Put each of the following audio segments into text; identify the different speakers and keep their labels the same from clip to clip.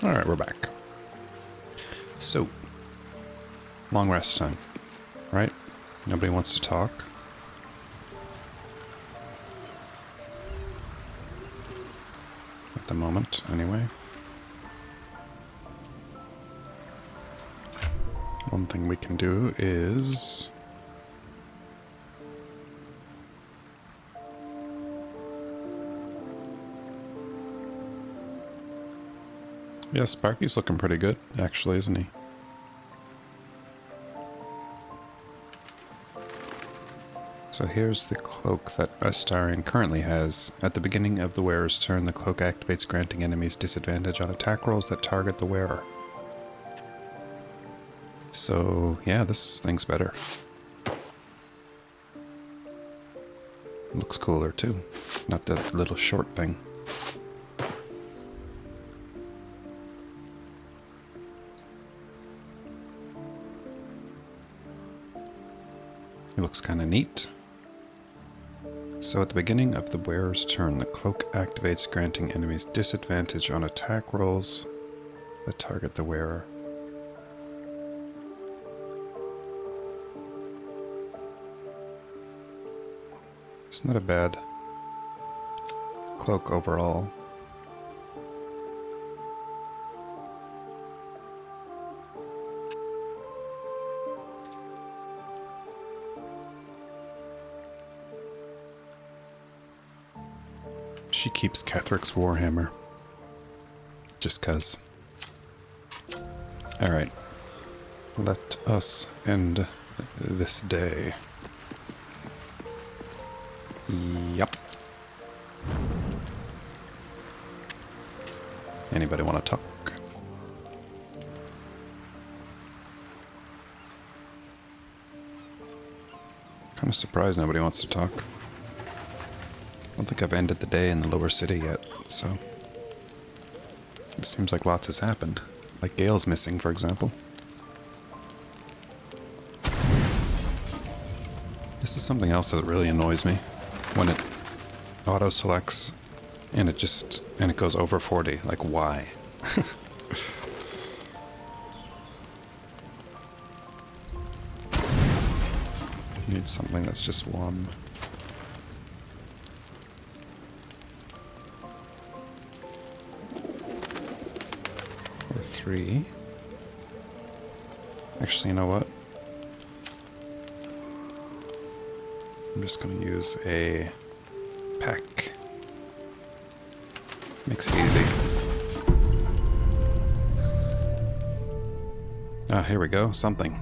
Speaker 1: Alright, we're back. So, long rest time, right? Nobody wants to talk. At the moment, anyway. One thing we can do is... yeah, Sparky's looking pretty good, actually, isn't he? So here's the cloak that Abstain currently has. At the beginning of the wearer's turn, the cloak activates, granting enemies disadvantage on attack rolls that target the wearer. So, yeah, this thing's better. Looks cooler, too. Not that little short thing. It looks kind of neat. So at the beginning of the wearer's turn, the cloak activates, granting enemies disadvantage on attack rolls that target the wearer. It's not a bad cloak overall. She keeps Catherick's Warhammer. Just 'cause. Alright. Let us end this day. Yup. Anybody want to talk? Kind of surprised nobody wants to talk. I don't think I've ended the day in the lower city yet, so... it seems like lots has happened. Like Gale's missing, for example. This is something else that really annoys me. When it auto-selects and it goes over 40. Like, why? Need something that's just one. Or 3. Actually, you know what? I'm just going to use a pack. Makes it easy. Ah, here we go. Something.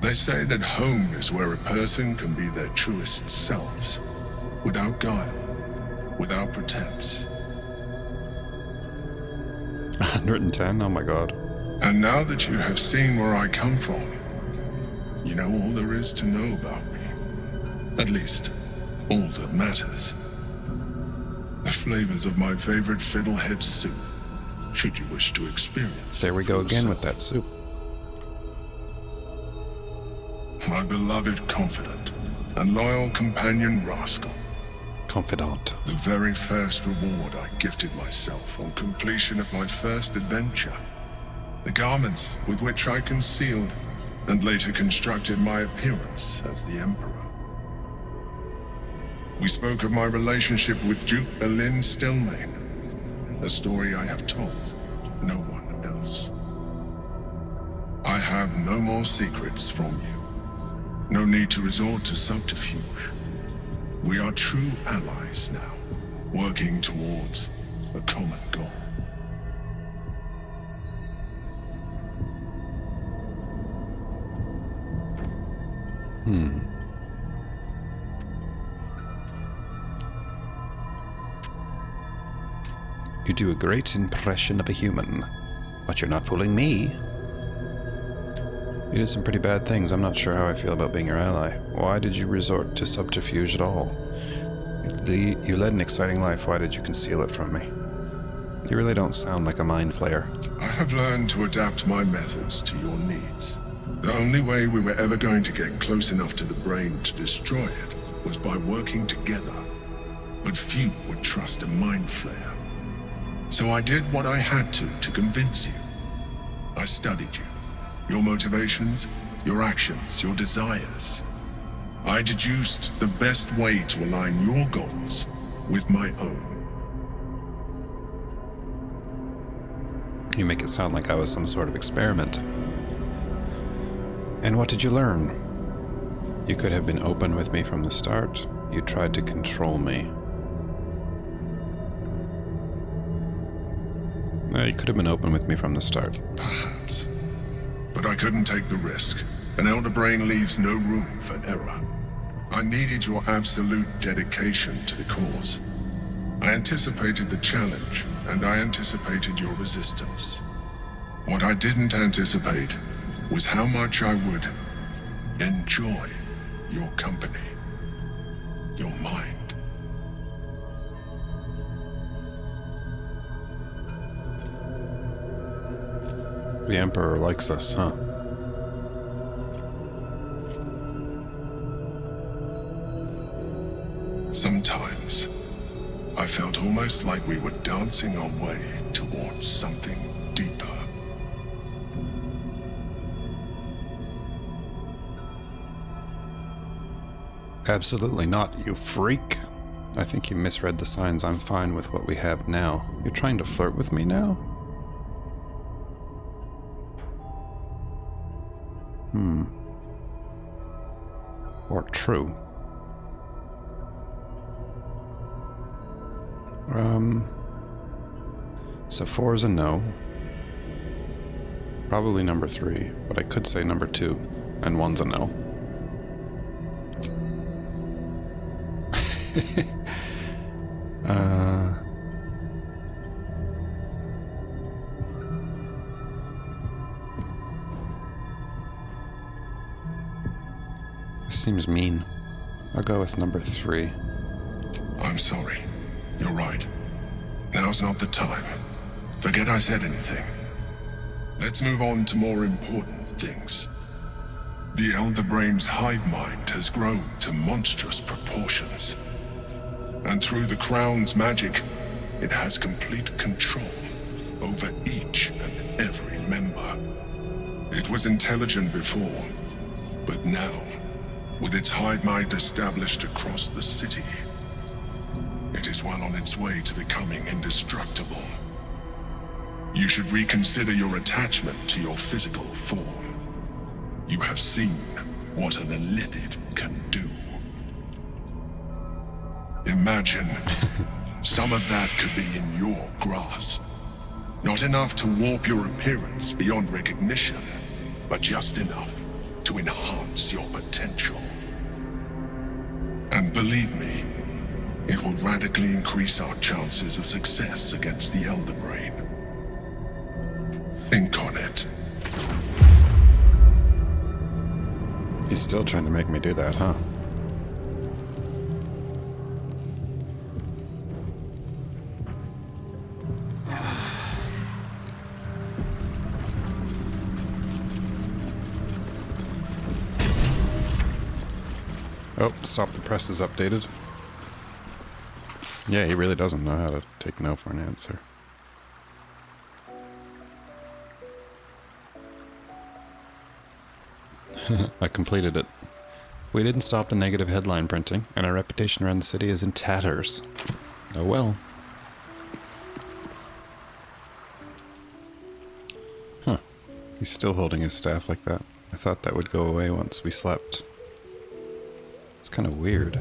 Speaker 2: They say that home is where a person can be their truest selves, without guile, without pretense.
Speaker 1: 110? Oh my god.
Speaker 2: And now that you have seen where I come from, you know all there is to know about me. At least, all that matters. The flavors of my favorite fiddlehead soup, should you wish to experience.
Speaker 1: There we go again with that soup.
Speaker 2: My beloved confidant and loyal companion Rascal.
Speaker 1: Confidant.
Speaker 2: The very first reward I gifted myself on completion of my first adventure. The garments with which I concealed and later constructed my appearance as the Emperor. We spoke of my relationship with Duke Berlin Stillmain, a story I have told no one else. I have no more secrets from you. No need to resort to subterfuge. We are true allies now, working towards a common goal.
Speaker 1: You do a great impression of a human, but you're not fooling me. You did some pretty bad things. I'm not sure how I feel about being your ally. Why did you resort to subterfuge at all? You led an exciting life. Why did you conceal it from me? You really don't sound like a mind flayer.
Speaker 2: I have learned to adapt my methods to your needs. The only way we were ever going to get close enough to the brain to destroy it was by working together, but few would trust a mind flayer. So I did what I had to convince you. I studied you, your motivations, your actions, your desires. I deduced the best way to align your goals with my own.
Speaker 1: You make it sound like I was some sort of experiment. And what did you learn? You could have been open with me from the start. You tried to control me. You could have been open with me from the start.
Speaker 2: Perhaps. But I couldn't take the risk. An elder brain leaves no room for error. I needed your absolute dedication to the cause. I anticipated the challenge, and I anticipated your resistance. What I didn't anticipate was how much I would enjoy your company, your mind.
Speaker 1: The Emperor likes us, huh?
Speaker 2: Sometimes, I felt almost like we were dancing our way towards something deeper.
Speaker 1: Absolutely not, you freak. I think you misread the signs. I'm fine with what we have now. You're trying to flirt with me now? Or true. So 4 is a no. Probably number 3, but I could say number 2, and 1's a no. This seems mean. I'll go with number 3.
Speaker 2: I'm sorry. You're right. Now's not the time. Forget I said anything. Let's move on to more important things. The Elder Brain's hive mind has grown to monstrous proportions. And through the Crown's magic, it has complete control over each and every member. It was intelligent before, but now, with its hive mind established across the city, it is well on its way to becoming indestructible. You should reconsider your attachment to your physical form. You have seen what an illithid can do. Imagine some of that could be in your grasp. Not enough to warp your appearance beyond recognition, but just enough to enhance your potential. And believe me, it will radically increase our chances of success against the Elder Brain. Think on it.
Speaker 1: He's still trying to make me do that, huh? Oh, stop the press is updated. Yeah, he really doesn't know how to take no for an answer. I completed it. We didn't stop the negative headline printing, and our reputation around the city is in tatters. Oh well. Huh. He's still holding his staff like that. I thought that would go away once we slept. It's kind of weird.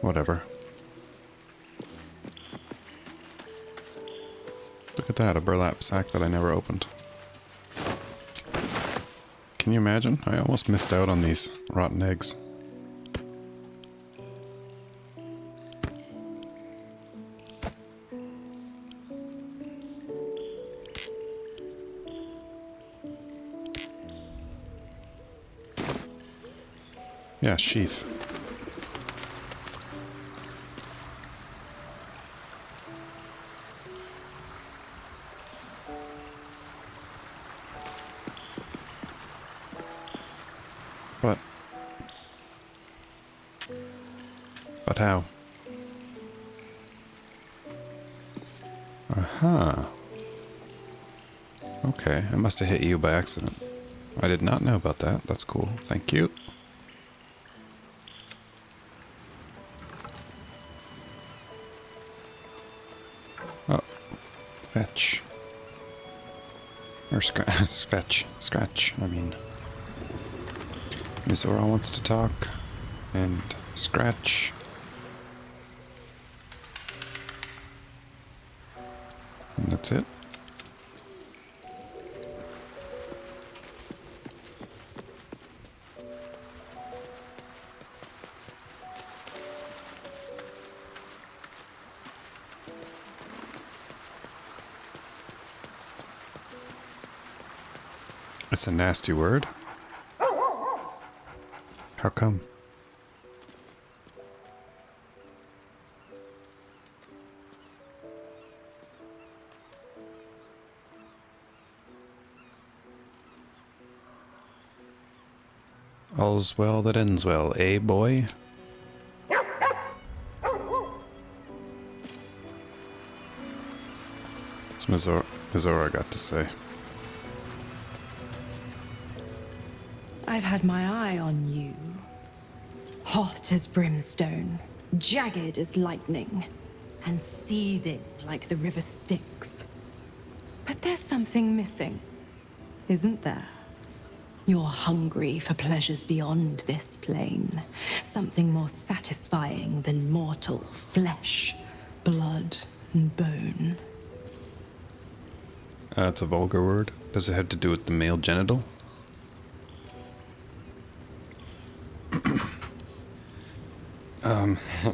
Speaker 1: Whatever. Look at that, a burlap sack that I never opened. Can you imagine? I almost missed out on these rotten eggs. Yeah, sheath. But how? Aha. Okay, I must have hit you by accident. I did not know about that. That's cool. Thank you. Oh, fetch. Or fetch. Scratch, I mean. Mizora wants to talk. And scratch. And that's it. It's a nasty word. How come? All's well that ends well, eh, boy? What's Mizora got to say?
Speaker 3: I've had my eye on you. Hot as brimstone, jagged as lightning, and seething like the river Styx. But there's something missing, isn't there? You're hungry for pleasures beyond this plane. Something more satisfying than mortal flesh, blood, and bone.
Speaker 1: It's a vulgar word. Does it have to do with the male genital?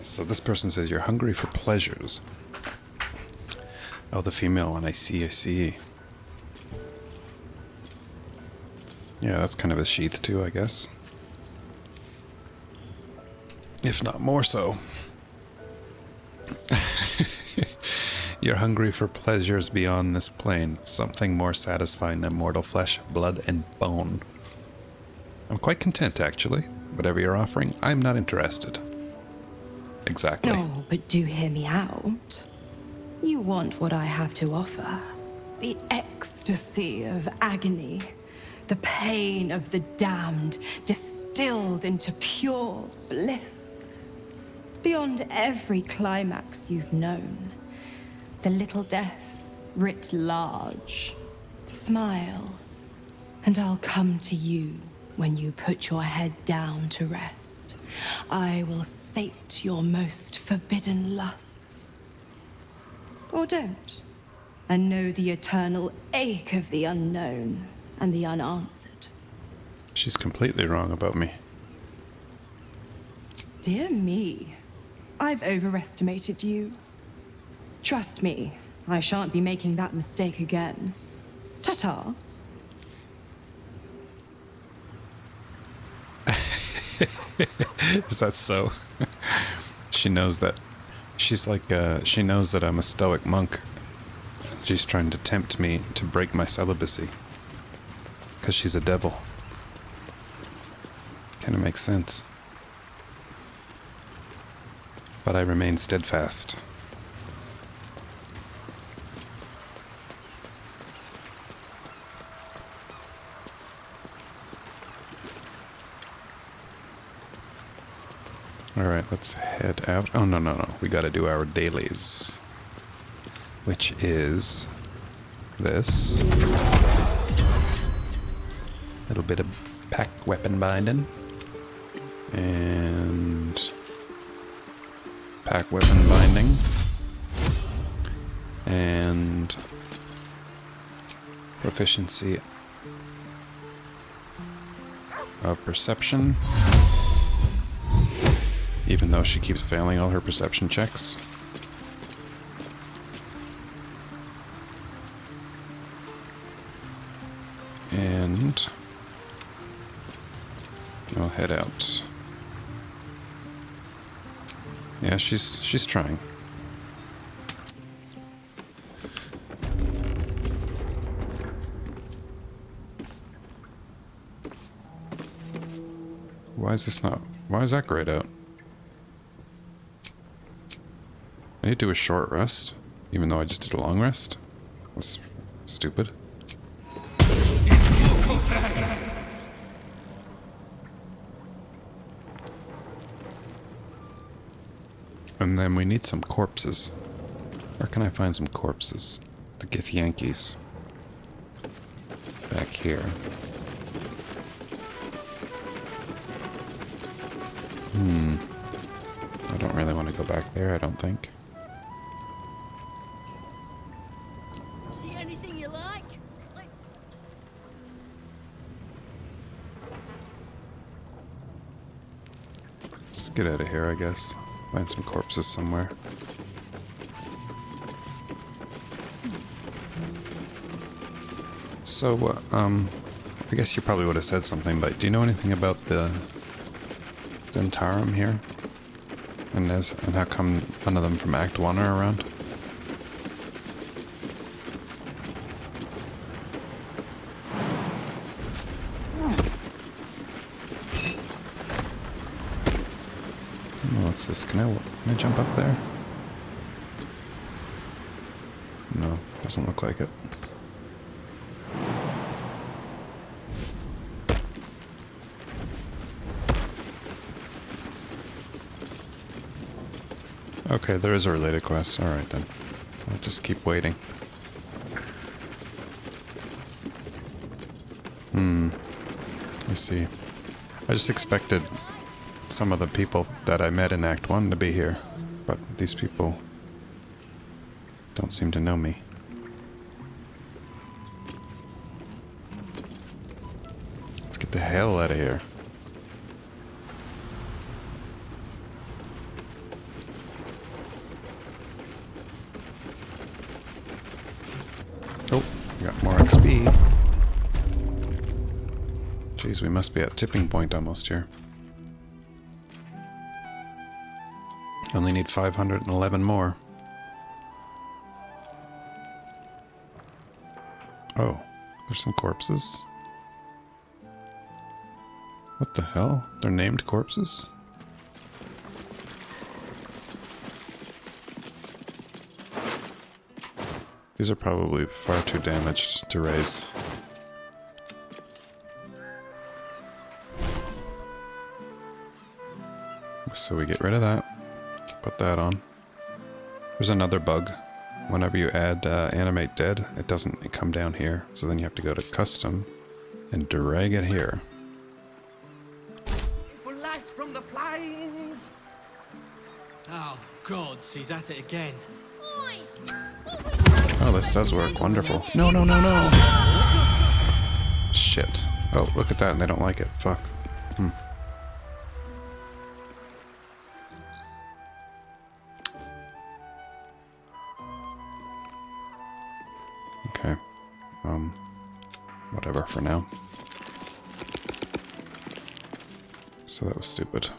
Speaker 1: So this person says you're hungry for pleasures. Oh, the female one. I see. Yeah, that's kind of a sheath too, I guess. If not more so. You're hungry for pleasures beyond this plane. Something more satisfying than mortal flesh, blood, and bone. I'm quite content, actually. Whatever you're offering, I'm not interested. Exactly.
Speaker 3: No, but do hear me out. You want what I have to offer. The ecstasy of agony. The pain of the damned, distilled into pure bliss. Beyond every climax you've known. The little death writ large. Smile, and I'll come to you when you put your head down to rest. I will sate your most forbidden lusts. Or don't, and know the eternal ache of the unknown and the unanswered.
Speaker 1: She's completely wrong about me.
Speaker 3: Dear me, I've overestimated you. Trust me, I shan't be making that mistake again. Ta-ta.
Speaker 1: Is that so? She knows that. She's like, she knows that I'm a Stoic monk. She's trying to tempt me to break my celibacy. Because she's a devil. Kind of makes sense. But I remain steadfast. Alright, let's head out. Oh, no. We gotta do our dailies. Which is this. Little bit of pack weapon binding. And pack weapon binding. And proficiency of perception. Even though she keeps failing all her perception checks. And we'll head out. Yeah, she's trying. Why is this not... Why is that grayed out? I need to do a short rest, even though I just did a long rest. That's stupid. And then we need some corpses. Where can I find some corpses? The Gith Yankees. Back here. I don't really want to go back there, I don't think.
Speaker 4: See anything you like?
Speaker 1: Just get out of here, I guess. Find some corpses somewhere. So, I guess you probably would have said something, but do you know anything about the Zentarum here? And how come none of them from Act 1 are around? What's this? Can I jump up there? No, doesn't look like it. Okay, there is a related quest. Alright then. I'll just keep waiting. I see. I just expected some of the people that I met in Act 1 to be here, but these people don't seem to know me. Let's get the hell out of here. Oh, we got more XP. Jeez, we must be at tipping point almost here. Only need 511 more. Oh, there's some corpses? What the hell? They're named corpses? These are probably far too damaged to raise. So we get rid of that. Put that on. There's another bug. Whenever you add animate dead, it doesn't come down here. So then you have to go to custom and drag it here.
Speaker 4: For lass from the plains.
Speaker 5: Oh, gods, he's at it again.
Speaker 1: Oh, this does work. Wonderful. No, no, no, no! Shit. Oh, look at that, and they don't like it. Fuck. Okay. Whatever for now. So that was stupid.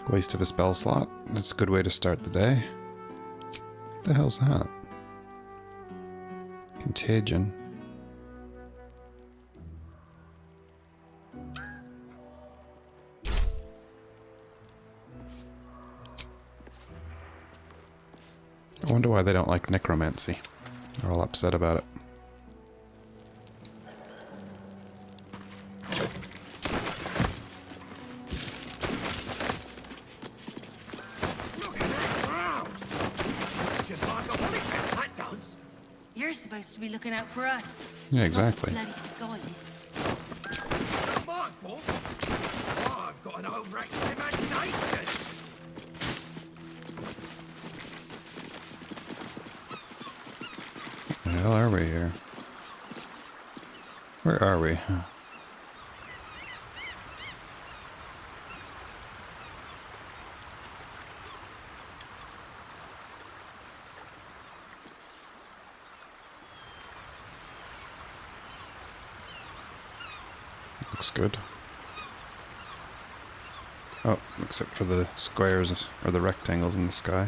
Speaker 1: Waste of a spell slot. That's a good way to start the day. What the hell's that? Contagion. I wonder why they don't like necromancy. They're all upset about it.
Speaker 4: You're supposed to be looking out for us.
Speaker 1: Yeah, exactly.
Speaker 4: Bloody skies.
Speaker 6: Not my fault. I've got an overactive imagination.
Speaker 1: Where the hell are we here? Where are we? Huh. Looks good. Oh, except for the squares or the rectangles in the sky.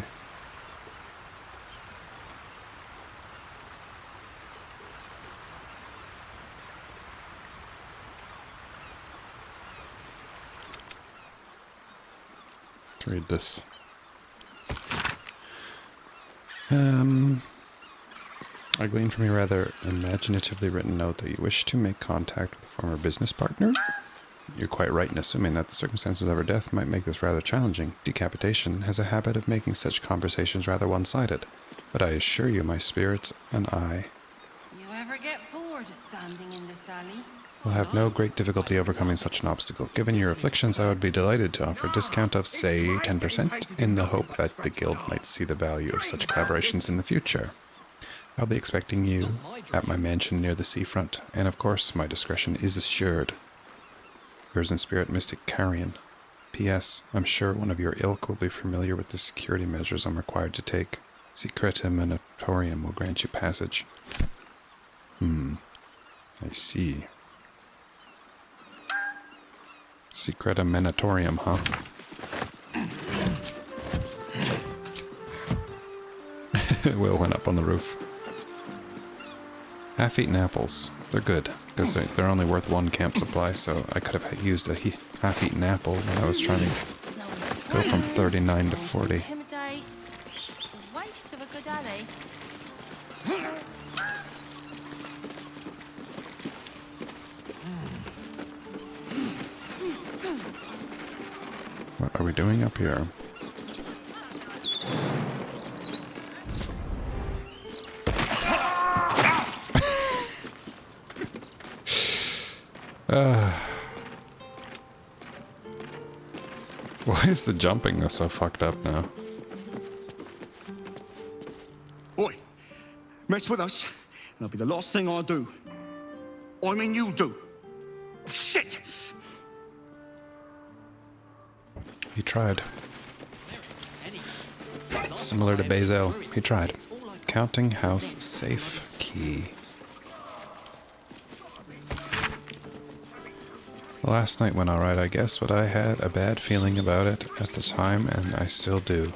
Speaker 1: To read this. I glean from your rather imaginatively written note that you wish to make contact with a former business partner? You're quite right in assuming that the circumstances of her death might make this rather challenging. Decapitation has a habit of making such conversations rather one-sided. But I assure you my spirits and I
Speaker 4: You ever get bored of standing in this alley?
Speaker 1: will have no great difficulty overcoming such an obstacle. Given your afflictions, I would be delighted to offer a discount of, say, 10% in the hope that the guild might see the value of such collaborations in the future. I'll be expecting you at my mansion near the seafront, and of course my discretion is assured. Yours in spirit, Mystic Carrion. P.S. I'm sure one of your ilk will be familiar with the security measures I'm required to take. Secretum Manatorium will grant you passage. I see. Secretum Manatorium, huh? Will went up on the roof. Half-eaten apples. They're good, because they're only worth one camp supply, so I could have used a half-eaten apple when I was trying to go from 39 to 40.
Speaker 4: Intimidate. A waste of a good alley.
Speaker 1: What are we doing up here? Why is the jumping so fucked up now?
Speaker 7: Oi, mess with us, and that'll be the last thing I do. I mean, you do. Shit!
Speaker 1: He tried. Similar to Bazel, he tried. Counting house safe key. Last night went alright, I guess, but I had a bad feeling about it at the time, and I still do.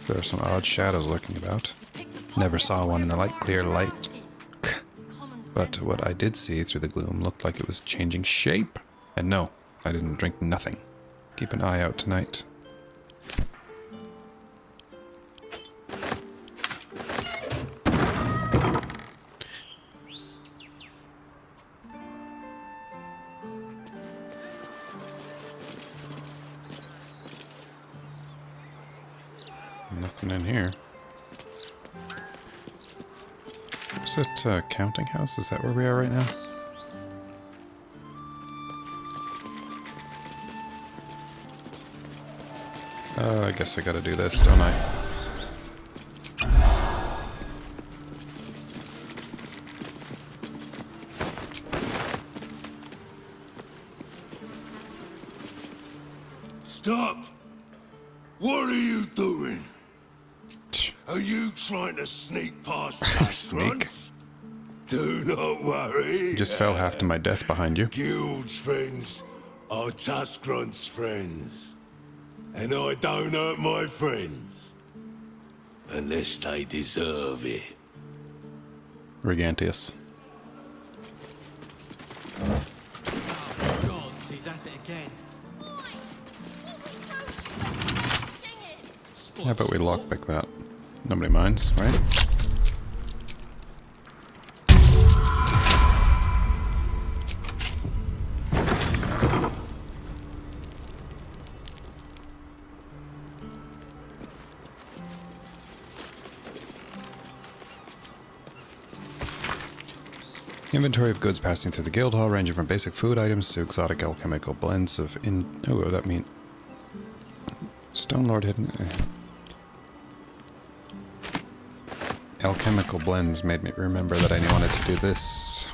Speaker 1: There are some odd shadows lurking about. Never saw one in the clear light. But what I did see through the gloom looked like it was changing shape. And no, I didn't drink nothing. Keep an eye out tonight. Nothing in here. Is it counting house? Is that where we are right now? I guess I gotta do this, don't I?
Speaker 2: Stop! What are you doing? Are you trying to sneak past
Speaker 1: Sneak?
Speaker 2: us? Do not worry.
Speaker 1: Just fell half to my death behind you.
Speaker 2: Guild's friends are Tuskrunt's friends. And I don't hurt my friends. Unless they deserve it.
Speaker 1: Regantius.
Speaker 5: Oh, God, he's at it again.
Speaker 1: How about we lockpick that? Nobody minds, right? Inventory of goods passing through the guild hall, ranging from basic food items to exotic alchemical blends of oh, what does that mean? Stone Lord hidden. Alchemical blends made me remember that I wanted to do this.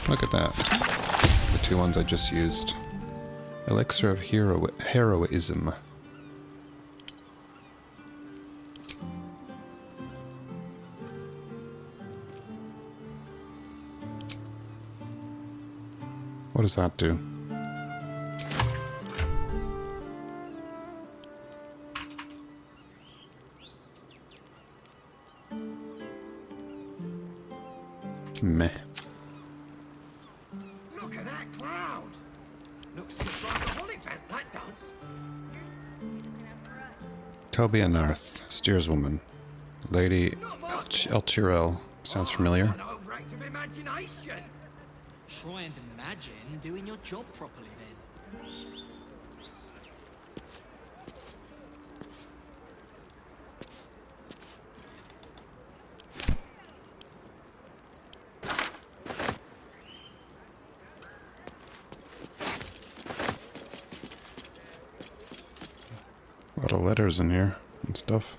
Speaker 1: Look at that. The two ones I just used. Elixir of Heroism. What does that do? Meh.
Speaker 6: Look at that cloud! Looks just like a holly vent, that does.
Speaker 1: Toby and Narth, steerswoman. Lady Elchirel. Sounds familiar.
Speaker 6: An overactive imagination!
Speaker 5: Try and imagine doing your job properly then.
Speaker 1: A lot of letters in here and stuff.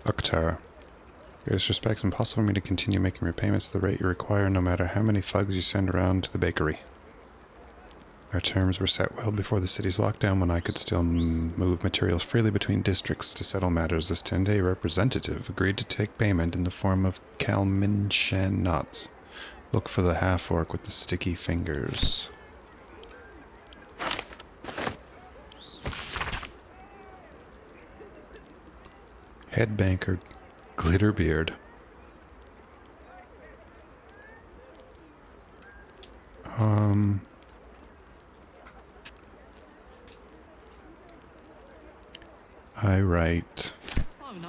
Speaker 1: Uktar. Greatest respect, impossible for me to continue making repayments at the rate you require, no matter how many thugs you send around to the bakery. Our terms were set well before the city's lockdown, when I could still move materials freely between districts to settle matters. This 10-day representative agreed to take payment in the form of Kalminshan knots. Look for the half-orc with the sticky fingers. Head banker, Glitterbeard. I write
Speaker 5: Oh no.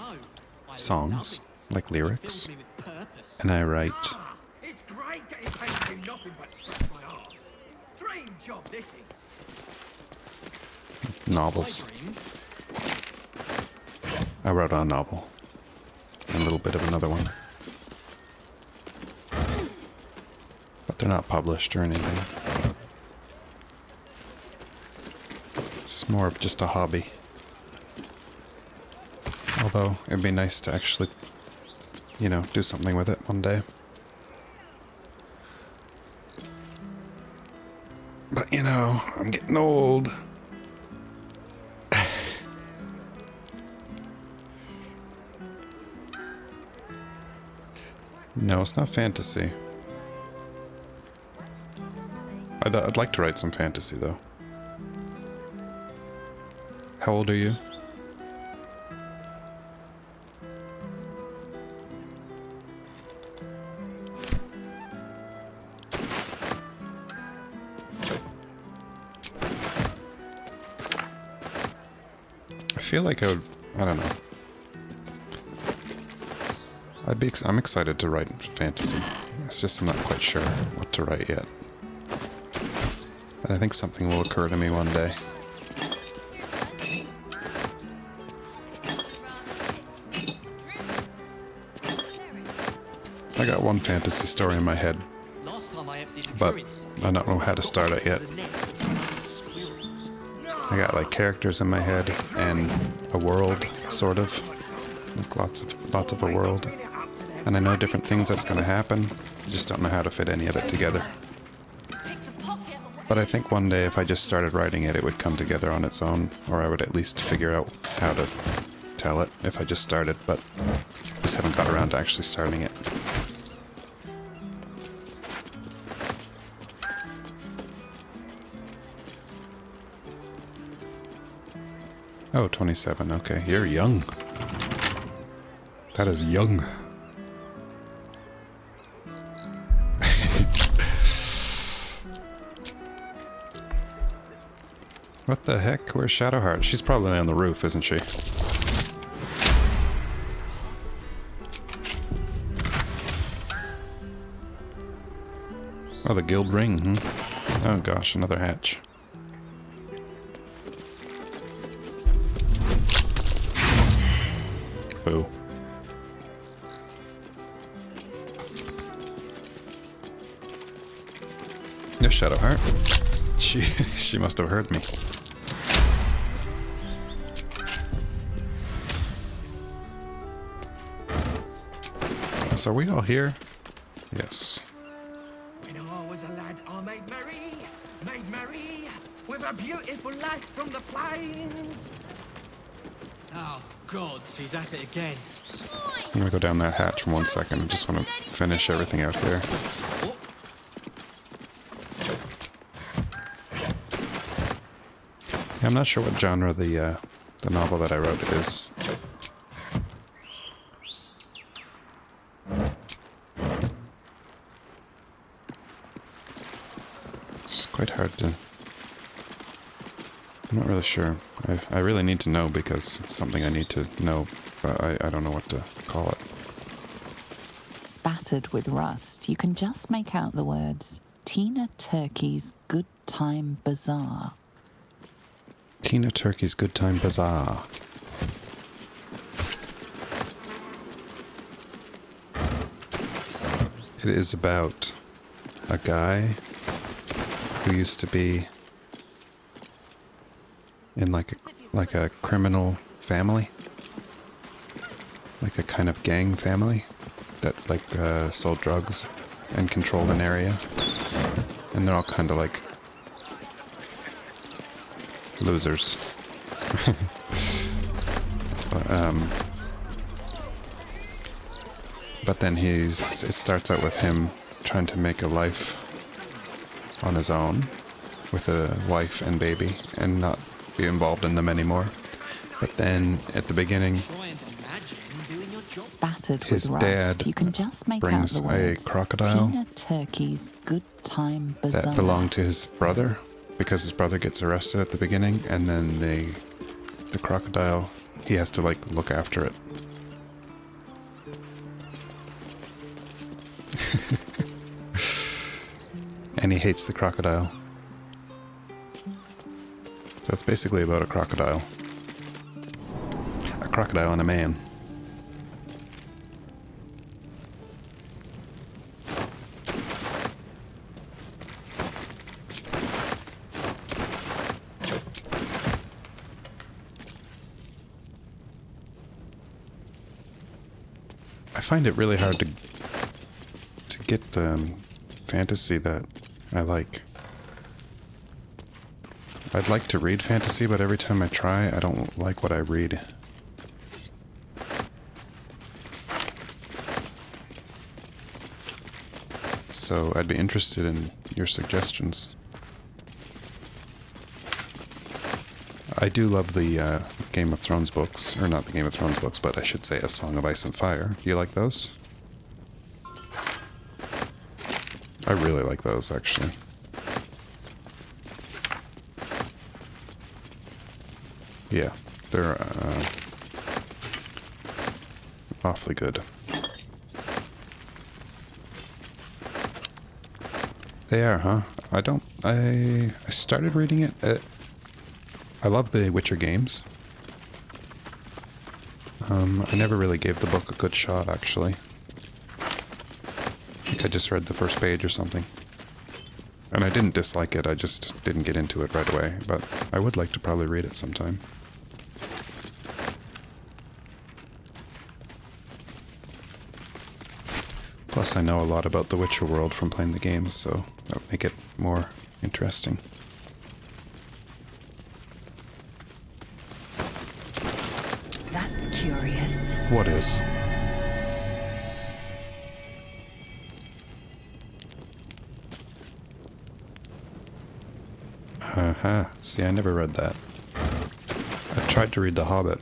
Speaker 5: I
Speaker 1: songs,
Speaker 5: love it.
Speaker 1: like
Speaker 5: It
Speaker 1: lyrics,
Speaker 5: fills me with purpose.
Speaker 1: and I write
Speaker 6: Ah, it's great getting paid to do nothing but scratch my arse. Dream job this is.
Speaker 1: novels.
Speaker 5: My dream.
Speaker 1: I wrote a novel. And a little bit of another one. But they're not published or anything. It's more of just a hobby. Although, it'd be nice to actually, you know, do something with it one day. But, you know, I'm getting old. No, it's not fantasy. I'd like to write some fantasy, though. How old are you? I feel like I would... I don't know. I'm excited to write fantasy. It's just I'm not quite sure what to write yet. But I think something will occur to me one day. I got one fantasy story in my head,
Speaker 5: Last time I emptied the
Speaker 1: but
Speaker 5: druid's
Speaker 1: I don't know how to start it yet.
Speaker 5: the nest of bloody squirrels.
Speaker 1: I got like characters in my head and a world, sort of. Like lots of a world. And I know different things that's going to happen. I just don't know how to fit any of it together. But I think one day if I just started writing it, it would come together on its own. Or I would at least figure out how to tell it if I just started. But just haven't got around to actually starting it. Oh, 27. Okay, you're young. That is young. What the heck? Where's Shadowheart? She's probably on the roof, isn't she? Oh, the guild ring, Oh gosh, another hatch. Boo. No Shadowheart. She must have heard me. So are we all here? Yes.
Speaker 6: When I was a lad, I made merry with a beautiful lass from the plains.
Speaker 5: Oh, gods, he's at it again.
Speaker 1: I'm gonna go down that hatch for 1 second. I just want to finish everything out here.
Speaker 5: What?
Speaker 1: Yeah, I'm not sure what genre the novel that I wrote is. It's quite hard to... I'm not really sure. I really need to know because it's something I need to know, but I don't know what to call it.
Speaker 8: Spattered with rust, you can just make out the words Tina Turkey's Good Time Bazaar.
Speaker 1: Tina Turkey's Good Time Bazaar. It is about a guy who used to be in like a criminal family, like a kind of gang family that like sold drugs and controlled an area, and they're all kind of like losers. But then it starts out with him trying to make a life on his own with a wife and baby and not be involved in them anymore. But then at the beginning,
Speaker 8: Spattered
Speaker 1: his
Speaker 8: with
Speaker 1: dad
Speaker 8: rust, you can just make out
Speaker 1: brings
Speaker 8: the
Speaker 1: a
Speaker 8: words
Speaker 1: crocodile
Speaker 8: Tina Turkey's Good Time Bazaar.
Speaker 1: that belonged to his brother because his brother gets arrested at the beginning, and then the crocodile, he has to like look after it. And he hates the crocodile. So it's basically about a crocodile. A crocodile and a man. I find it really hard to get the fantasy that I like. I'd like to read fantasy, but every time I try, I don't like what I read. So I'd be interested in your suggestions. I do love the Game of Thrones books, or not the Game of Thrones books, but I should say A Song of Ice and Fire. Do you like those? I really like those, actually. Yeah, they're awfully good. They are, huh? I started reading it. I love the Witcher games. I never really gave the book a good shot, actually. I think I just read the first page or something. And I didn't dislike it, I just didn't get into it right away. But I would like to probably read it sometime. Plus, I know a lot about the Witcher world from playing the games, so that would make it more interesting.
Speaker 8: That's curious.
Speaker 1: What is? See, I never read that. I tried to read The Hobbit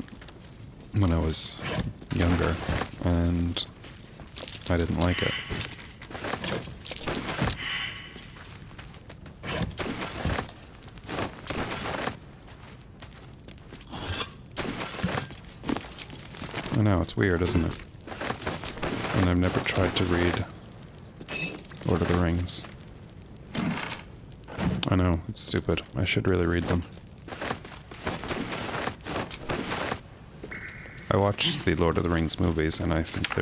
Speaker 1: when I was younger, and I didn't like it. I know, it's weird, isn't it? And I've never tried to read Lord of the Rings. I know, it's stupid. I should really read them. I watched the Lord of the Rings movies, and I think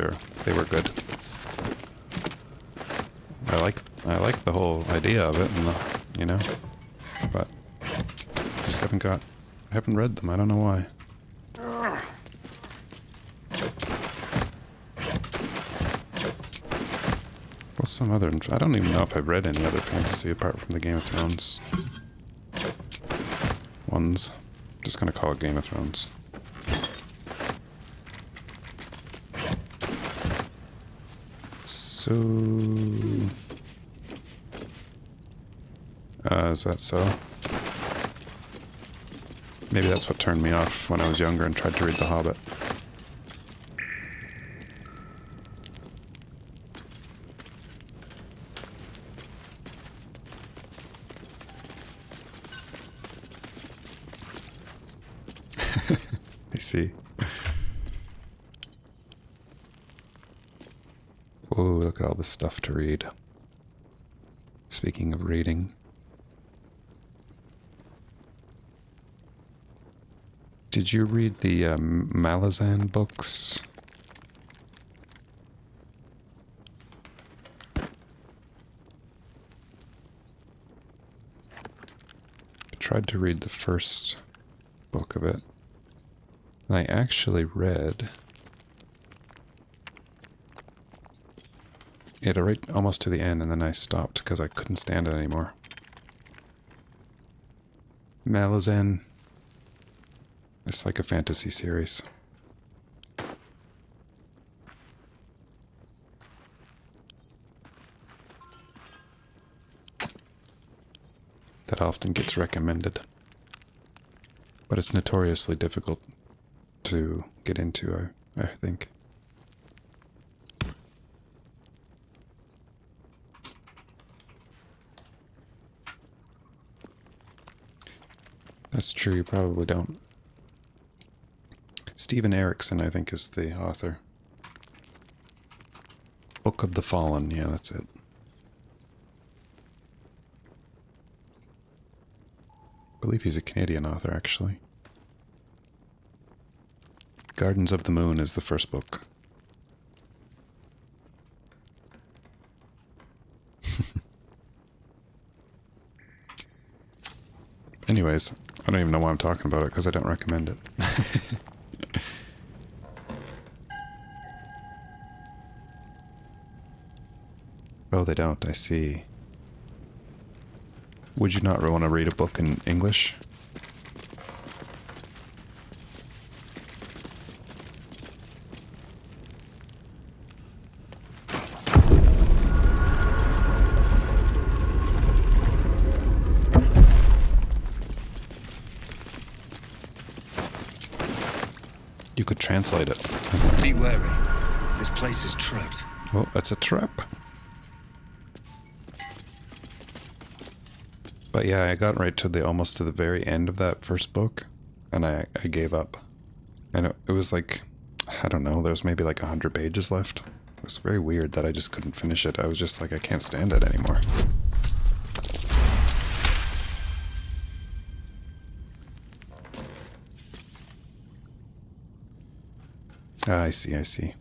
Speaker 1: they were good. I like the whole idea of it, and but I just haven't read them. I don't know why. What's some other? I don't even know if I've read any other fantasy apart from the Game of Thrones ones. I'm just gonna call it Game of Thrones. So... is that so? Maybe that's what turned me off when I was younger and tried to read The Hobbit. I see. Whoa, look at all this stuff to read. Speaking of reading. Did you read the Malazan books? I tried to read the first book of it. And I actually read it right almost to the end, and then I stopped because I couldn't stand it anymore. Malazan. It's like a fantasy series. That often gets recommended. But it's notoriously difficult to get into, I think. That's true, you probably don't. Stephen Erickson, I think, is the author. Book of the Fallen, yeah, that's it. I believe he's a Canadian author, actually. Gardens of the Moon is the first book. Anyways, I don't even know why I'm talking about it, because I don't recommend it. Oh, they don't, I see. Would you not want to read a book in English? You could translate it.
Speaker 6: Be wary. This place is trapped.
Speaker 1: Oh, that's a trap. But yeah, I got right to the almost to the very end of that first book, and I gave up. And it was like, I don't know, there was maybe like 100 pages left. It was very weird that I just couldn't finish it. I was just like, I can't stand it anymore. Ah, I see, I see.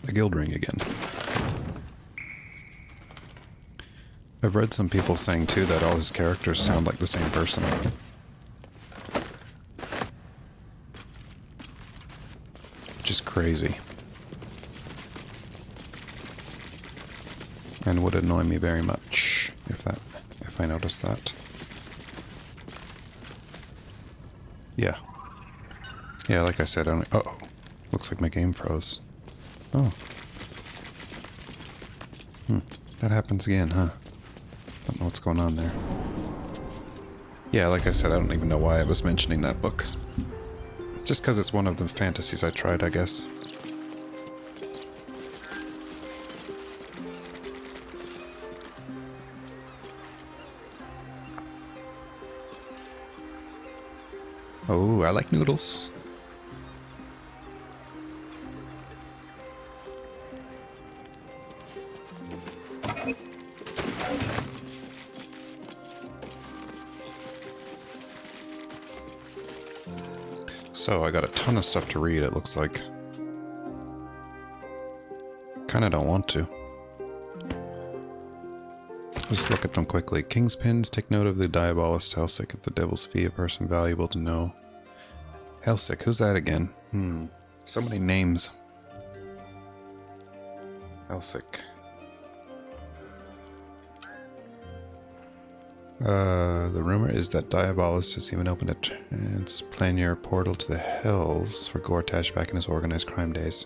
Speaker 1: The guild ring again. I've read some people saying too that all his characters sound like the same person. Which is crazy. And would annoy me very much if I noticed that. Yeah. Yeah, like I said, I don't... Uh-oh. Looks like my game froze. Oh. That happens again, huh? Don't know what's going on there. Yeah, like I said, I don't even know why I was mentioning that book. Just because it's one of the fantasies I tried, I guess. Oh, I like noodles. So, I got a ton of stuff to read, it looks like. Kinda don't want to. Just look at them quickly. King's Pins, take note of the Diabolist Hellsick at the Devil's Fee, a person valuable to know. Hellsick, who's that again? So many names. Hellsick. The rumor is that Diabolus has even opened a transplanar portal to the Hells for Gortash back in his organized crime days.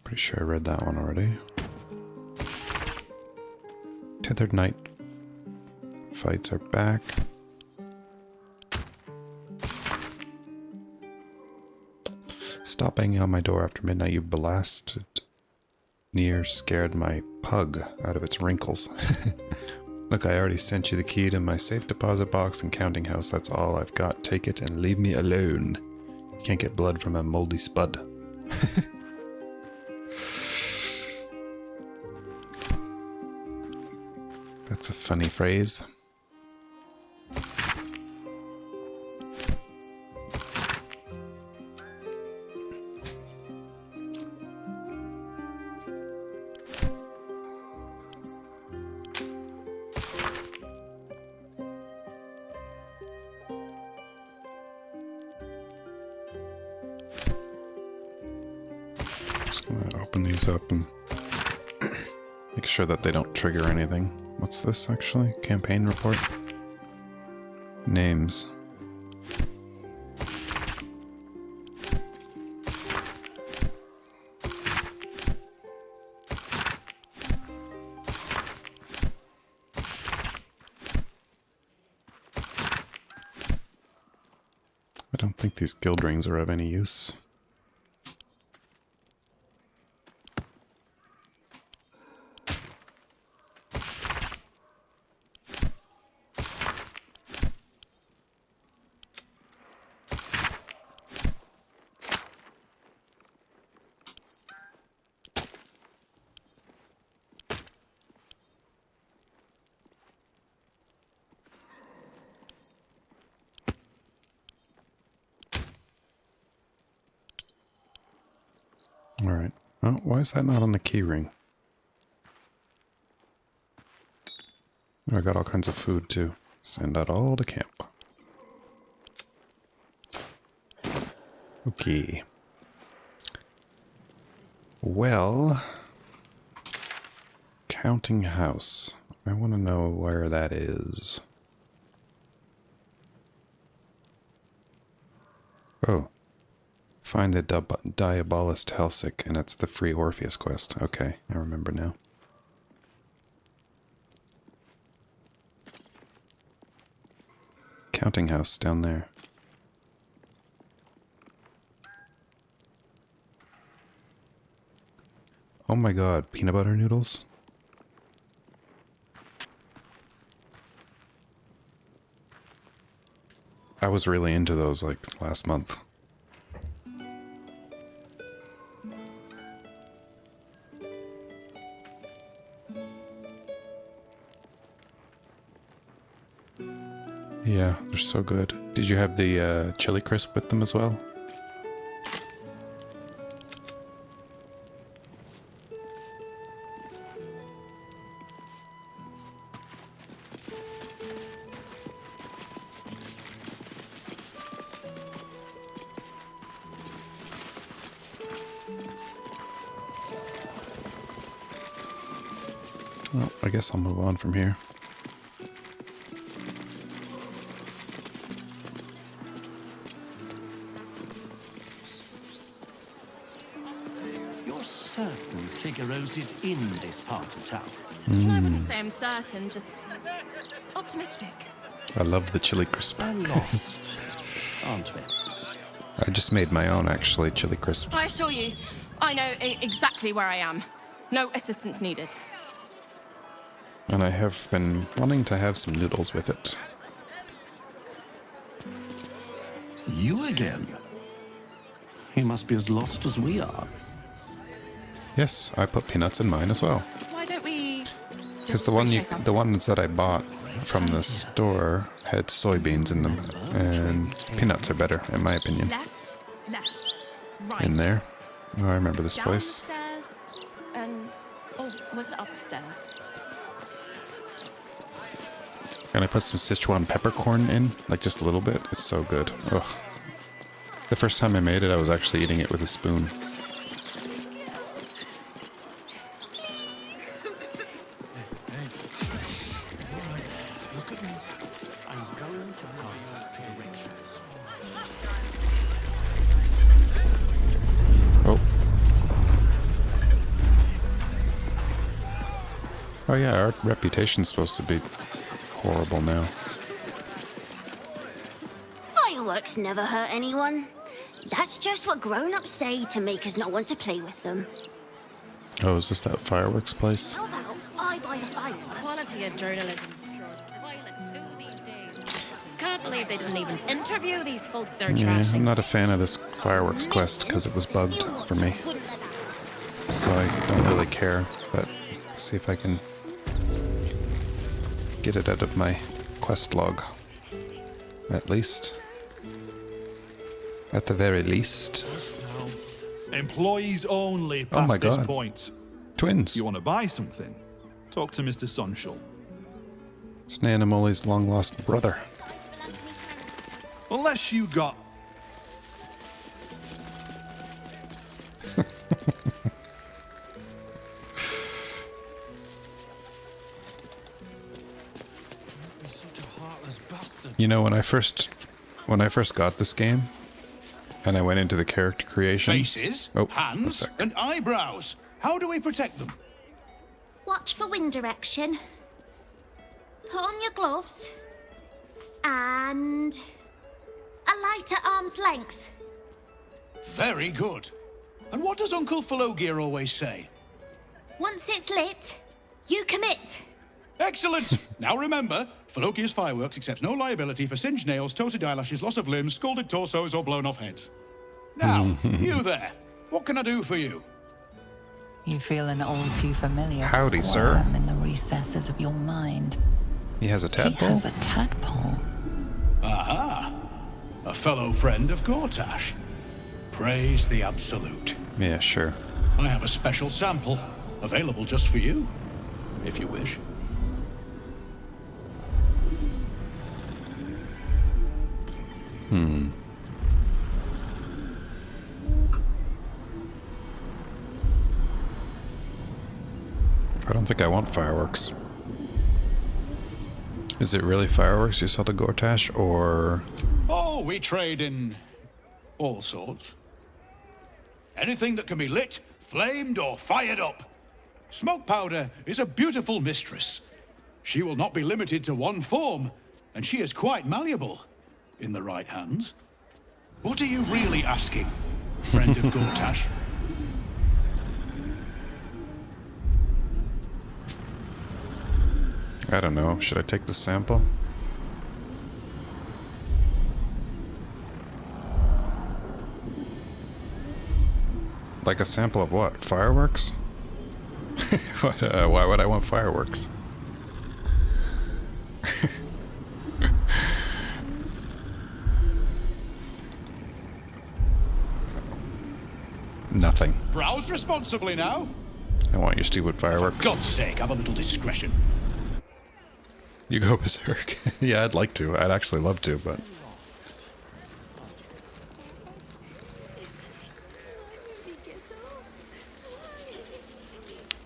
Speaker 1: Pretty sure I read that one already. Tethered Knight fights are back. Stop banging on my door after midnight, you blasted. Near scared my pug out of its wrinkles. Look, I already sent you the key to my safe deposit box and counting house. That's all I've got. Take it and leave me alone. You can't get blood from a moldy spud. That's a funny phrase. Just gonna open these up and make sure that they don't trigger anything. What's this actually? Campaign report? Names. I don't think these guild rings are of any use. Alright. Oh, why is that not on the key ring? Oh, I got all kinds of food too. Send that all to camp. Okay. Well, counting house. I want to know where that is. Oh. Find the Diabolist Helsik, and it's the free Orpheus quest. Okay, I remember now. Counting house down there. Oh my god, peanut butter noodles? I was really into those like last month. Yeah, they're so good. Did you have the chili crisp with them as well? Well, I guess I'll move on from here.
Speaker 9: Figaro's is in this part of town.
Speaker 10: I wouldn't say I'm certain, just optimistic.
Speaker 1: I love the chili crisp.
Speaker 9: We're lost, aren't we?
Speaker 1: I just made my own, actually, chili crisp.
Speaker 10: I assure you, I know exactly where I am. No assistance needed.
Speaker 1: And I have been wanting to have some noodles with it.
Speaker 9: You again? You must be as lost as we are.
Speaker 1: Yes, I put peanuts in mine as well.
Speaker 10: Why don't we?
Speaker 1: Because the ones that I bought from the store had soybeans in them, and peanuts are better, in my opinion.
Speaker 10: Left, right.
Speaker 1: In there. Oh, I remember this place.
Speaker 10: Downstairs, and was it upstairs?
Speaker 1: And I put some Sichuan peppercorn in, like just a little bit. It's so good. Ugh. The first time I made it, I was actually eating it with a spoon. Oh. Oh yeah, our reputation's supposed to be horrible now.
Speaker 11: Fireworks never hurt anyone. That's just what grown-ups say to make us not want to play with them.
Speaker 1: Oh, is this that fireworks place?
Speaker 11: How about I buy the fireworks?
Speaker 10: Quality of journalism. Can't believe they didn't even interview these folks they're
Speaker 1: Yeah,
Speaker 10: trashing.
Speaker 1: I'm not a fan of this fireworks quest because it was bugged for me. So I don't really care, but see if I can get it out of my quest log. At least. At the very least.
Speaker 12: Employees only
Speaker 1: Oh my
Speaker 12: past this
Speaker 1: God.
Speaker 12: point.
Speaker 1: Twins.
Speaker 12: You want to buy something? Talk to Mr. Sunshall.
Speaker 1: Snay and Amoli's long lost brother.
Speaker 12: Unless you got...
Speaker 1: You know, when I first got this game, and I went into the character creation.
Speaker 13: Faces,
Speaker 1: Oh, a
Speaker 13: hands,
Speaker 1: sec.
Speaker 13: and eyebrows. How do we protect them?
Speaker 11: Watch for wind direction. Put on your gloves. And a light at arm's length.
Speaker 13: Very good. And what does Uncle Falogir always say?
Speaker 11: Once it's lit, you commit.
Speaker 13: Excellent! Now remember, Falogir's fireworks accepts no liability for singed nails, toasted eyelashes, loss of limbs, scalded torsos, or blown off heads. Now, you there. What can I do for you?
Speaker 8: You feel an all too familiar
Speaker 1: Howdy,
Speaker 8: squirm
Speaker 1: sir.
Speaker 8: in the recesses of your mind.
Speaker 1: He has a
Speaker 8: He
Speaker 1: tadpole?
Speaker 8: has a tadpole.
Speaker 13: Aha! A fellow friend of Gortash. Praise the Absolute.
Speaker 1: Yeah, sure.
Speaker 13: I have a special sample, available just for you, if you wish.
Speaker 1: I don't think I want fireworks. Is it really fireworks you sell to Gortash, or...
Speaker 13: Oh, we trade in all sorts. Anything that can be lit, flamed, or fired up. Smoke powder is a beautiful mistress. She will not be limited to one form, and she is quite malleable in the right hands. What are you really asking, friend of Gortash?
Speaker 1: I don't know. Should I take the sample? Like a sample of what? Fireworks? What, why would I want fireworks? Nothing.
Speaker 13: Browse responsibly now.
Speaker 1: I want your stupid fireworks.
Speaker 13: For God's sake, have a little discretion.
Speaker 1: You go berserk. Yeah, I'd like to. I'd actually love to, but...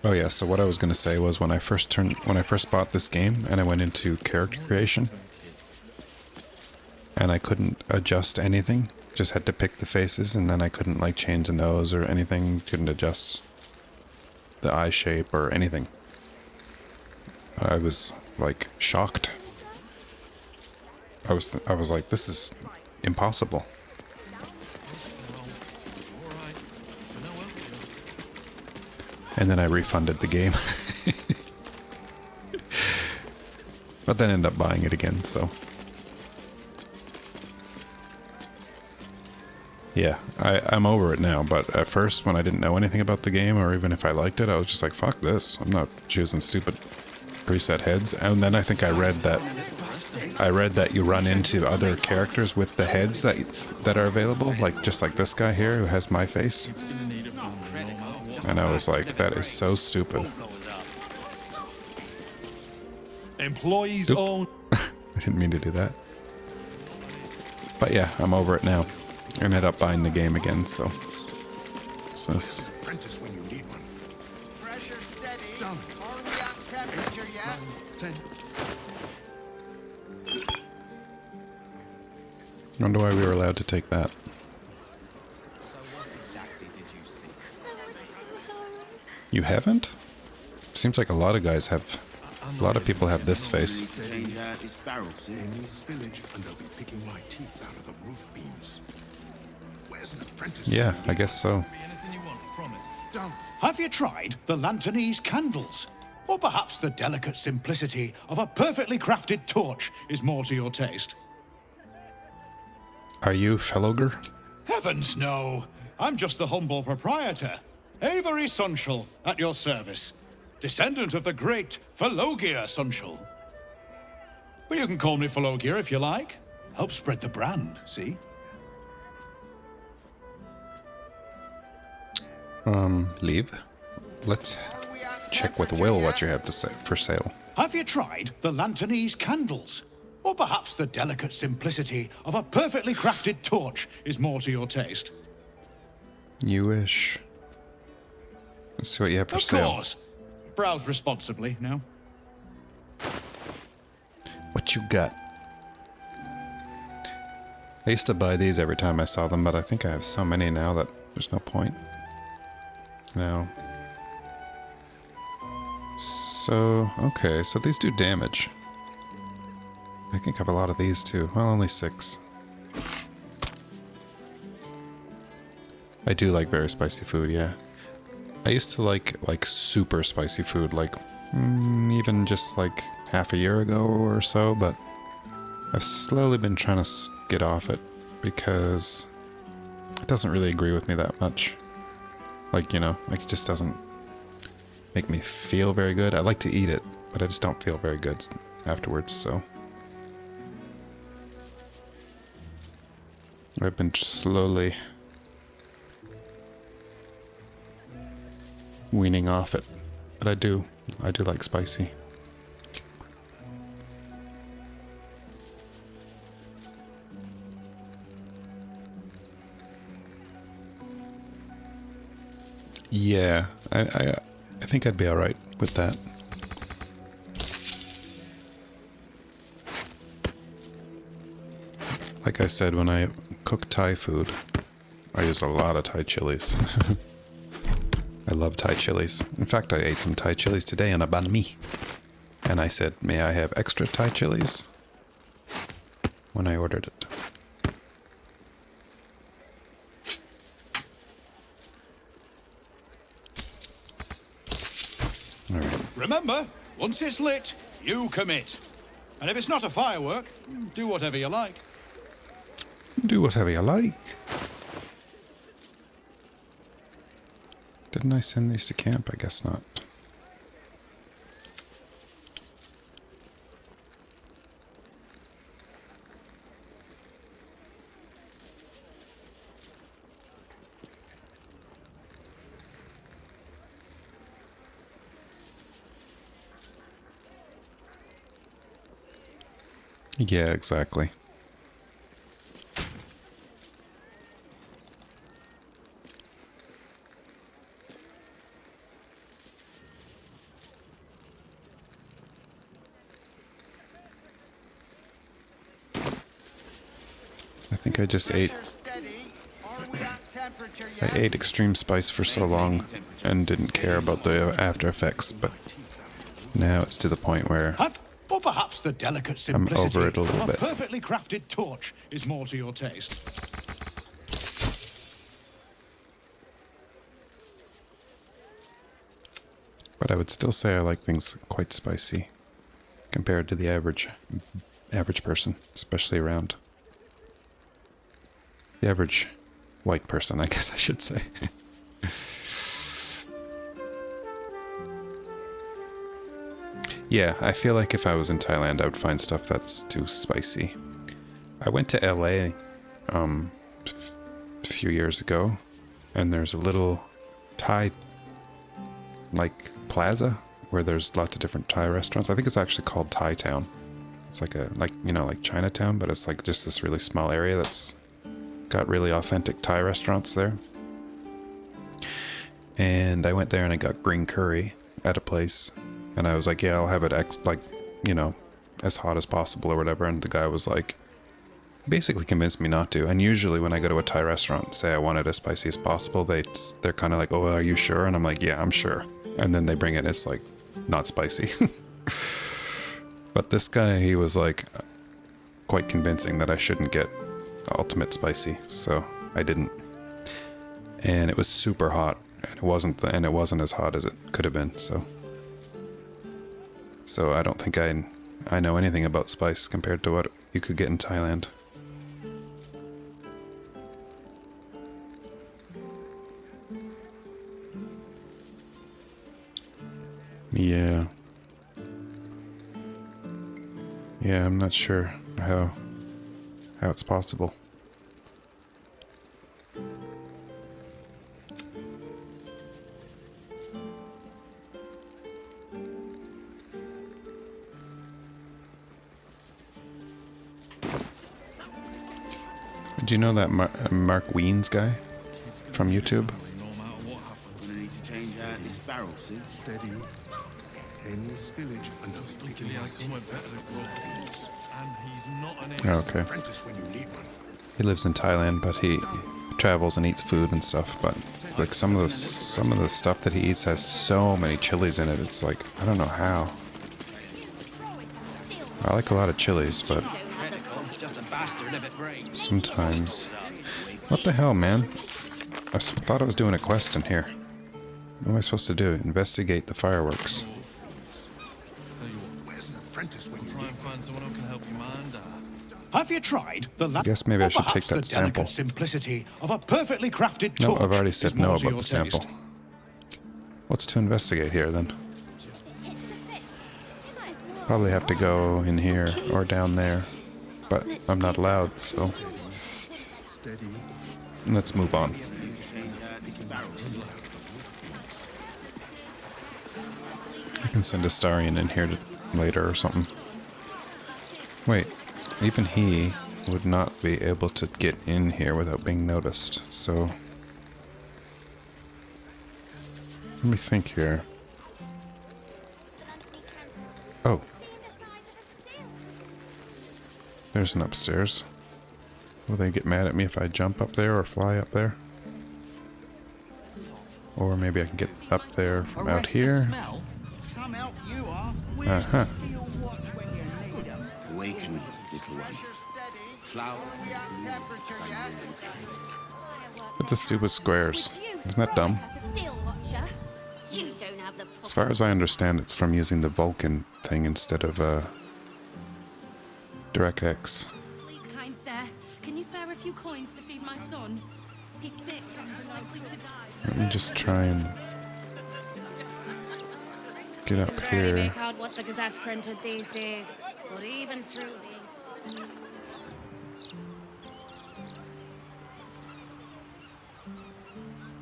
Speaker 1: Oh yeah, so what I was going to say was when I first bought this game and I went into character creation and I couldn't adjust anything, just had to pick the faces, and then I couldn't like change the nose or anything, couldn't adjust the eye shape or anything. I was like shocked. I was like, this is impossible. And then I refunded the game. But then ended up buying it again, so. Yeah, I'm over it now, but at first when I didn't know anything about the game, or even if I liked it, I was just like, fuck this. I'm not choosing stupid preset heads. And then I think I read that you run into other characters with the heads that are available, like just like this guy here who has my face. And I was like, that is so stupid.
Speaker 12: Employees own...
Speaker 1: didn't mean to do that. But yeah, I'm over it now. I ended up buying the game again, so... What's this?
Speaker 2: Apprentice when you need one.
Speaker 6: Pressure steady. Done. Are we at temperature yet?
Speaker 7: 10.
Speaker 1: Wonder why we were allowed to take that. You haven't? Seems like a lot of guys have... A lot of people have this face.
Speaker 2: Change out his barrels in this village, and they'll be picking my teeth out of the roof beams. Where's an apprentice?
Speaker 1: Yeah, I guess so.
Speaker 13: Have you tried the Lanternese candles? Or perhaps the delicate simplicity of a perfectly crafted torch is more to your taste?
Speaker 1: Are you Fellogre?
Speaker 13: Heavens no! I'm just the humble proprietor. Avery Sunshall, at your service. Descendant of the great Felogia Sunshall. But you can call me Felogia if you like. Help spread the brand, see?
Speaker 1: Leave. Let's check with Will what you have to say for sale.
Speaker 13: Have you tried the Lanternese candles? Or perhaps the delicate simplicity of a perfectly crafted torch is more to your taste?
Speaker 1: You wish. Let's see what you have for sale.
Speaker 13: Of course. Browse responsibly now.
Speaker 1: What you got? I used to buy these every time I saw them, but I think I have so many now that there's no point. No. So, okay, so these do damage. I think I have a lot of these too. Well, only 6. I do like very spicy food, yeah. I used to like super spicy food, like even just like half a year ago or so, but I've slowly been trying to get off it because it doesn't really agree with me that much. Like, you know, like it just doesn't make me feel very good. I like to eat it, but I just don't feel very good afterwards, so. I've been slowly weaning off it, but I do like spicy. Yeah, I think I'd be all right with that. Like I said, when I cook Thai food, I use a lot of Thai chilies. I love Thai chilies. In fact, I ate some Thai chilies today on a banh mi. And I said, may I have extra Thai chilies? When I ordered it. Alright.
Speaker 13: Remember, once it's lit, you commit. And if it's not a firework, do whatever you like.
Speaker 1: Do whatever you like. Didn't I send these to camp? I guess not. Yeah, exactly. I think I just ate. I ate extreme spice for so long and didn't care about the after effects, but now it's to the point where
Speaker 13: Or perhaps the delicate
Speaker 1: I'm
Speaker 13: simplicity
Speaker 1: over it a little
Speaker 13: of
Speaker 1: bit.
Speaker 13: a perfectly crafted torch is more to your taste.
Speaker 1: But I would still say I like things quite spicy compared to the average person, especially around the average white person, I guess I should say. Yeah, I feel like if I was in Thailand, I would find stuff that's too spicy. I went to LA a few years ago, and there's a little Thai plaza where there's lots of different Thai restaurants. I think it's actually called Thai Town. It's like like Chinatown, but it's like just this really small area that's got really authentic Thai restaurants there. And I went there and I got green curry at a place, and I was like, yeah, I'll have it as hot as possible or whatever. And the guy was like, basically convinced me not to. And usually when I go to a Thai restaurant, say I want it as spicy as possible, they're kind of like, oh, are you sure? And I'm like, yeah, I'm sure. And then they bring it, it's like not spicy. But this guy, he was like quite convincing that I shouldn't get ultimate spicy, so I didn't. And it was super hot, and it wasn't as hot as it could have been. So I don't think I know anything about spice compared to what you could get in Thailand. Yeah. Yeah, I'm not sure how it's possible. Do you know that Mark Wiens guy from YouTube?
Speaker 2: Steady. Any spillage and
Speaker 1: Oh, okay. He lives in Thailand, but he travels and eats food and stuff. But like some of the stuff that he eats has so many chilies in it. It's like, I don't know how. I like a lot of chilies, but sometimes. What the hell, man? I thought I was doing a quest in here. What am I supposed to do? Investigate the fireworks.
Speaker 13: Have you tried the
Speaker 1: I guess maybe I should take that sample.
Speaker 13: Simplicity of a perfectly crafted
Speaker 1: No,
Speaker 13: torch
Speaker 1: I've already said
Speaker 13: is
Speaker 1: no
Speaker 13: more to
Speaker 1: about
Speaker 13: your
Speaker 1: the sample.
Speaker 13: taste.
Speaker 1: What's to investigate here then? Probably have to go in here or down there, but I'm not allowed, so let's move on. I can send Astarion in here later or something. Wait, even he would not be able to get in here without being noticed, so let me think here. Oh. There's an upstairs. Will they get mad at me if I jump up there or fly up there? Or maybe I can get up there from out here. Uh-huh.
Speaker 7: Awaken, little one. Flower.
Speaker 1: But the stupid squares. Isn't that dumb? As far as I understand, it's from using the Vulcan thing instead of DirectX.
Speaker 4: Please, kind sir, can you spare a few coins to feed my son? He's sick and likely to die.
Speaker 1: Let me just try and get up
Speaker 4: Can barely
Speaker 1: here.
Speaker 4: make out what the Gazette's printed these days, but even through the...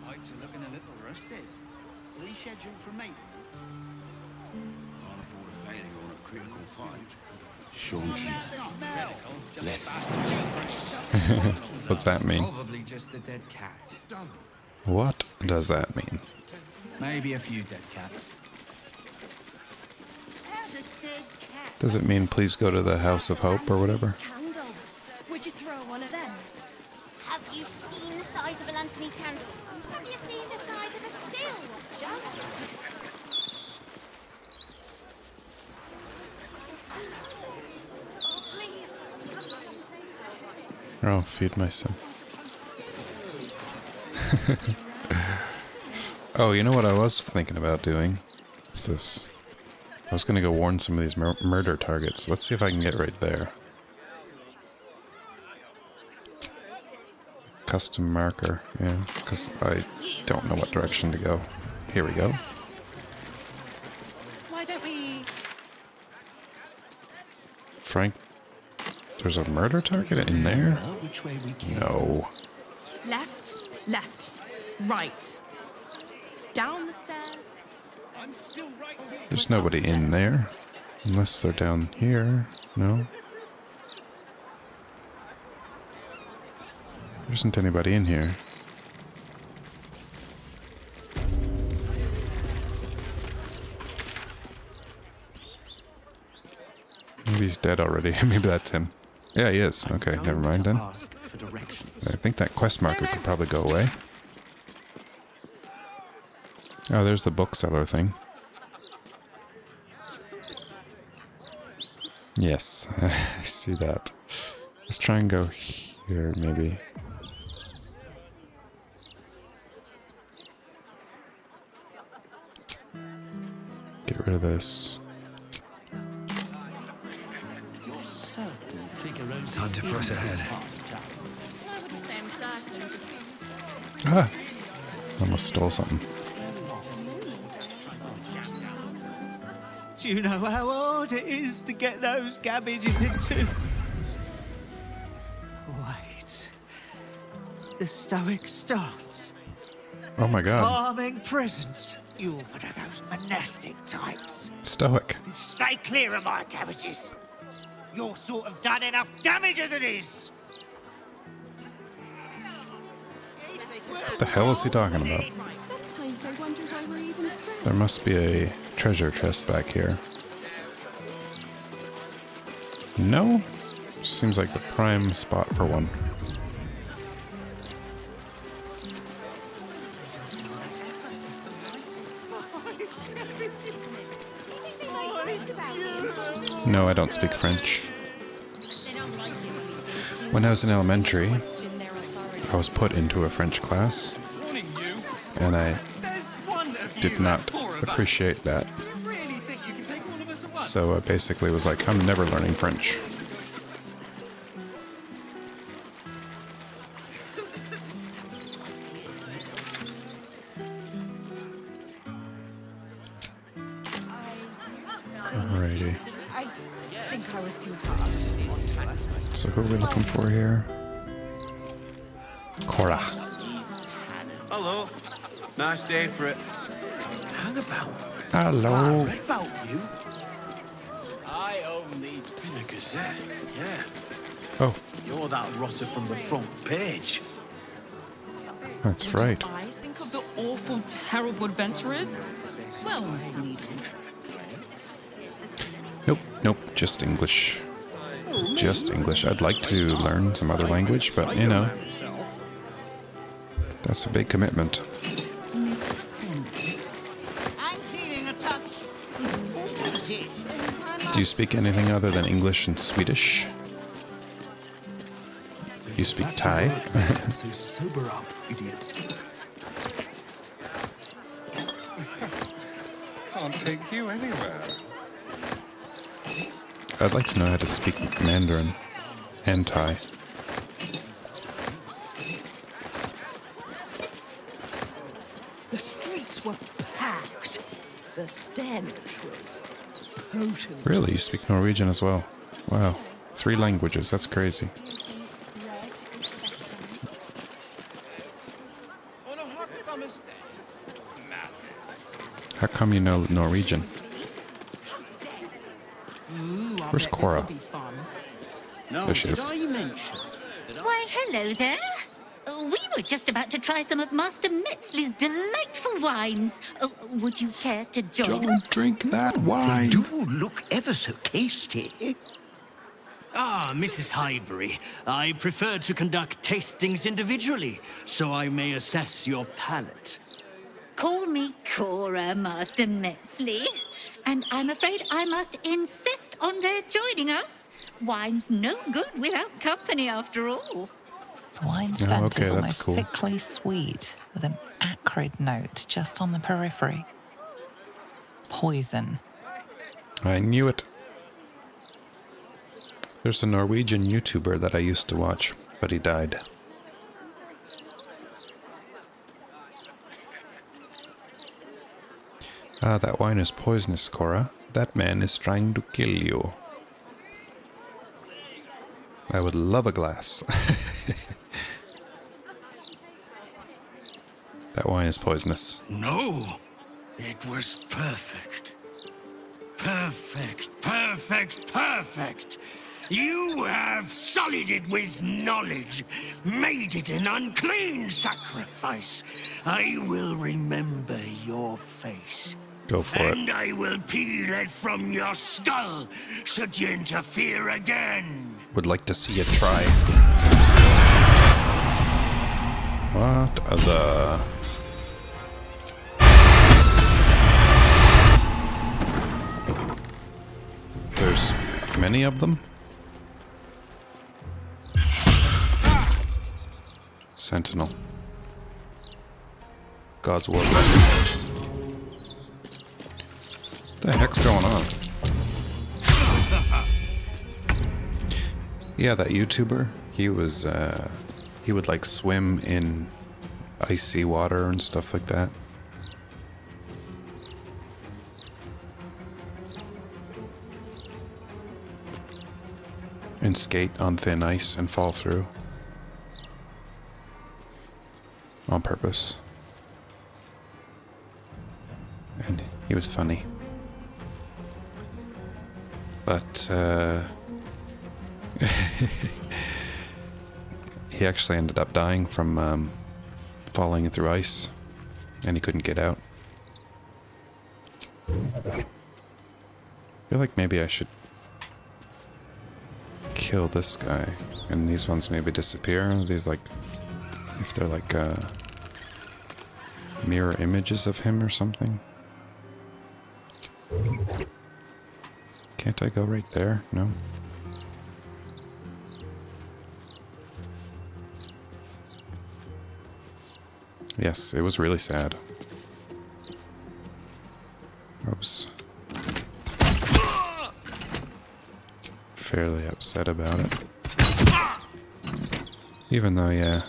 Speaker 7: Pipes are looking a little rusted. Rescheduled for maintenance. Can't afford a failure on a critical pipe. Shaunty. Less.
Speaker 1: What's that mean?
Speaker 5: Probably just a dead cat.
Speaker 1: What does that mean?
Speaker 5: Maybe a few dead cats.
Speaker 1: Does it mean please go to the House of Hope or whatever?
Speaker 11: Candle.
Speaker 4: Would you throw one of them?
Speaker 11: Have you seen the size of a Anthony's candle? Have you seen the size of a steel watcher? Oh, please.
Speaker 1: I'll feed my son. Oh, you know what I was thinking about doing? What's this? I was gonna go warn some of these murder targets. Let's see if I can get right there. Custom marker, yeah, because I don't know what direction to go. Here we go.
Speaker 4: Why don't we...
Speaker 1: Frank, there's a murder target in there? No.
Speaker 10: Left, left, right. Down the stairs.
Speaker 5: I'm still right here.
Speaker 1: There's nobody in there. Unless they're down here. No? There isn't anybody in here. Maybe he's dead already. Maybe that's him. Yeah, he is. Okay, never mind then. I think that quest marker could probably go away. Oh, there's the bookseller thing. Yes, I see that. Let's try and go here, maybe. Get rid of this.
Speaker 6: Time to press ahead.
Speaker 1: Ah! Almost stole something.
Speaker 6: Do you know how hard it is to get those cabbages into? Wait. The Stoic starts.
Speaker 1: Oh my god.
Speaker 6: Calming presence. You're one of those monastic types.
Speaker 1: Stoic.
Speaker 6: Stay clear of my cabbages. You're sort of done enough damage as it is.
Speaker 1: What the hell is he talking about?
Speaker 10: Sometimes I wonder why we're even friends.
Speaker 1: There must be a treasure chest back here. No? Seems like the prime spot for one. No, I don't speak French. When I was in elementary, I was put into a French class, and I did not appreciate that. So I basically was like, I'm never learning French. Alrighty.
Speaker 4: I think I was too harsh.
Speaker 1: So who are we looking for here? Cora.
Speaker 6: Hello. Nice day for it. Hang about.
Speaker 1: Hello.
Speaker 6: I read about you. I only in the Gazette. Yeah.
Speaker 1: Oh,
Speaker 6: You're that rotter from the front page.
Speaker 1: that's right.
Speaker 14: I think of the awful, terrible adventurers. Well, Mr. Needle.
Speaker 1: Nope, just English. Just English. I'd like to learn some other language, but you know, that's a big commitment. Do you speak anything other than English and Swedish? You speak Thai?
Speaker 6: So sober up, idiot.
Speaker 15: Can't take you anywhere.
Speaker 1: I'd like to know how to speak Mandarin and Thai.
Speaker 16: The streets were packed. The stench was potent.
Speaker 1: Really? You speak Norwegian as well? Wow. 3 languages. That's crazy. How come you know Norwegian? Where's Cora? There she is.
Speaker 17: Why, hello there. We were just about to try some of Master Metzley's delightful wines. Would you care to join us?
Speaker 1: Don't drink that wine.
Speaker 6: They do look ever so tasty.
Speaker 18: Ah, Mrs. Highbury, I prefer to conduct tastings individually, so I may assess your palate.
Speaker 17: Call me Cora, Master Metzley. And I'm afraid I must insist on their joining us. Wine's no good without company, after all.
Speaker 8: The wine scent is almost sickly sweet, with an acrid note just on the periphery. Poison.
Speaker 1: I knew it. There's a Norwegian YouTuber that I used to watch, but he died. Ah, that wine is poisonous, Cora. That man is trying to kill you. I would love a glass. That wine is poisonous.
Speaker 18: No, it was perfect. Perfect, perfect, perfect. You have sullied it with knowledge, made it an unclean sacrifice. I will remember your face.
Speaker 1: Go for it.
Speaker 18: And I will peel it from your skull, should you interfere again.
Speaker 1: Would like to see it try. What the... There's many of them? Sentinel. God's war vessel. What the heck's going on? Yeah, that YouTuber, he would like swim in icy water and stuff like that. And skate on thin ice and fall through. On purpose. And he was funny. But, he actually ended up dying from falling through ice, and he couldn't get out. I feel like maybe I should kill this guy, and these ones maybe disappear. These, like, if they're like mirror images of him or something. Can't I go right there? No. Yes, it was really sad. I was fairly upset about it. Even though, yeah,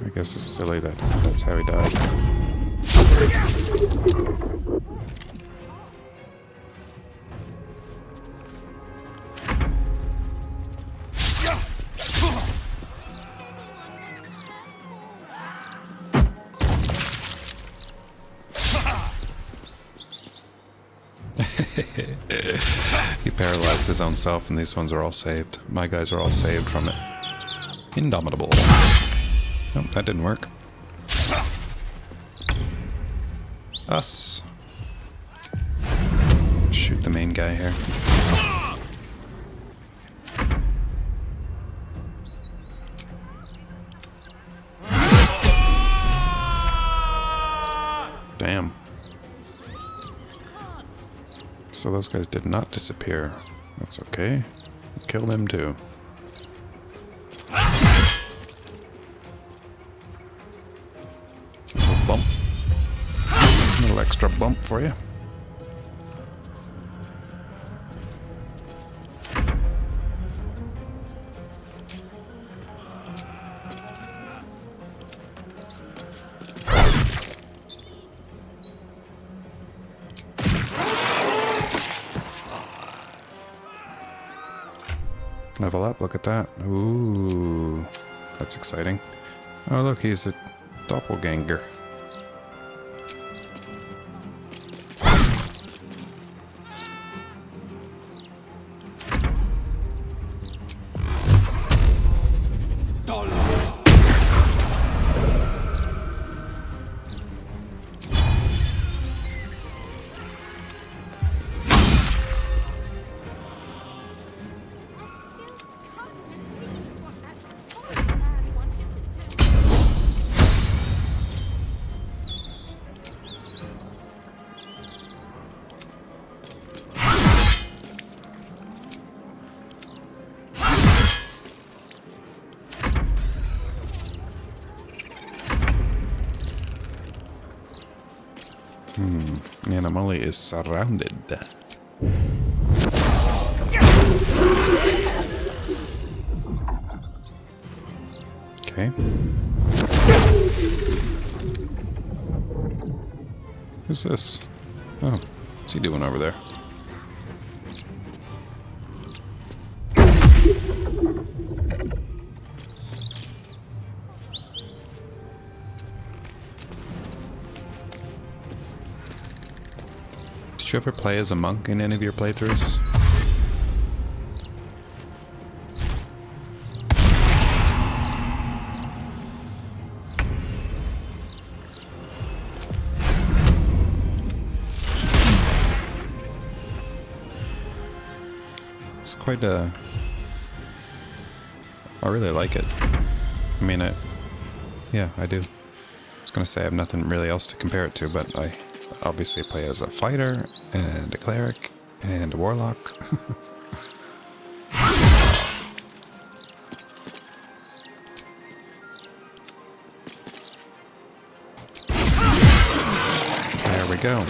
Speaker 1: I guess it's silly that that's how he died. He paralyzed his own self, and these ones are all saved. My guys are all saved from it. Indomitable. Nope, that didn't work. Us. Shoot the main guy here. Damn. So those guys did not disappear. That's okay. Kill them too. Little bump. A little extra bump for you. Level up, look at that. Ooh, that's exciting. Oh look, he's a doppelganger. Animali is surrounded. Okay. Who's this? Oh, what's he doing over there? Did you ever play as a monk in any of your playthroughs? It's quite a... I really like it. I mean, yeah, I do. I was gonna say I have nothing really else to compare it to, but I obviously play as a fighter, and a cleric, and a warlock. There we go.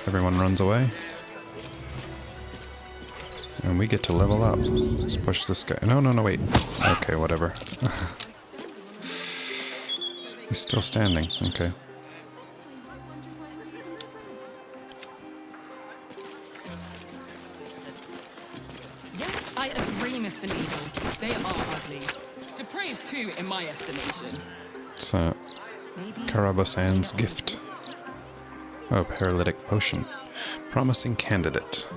Speaker 1: Everyone runs away. And we get to level up. Let's push this guy. No, wait. Okay, whatever. He's still standing. Okay.
Speaker 14: Yes, I agree, Mr. Needle. They are ugly. Depraved too, in my estimation.
Speaker 1: It's Karabasan's gift. Oh, paralytic potion. Promising candidate.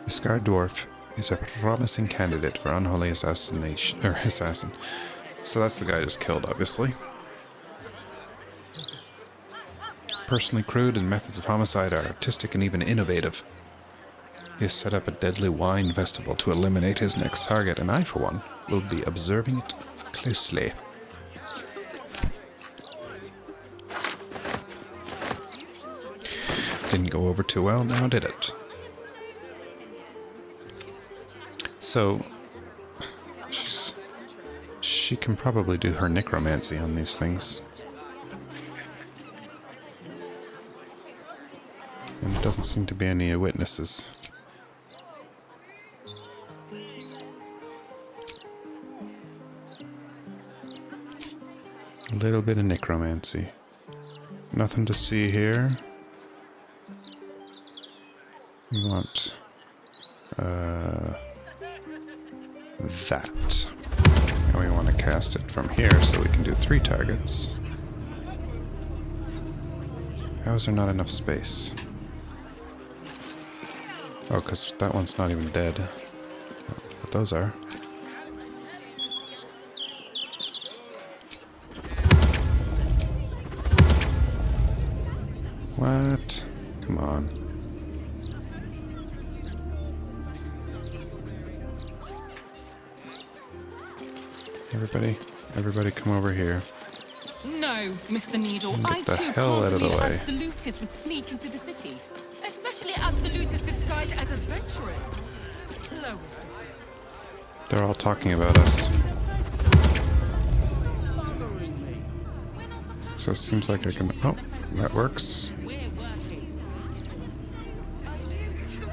Speaker 1: The Scar Dwarf is a promising candidate for unholy assassination, or assassin. So that's the guy I just killed, obviously. Personally crude, and methods of homicide are artistic and even innovative. He has set up a deadly wine festival to eliminate his next target, and I, for one, will be observing it closely. Didn't go over too well, now did it? So, she can probably do her necromancy on these things. And there doesn't seem to be any witnesses. A little bit of necromancy. Nothing to see here. We want... that. And we want to cast it from here so we can do 3 targets. How is there not enough space? Oh, because that one's not even dead. But those are. What? Come on. Everybody come over here.
Speaker 14: No, Mr. Needle,
Speaker 1: Get
Speaker 14: I
Speaker 1: the
Speaker 14: too
Speaker 1: hell
Speaker 14: can't
Speaker 1: out of the
Speaker 14: believe
Speaker 1: way.
Speaker 14: absolutists would sneak into the city. Especially absolutists disguised as adventurers. Lowest.
Speaker 1: They're all talking about us. So it seems like I can... Oh, that works.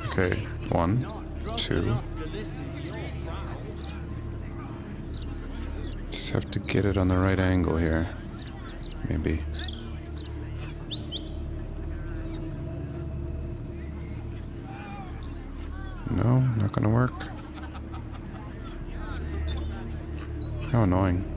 Speaker 1: Okay, 1, 2... Just have to get it on the right angle here. Maybe. No, not gonna work. How annoying.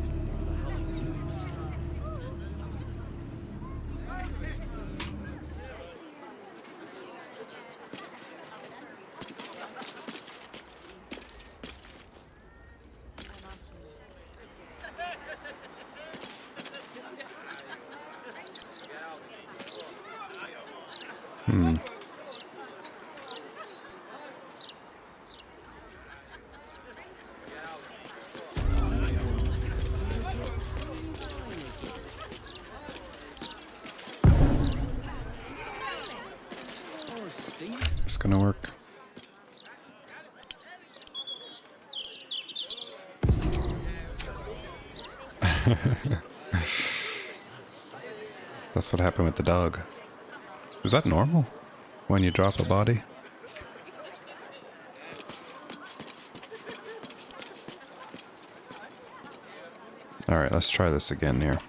Speaker 1: It's gonna work. That's what happened with the dog. Is that normal? When you drop a body? Alright, let's try this again here.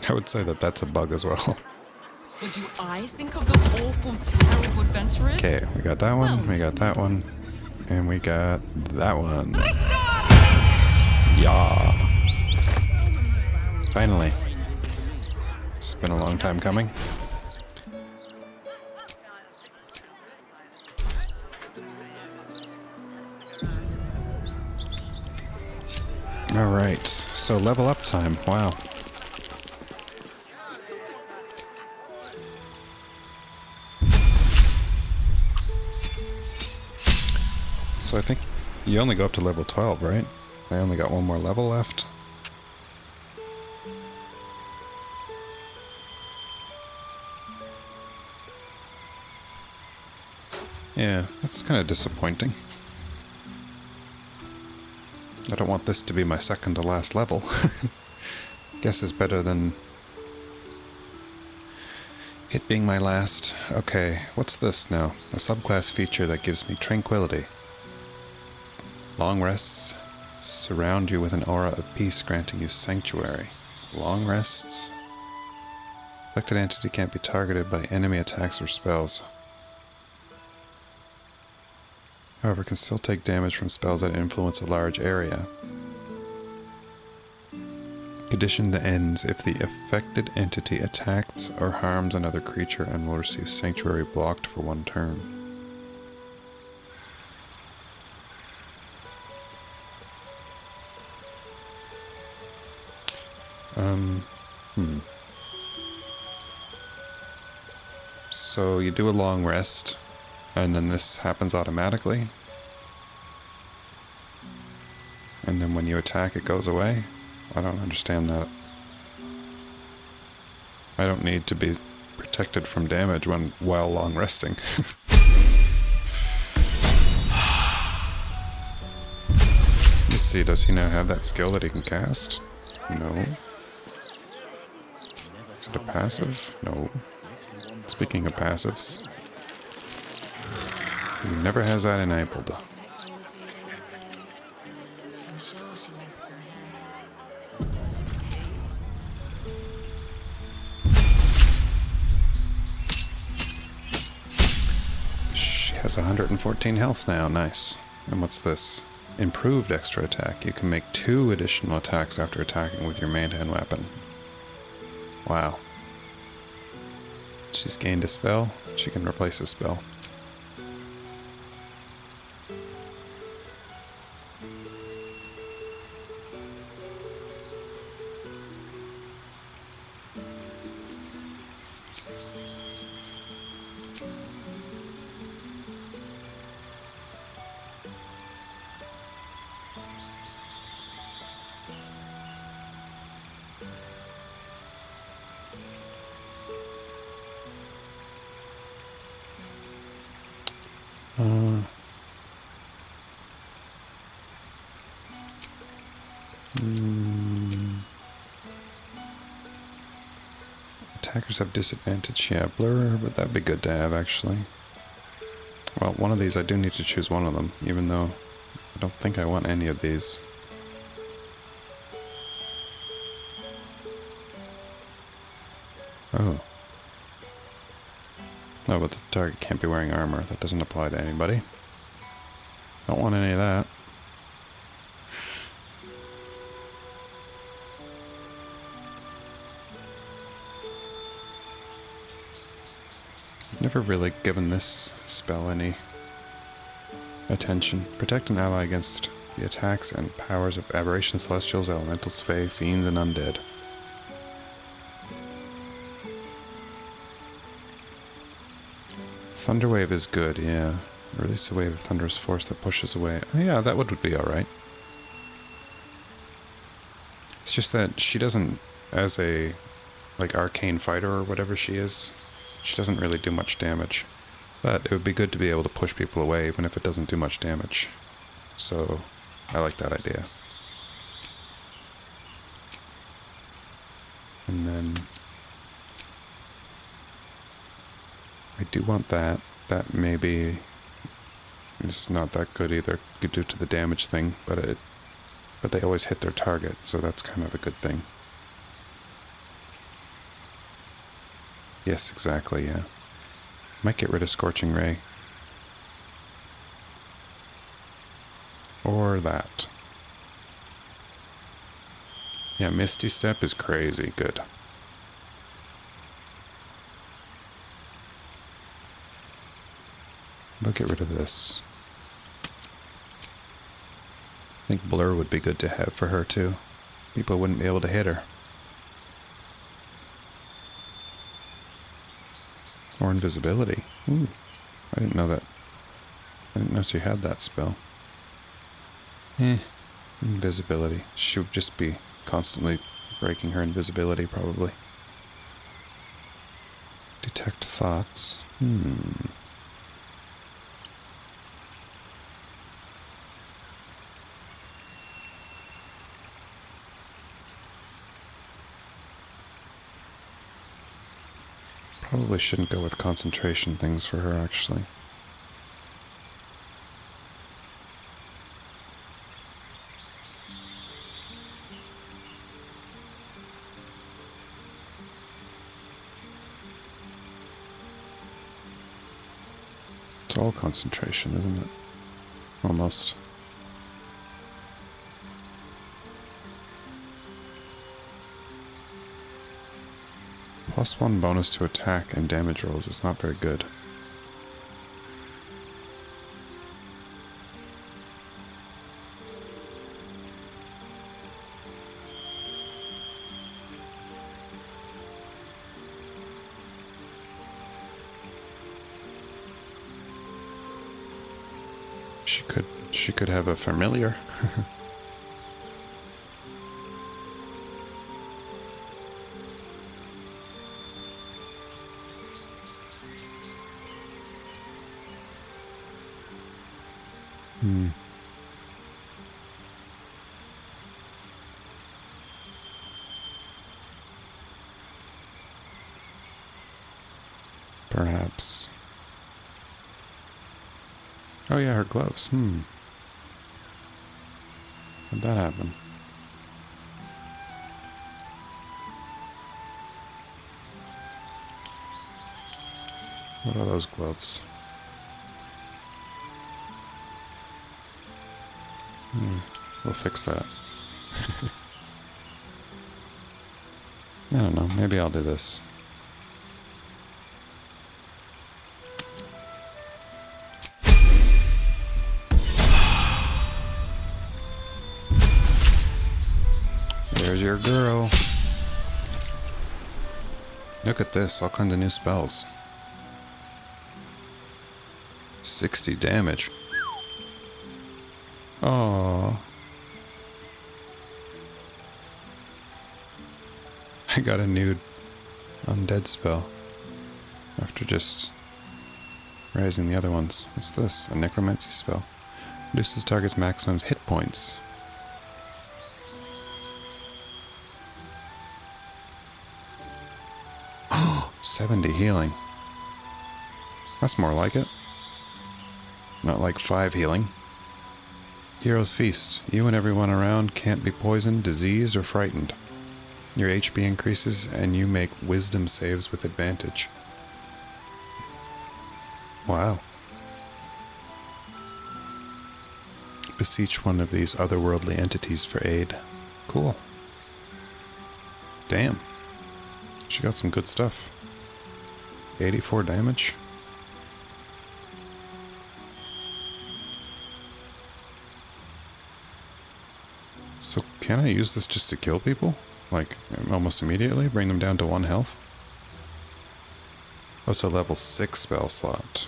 Speaker 1: I would say that that's a bug as well.
Speaker 14: What do I think of those awful, terrible adventurers?
Speaker 1: Okay, we got that one, we got that one, and we got that one. Yeah. Finally. It's been a long time coming. Alright, so level up time. Wow. So I think you only go up to level 12, right? I only got one more level left. Yeah, that's kind of disappointing. I don't want this to be my second to last level. Guess is better than it being my last. Okay, what's this now? A subclass feature that gives me tranquility. Long rests surround you with an aura of peace, granting you sanctuary. Long rests? Affected entity can't be targeted by enemy attacks or spells. However, can still take damage from spells that influence a large area. Condition that ends if the affected entity attacks or harms another creature and will receive sanctuary blocked for 1 turn. So you do a long rest, and then this happens automatically. And then when you attack, it goes away? I don't understand that. I don't need to be protected from damage while long resting. Let's see, does he now have that skill that he can cast? No. Is it a passive? No. Speaking of passives, he never has that enabled. She has 114 health now, nice. And what's this? Improved extra attack. You can make 2 additional attacks after attacking with your main-hand weapon. Wow. She's gained a spell. She can replace a spell. Attackers have disadvantage. Yeah, blur, but that'd be good to have, actually. Well, one of these, I do need to choose one of them, even though I don't think I want any of these. Oh. Oh, but the target can't be wearing armor. That doesn't apply to anybody. Don't want any of that. Never really given this spell any attention. Protect an ally against the attacks and powers of aberrations, celestials, elementals, fae, fiends, and undead. Thunderwave is good, yeah. Release a wave of thunderous force that pushes away. Oh, yeah, that would be alright. It's just that she doesn't, as a, like, arcane fighter or whatever she is, she doesn't really do much damage. But it would be good to be able to push people away even if it doesn't do much damage. So, I like that idea. And then I do want that. That maybe is not that good either, due to the damage thing, but they always hit their target, so that's kind of a good thing. Yes, exactly, yeah. Might get rid of Scorching Ray. Or that. Yeah, Misty Step is crazy good. We'll get rid of this. I think Blur would be good to have for her too. People wouldn't be able to hit her. Or invisibility. Ooh, I didn't know that. I didn't know she had that spell. Invisibility. She would just be constantly breaking her invisibility, probably. Detect thoughts. Probably shouldn't go with concentration things for her, actually. It's all concentration, isn't it? Almost. +1 bonus to attack and damage rolls is not very good. She could have a familiar. Perhaps. Oh yeah, her gloves. How'd that happen? What are those gloves? We'll fix that. I don't know, maybe I'll do this. There's your girl. Look at this, all kinds of new spells. 60 damage. Oh, I got a new undead spell after just raising the other ones. What's this? A necromancy spell. Reduces target's maximum hit points. Oh, 70 healing. That's more like it. Not like 5 healing. Hero's Feast. You and everyone around can't be poisoned, diseased, or frightened. Your HP increases and you make wisdom saves with advantage. Wow. Beseech one of these otherworldly entities for aid. Cool. Damn. She got some good stuff. 84 damage. So can I use this just to kill people? Like, almost immediately? Bring them down to 1 health? Oh, it's a level 6 spell slot.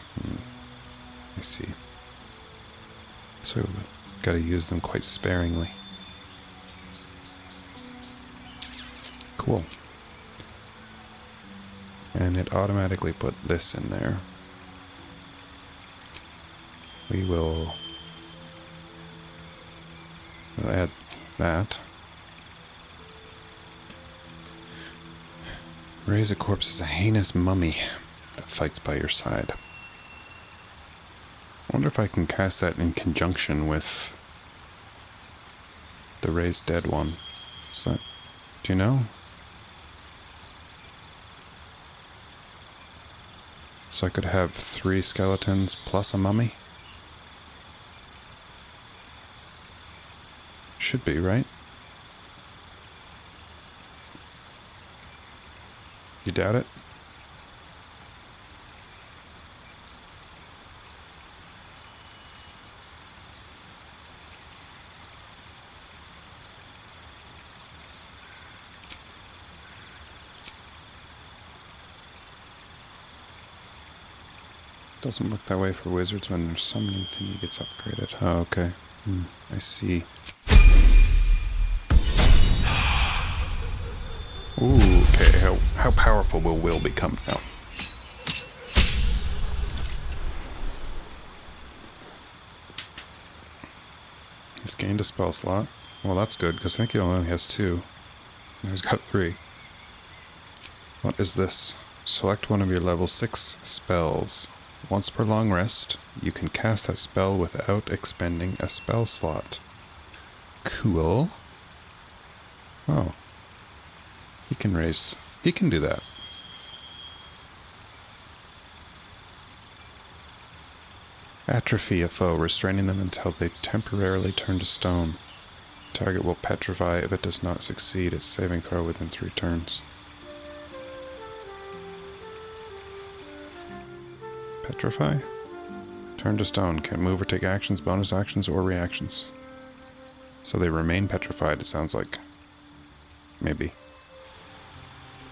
Speaker 1: I see. So we've got to use them quite sparingly. Cool. And it automatically put this in there. We'll add that. Raise a corpse as a heinous mummy that fights by your side. I wonder if I can cast that in conjunction with the raised dead one. Is that, do you know? So I could have 3 skeletons plus a mummy? Should be, right? You doubt it? Doesn't look that way for wizards when their summoning thingy gets upgraded. Oh, okay. I see. Ooh, okay. How powerful will Will become now? He's gained a spell slot. Well, that's good, because I think he only has 2. Now he's got 3. What is this? Select one of your level 6 spells. Once per long rest, you can cast that spell without expending a spell slot. Cool. Oh. He can do that. Atrophy a foe, restraining them until they temporarily turn to stone. Target will petrify if it does not succeed its saving throw within 3 turns. Petrify? Turn to stone. Can't move or take actions, bonus actions, or reactions. So they remain petrified, it sounds like. Maybe.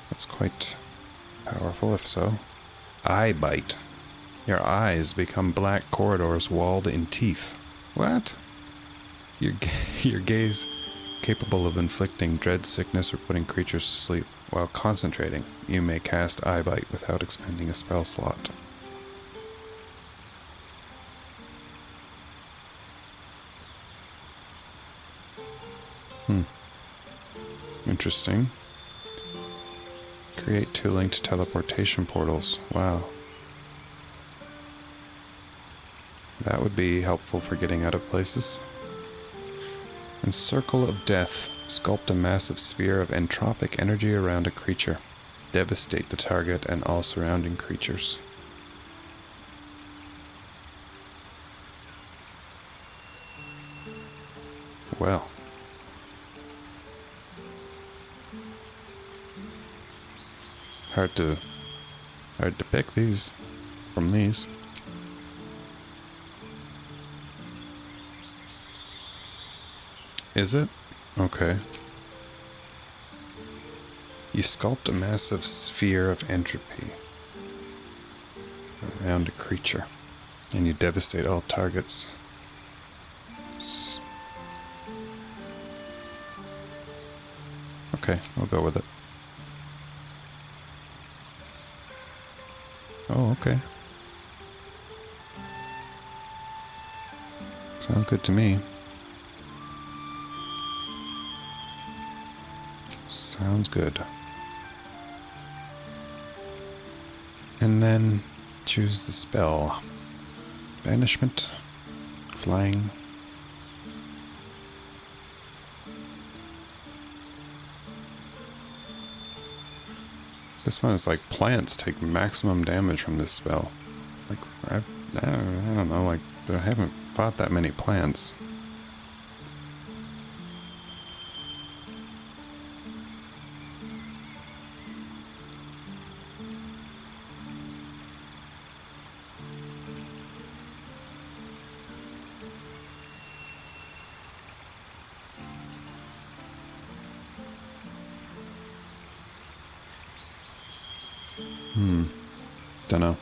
Speaker 1: That's quite powerful, if so. Eye bite. Your eyes become black corridors walled in teeth. What? Your gaze capable of inflicting dread, sickness, or putting creatures to sleep. While concentrating, you may cast eye bite without expending a spell slot. Interesting. Create 2 linked teleportation portals. Wow. That would be helpful for getting out of places. And Circle of Death. Sculpt a massive sphere of entropic energy around a creature. Devastate the target and all surrounding creatures. Well. Hard to pick these from these. Is it? Okay. You sculpt a massive sphere of entropy around a creature, and you devastate all targets. Okay, I'll go with it. Oh, okay. Sounds good to me. Sounds good. And then choose the spell. Banishment. Flying. This one is like plants take maximum damage from this spell. Like, I don't know, like, I haven't fought that many plants. Dunno.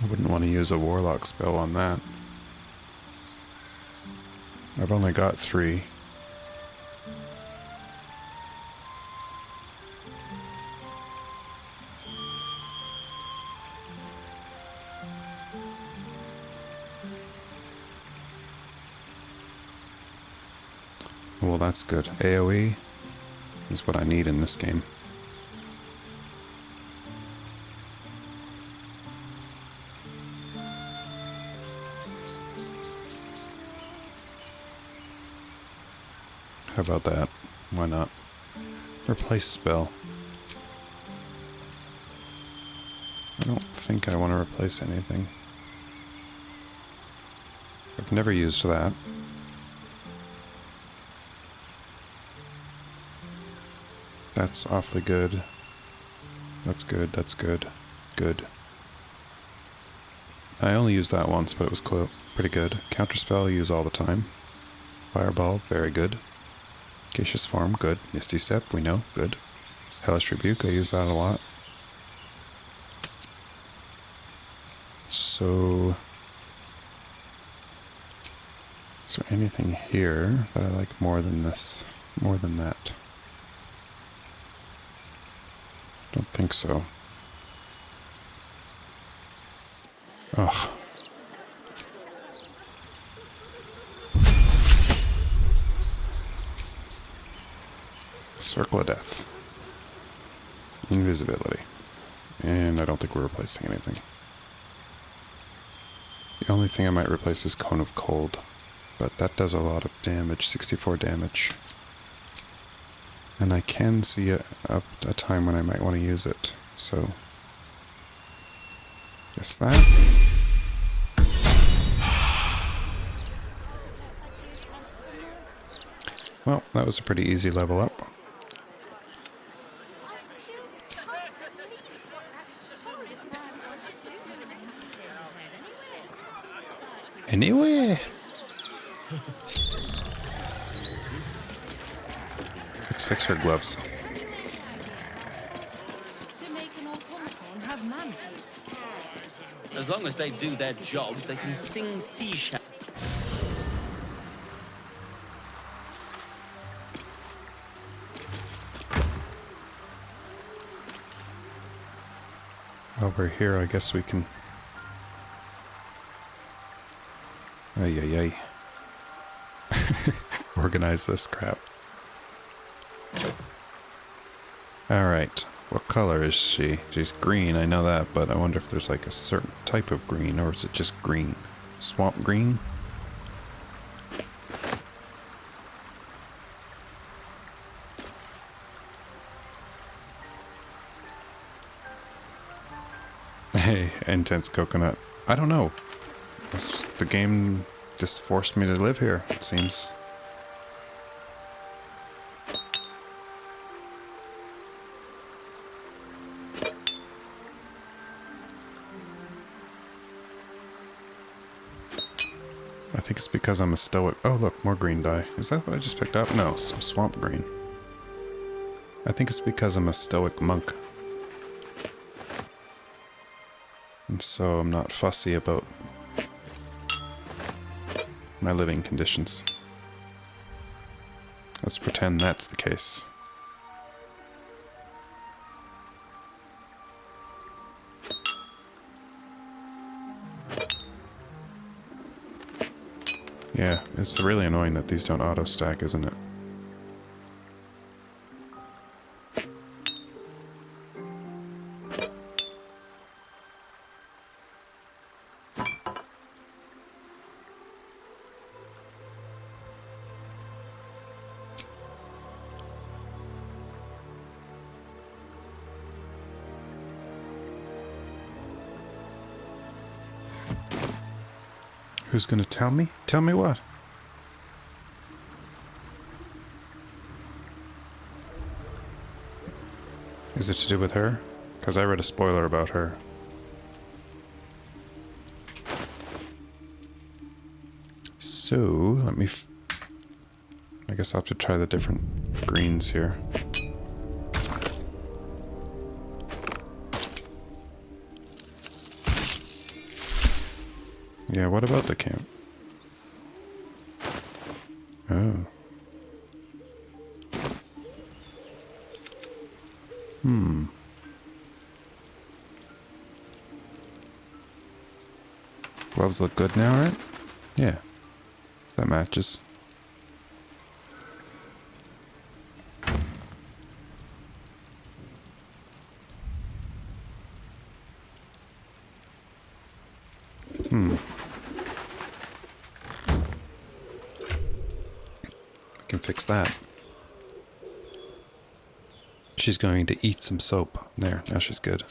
Speaker 1: I wouldn't want to use a warlock spell on that. I've only got 3. Well, that's good. AoE is what I need in this game. How about that? Why not? Replace spell. I don't think I want to replace anything. I've never used that. That's awfully good. That's good, that's good. Good. I only used that once, but it was pretty good. Counterspell I use all the time. Fireball, very good. Gaseous Form, good. Misty Step, we know, good. Hellish Rebuke, I use that a lot. So... is there anything here that I like more than this? More than that? Don't think so. Ugh. Circle of Death. Invisibility. And I don't think we're replacing anything. The only thing I might replace is Cone of Cold. But that does a lot of damage, 64 damage. And I can see a time when I might want to use it, so... guess that. Well, that was a pretty easy level up. Anyway! Let's fix her gloves.
Speaker 19: As long as they do their jobs, they can sing sea shanties.
Speaker 1: While we're here, I guess we can... ay, ay, ay. Organize this crap. Alright, what color is she? She's green, I know that, but I wonder if there's like a certain type of green, or is it just green? Swamp green? Hey, intense coconut. I don't know. The game just forced me to live here, it seems. I think it's because I'm a stoic... oh look, more green dye. Is that what I just picked up? No, some swamp green. I think it's because I'm a stoic monk. And so I'm not fussy about my living conditions. Let's pretend that's the case. Yeah, it's really annoying that these don't auto-stack, isn't it? Who's gonna tell me? Tell me what? Is it to do with her? Because I read a spoiler about her. So, let me... I guess I'll have to try the different greens here. Yeah, what about the camp? Oh. Gloves look good now, right? Yeah. That matches. fix that. She's going to eat some soap. There, now she's good.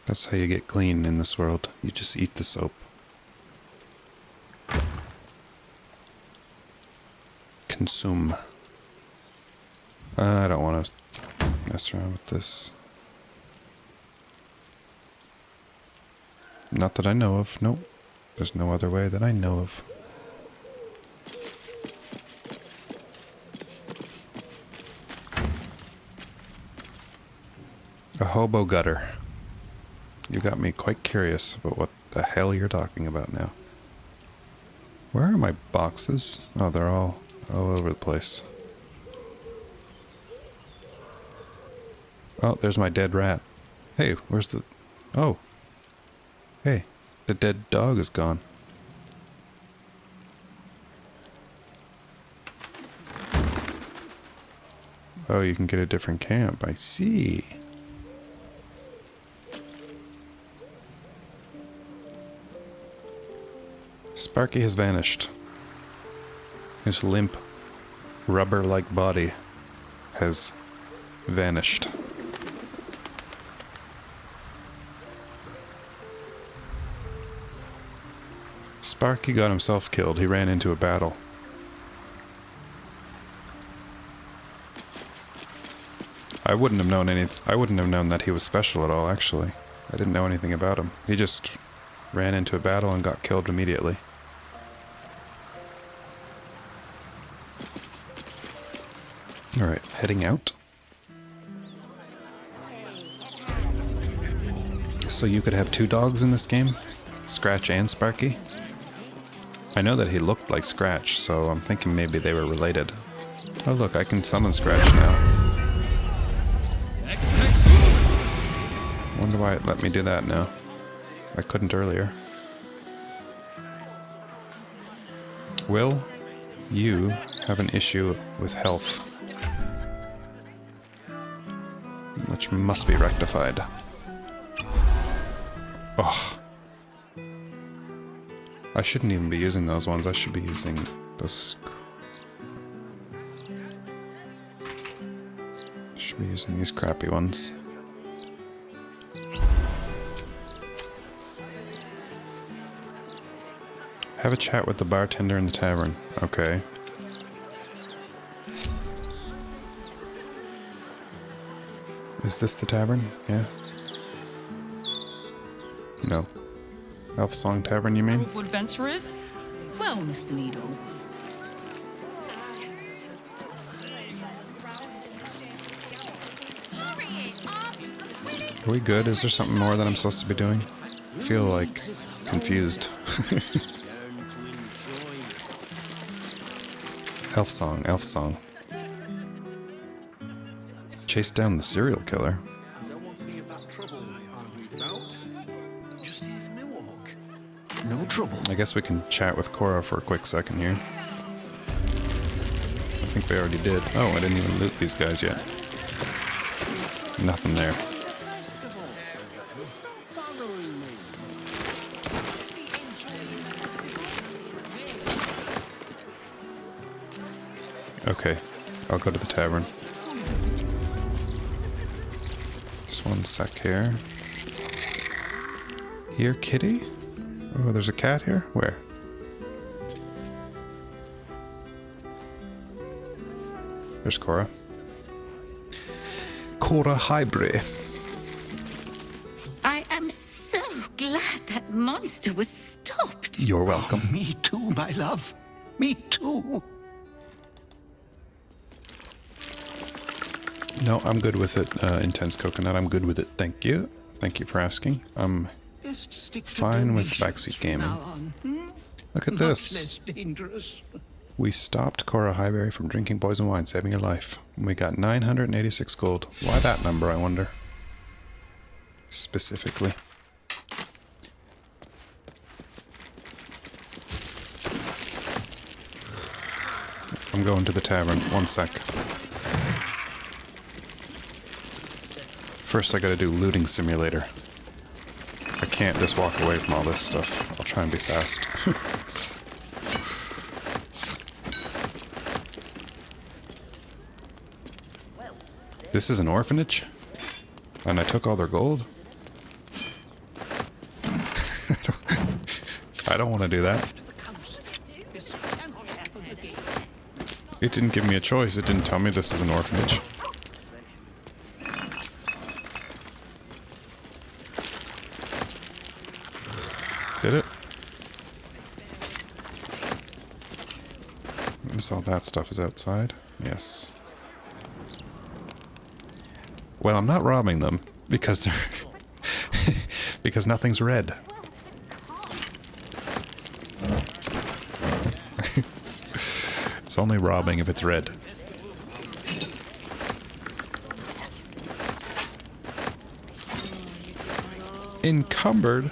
Speaker 1: That's how you get clean in this world. You just eat the soap. Consume. I don't want to mess around with this. Not that I know of. Nope. There's no other way that I know of. A hobo gutter. You got me quite curious about what the hell you're talking about now. Where are my boxes? Oh, they're all over the place. Oh, there's my dead rat. Hey, where's the... Oh. Hey, the dead dog is gone. Oh, you can get a different camp. I see. Sparky has vanished. His limp, rubber-like body has vanished. Sparky got himself killed. He ran into a battle. I wouldn't have known that he was special at all, actually. I didn't know anything about him. He just ran into a battle and got killed immediately. Alright, heading out. So you could have two dogs in this game? Scratch and Sparky? I know that he looked like Scratch, so I'm thinking maybe they were related. Oh look, I can summon Scratch now. Wonder why it let me do that now. I couldn't earlier. Will, you have an issue with health, which must be rectified. Oh. I shouldn't even be using those ones. I should be using those. I should be using these crappy ones. Have a chat with the bartender in the tavern. Okay. Is this the tavern? Yeah. No. Elf Song Tavern, you mean?
Speaker 14: Adventurers? Well, Mr. Needle.
Speaker 1: Are we good? Is there something more that I'm supposed to be doing? I feel like confused. Elf Song, Elf Song. Chase down the serial killer.
Speaker 9: No trouble.
Speaker 1: I guess we can chat with Cora for a quick second here. I think we already did. Oh, I didn't even loot these guys yet. Nothing there. Okay, I'll go to the tavern. Just one sec here. Here, kitty? Oh, there's a cat here? Where? There's Cora. Cora Highbury.
Speaker 17: I am so glad that monster was stopped.
Speaker 1: You're welcome.
Speaker 7: Me too, my love. Me too.
Speaker 1: No, I'm good with it. Intense coconut, I'm good with it. Thank you. Thank you for asking. I'm fine with backseat gaming. Look at this.
Speaker 7: Less dangerous.
Speaker 1: We stopped Cora Highbury from drinking poison wine, saving her life. We got 986 gold. Why that number, I wonder? Specifically. I'm going to the tavern. One sec. First I gotta do looting simulator. I can't just walk away from all this stuff. I'll try and be fast. This is an orphanage? And I took all their gold? I don't want to do that. It didn't give me a choice. It didn't tell me this is an orphanage. Did it? Notice all that stuff is outside. Yes. Well, I'm not robbing them because they're because nothing's red. It's only robbing if it's red. Encumbered?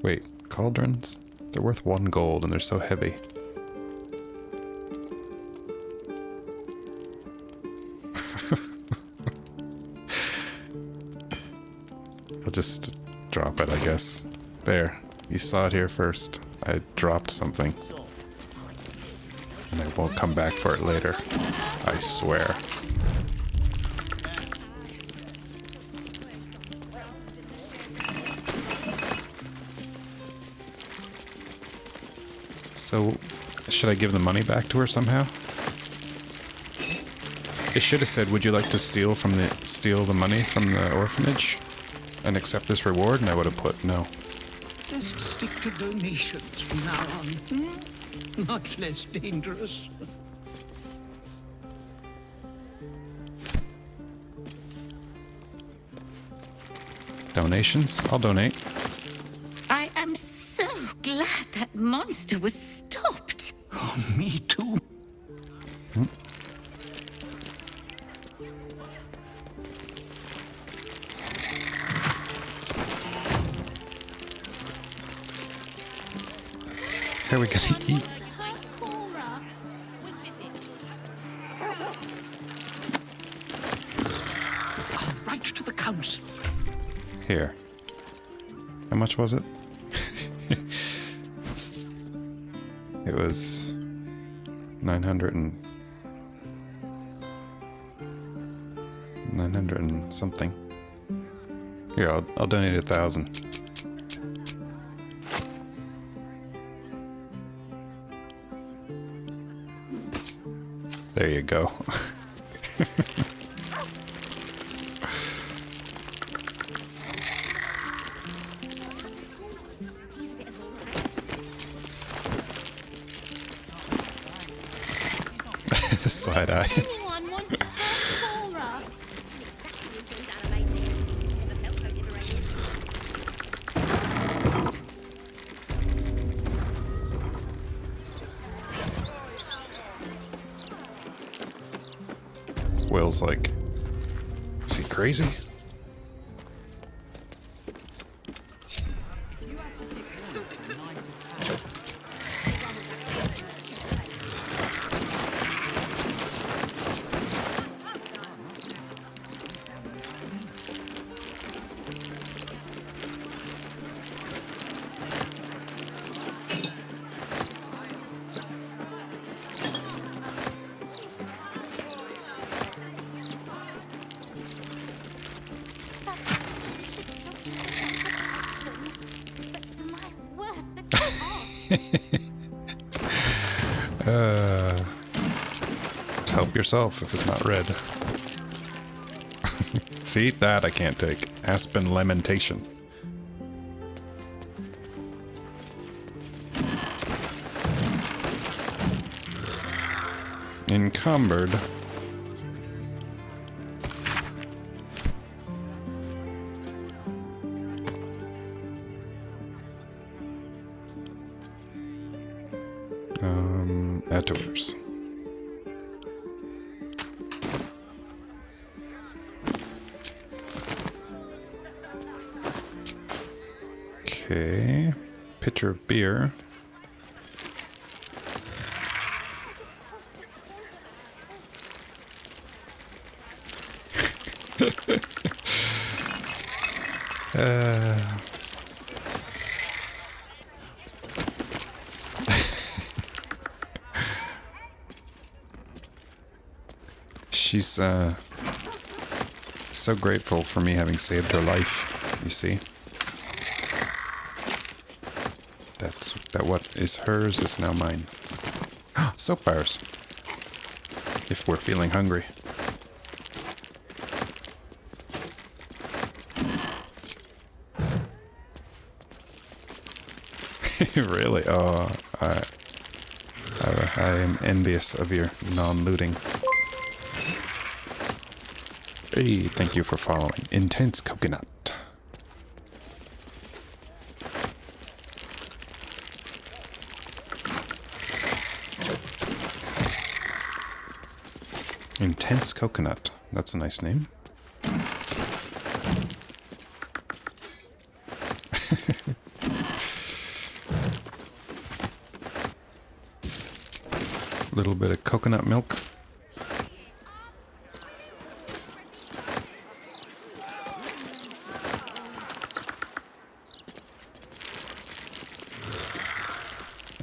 Speaker 1: Wait, cauldrons? They're worth 1 gold and they're so heavy. I'll just drop it, I guess. There. You saw it here first. I dropped something. And I won't come back for it later. I swear. So, should I give the money back to her somehow? It should have said, would you like to steal the money from the orphanage and accept this reward? And I would have put no.
Speaker 20: Just stick to donations from now on. Much less dangerous.
Speaker 1: Donations? I'll donate.
Speaker 17: I am so glad that monster was stopped.
Speaker 20: Oh, me too.
Speaker 1: Hmm. How are we gonna eat?
Speaker 20: I'll write to the council.
Speaker 1: Here. How much was it? It was 900 and something. Here, I'll donate 1,000. There you go. Side eye. Will's like, is he crazy? Just help yourself if it's not red. See, that I can't take. Aspen lamentation. Encumbered. Add to orders. Okay. Pitcher of beer. She's so grateful for me having saved her life, you see. That what is hers is now mine. Soap bars. If we're feeling hungry. Really? Oh, I am envious of your non-looting. Hey, thank you for following. Intense coconut. Intense coconut. That's a nice name. A little bit of coconut milk.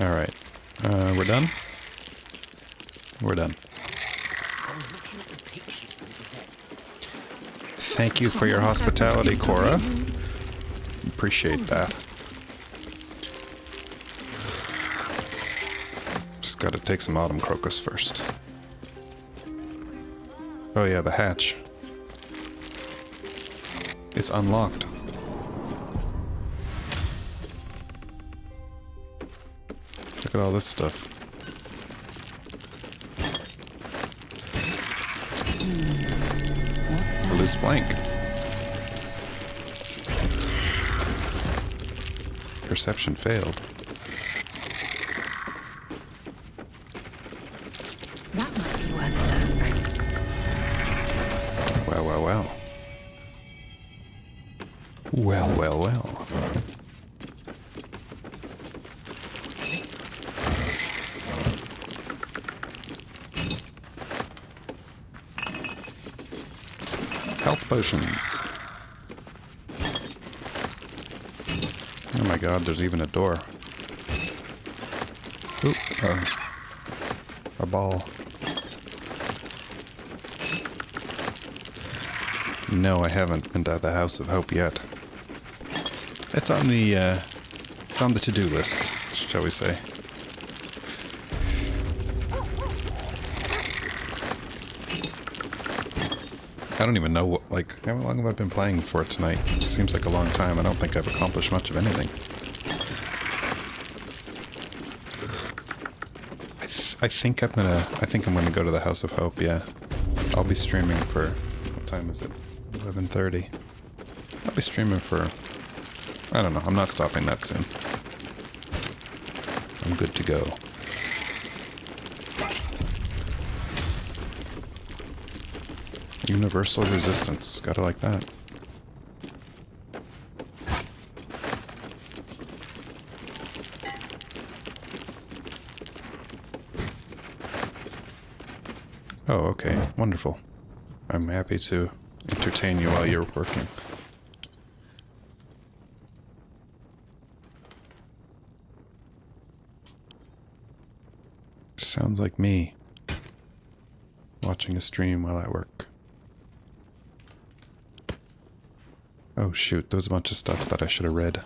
Speaker 1: All right. We're done? We're done. Thank you for your hospitality, Cora. Appreciate that. Just gotta take some autumn crocus first. Oh yeah, the hatch. It's unlocked. Look at all this stuff. A loose plank. Perception failed.
Speaker 17: That might be worth a look.
Speaker 1: Well, well, well. Well, well, well. Health potions. Oh my god, there's even a door. Ooh, a ball. No, I haven't been to the House of Hope yet. It's on the to-do list, shall we say. I don't even know what, like, how long have I been playing for tonight? It seems like a long time. I don't think I've accomplished much of anything. I think I'm gonna go to the House of Hope, yeah. I'll be streaming for, what time is it? 11:30. I'll be streaming for, I don't know, I'm not stopping that soon. I'm good to go. Universal resistance. Gotta like that. Oh, okay. Wonderful. I'm happy to entertain you while you're working. Sounds like me. Watching a stream while I work. Oh shoot, there was a bunch of stuff that I should have read.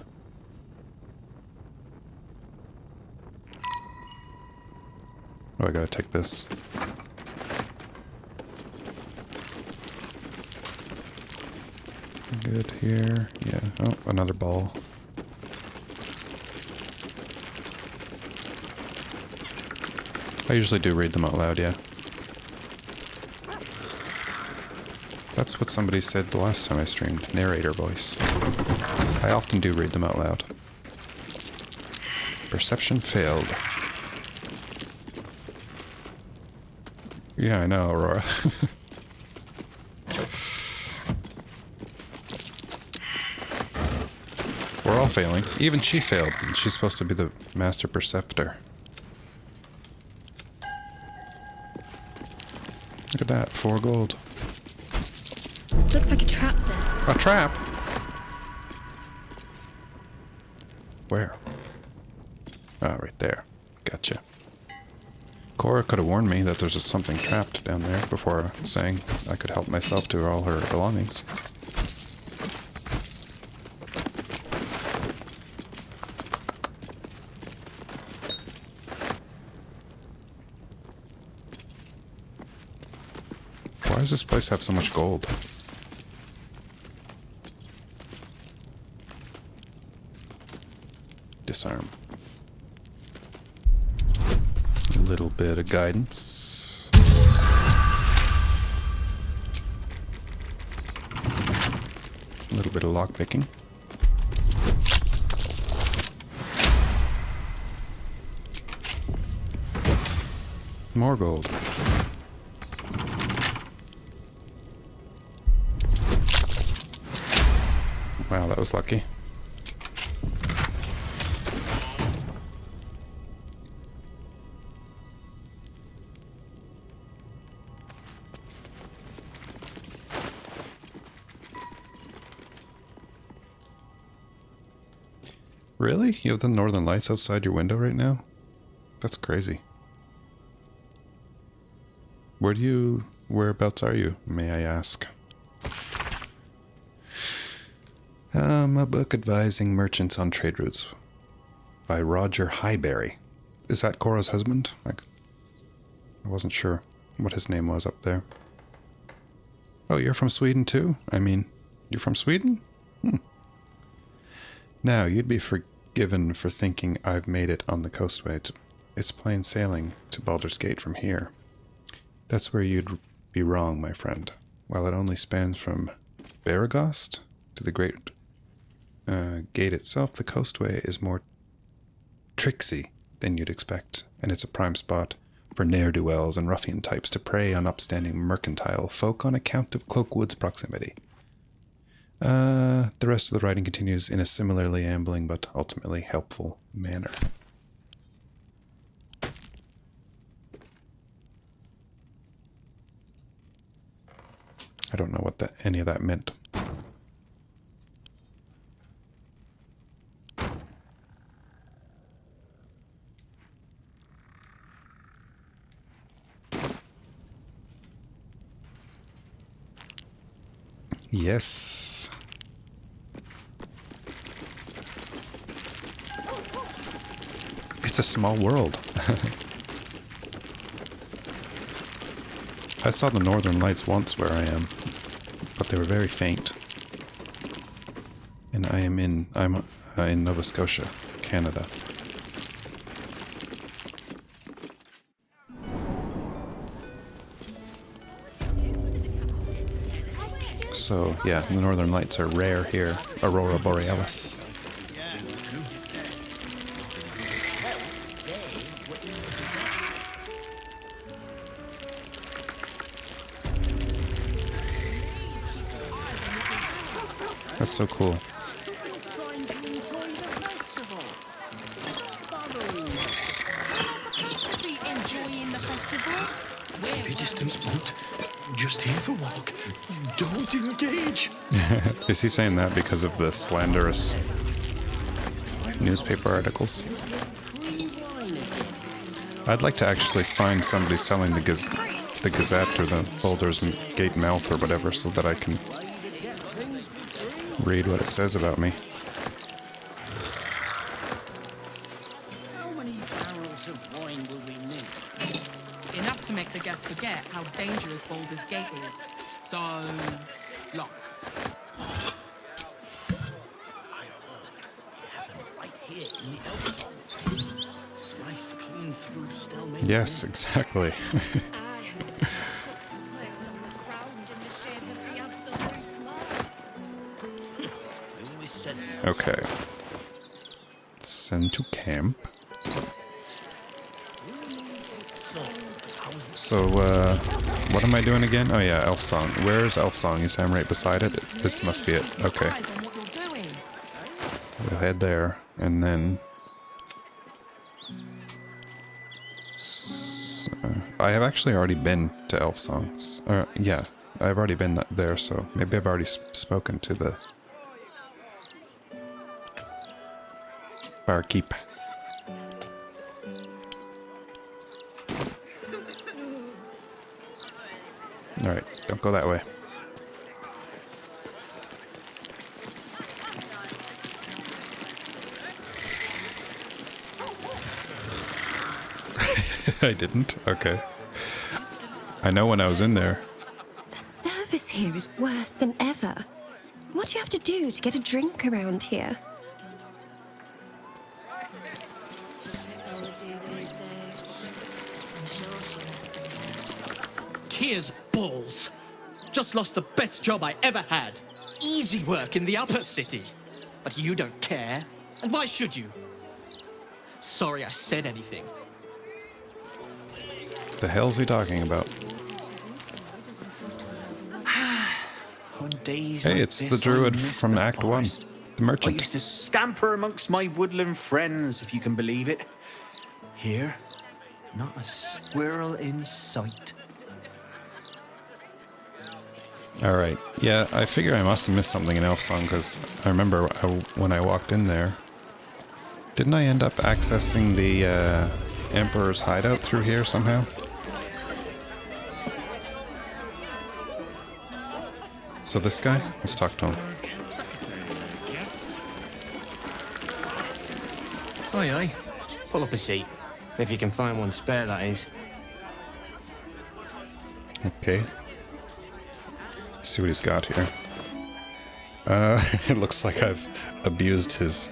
Speaker 1: Oh, I gotta take this. Good here. Yeah. Oh, another ball. I usually do read them out loud, yeah. That's what somebody said the last time I streamed. Narrator voice. I often do read them out loud. Perception failed. Yeah, I know, Aurora. We're all failing. Even she failed. She's supposed to be the master perceptor. Look at that, 4 gold.
Speaker 21: Looks like a trap there.
Speaker 1: A trap? Where? Oh, right there. Gotcha. Cora could have warned me that there's just something trapped down there before saying I could help myself to all her belongings. Why does this place have so much gold? Disarm. A little bit of guidance. A little bit of lockpicking. More gold. Wow, that was lucky. Really? You have the northern lights outside your window right now? That's crazy. Whereabouts are you, may I ask? A book advising merchants on trade routes by Roger Highbury. Is that Cora's husband? I wasn't sure what his name was up there. Oh, you're from Sweden too? I mean, you're from Sweden? Now, you'd be forgiven for thinking I've made it on the coastway. It's plain sailing to Baldur's Gate from here. That's where you'd be wrong, my friend. While it only spans from Baragost to the Great Gate itself, the coastway is more tricksy than you'd expect, and it's a prime spot for ne'er-do-wells and ruffian types to prey on upstanding mercantile folk on account of Cloakwood's proximity. The rest of the writing continues in a similarly ambling but ultimately helpful manner. I don't know what any of that meant. Yes. It's a small world. I saw the northern lights once where I am, but they were very faint. And I'm in Nova Scotia, Canada. So, yeah, the northern lights are rare here. Aurora Borealis. That's so cool.
Speaker 9: Keep your distance, Mont. Just here for walk. Don't engage.
Speaker 1: Is he saying that because of the slanderous newspaper articles? I'd like to actually find somebody selling the Gazette or the Baldur's Gate Mouth or whatever so that I can read what it says about me.
Speaker 6: How many barrels of wine will we need?
Speaker 14: Enough to make the guests forget how dangerous Baldur's Gate is. So, lots.
Speaker 1: Yes, exactly. Okay. Send to camp. So, what am I doing again? Oh yeah, Elf Song. Where's Elf Song? You say I'm right beside it? This must be it. Okay. We'll head there, and then... I have actually already been to Elf Songs. Yeah, I've already been there, so maybe I've already spoken to the barkeep. Alright, don't go that way. I didn't? Okay. I know when I was in there.
Speaker 3: The service here is worse than ever. What do you have to do to get a drink around here?
Speaker 5: Tears balls. Just lost the best job I ever had. Easy work in the upper city. But you don't care. And why should you? Sorry I said anything.
Speaker 1: The hell's he talking about? Hey, it's the druid from Act 1. The
Speaker 22: I
Speaker 1: merchant.
Speaker 22: used to scamper amongst my woodland friends, if you can believe it. Here, not a squirrel in sight.
Speaker 1: Alright, yeah, I figure I must have missed something in Elfsong, because I remember when I walked in there, didn't I end up accessing the Emperor's hideout through here somehow? So this guy? Let's talk to him.
Speaker 23: Aye, aye. Pull up a seat. If you can find one spare, that is.
Speaker 1: Okay. See what he's got here. It looks like I've abused his...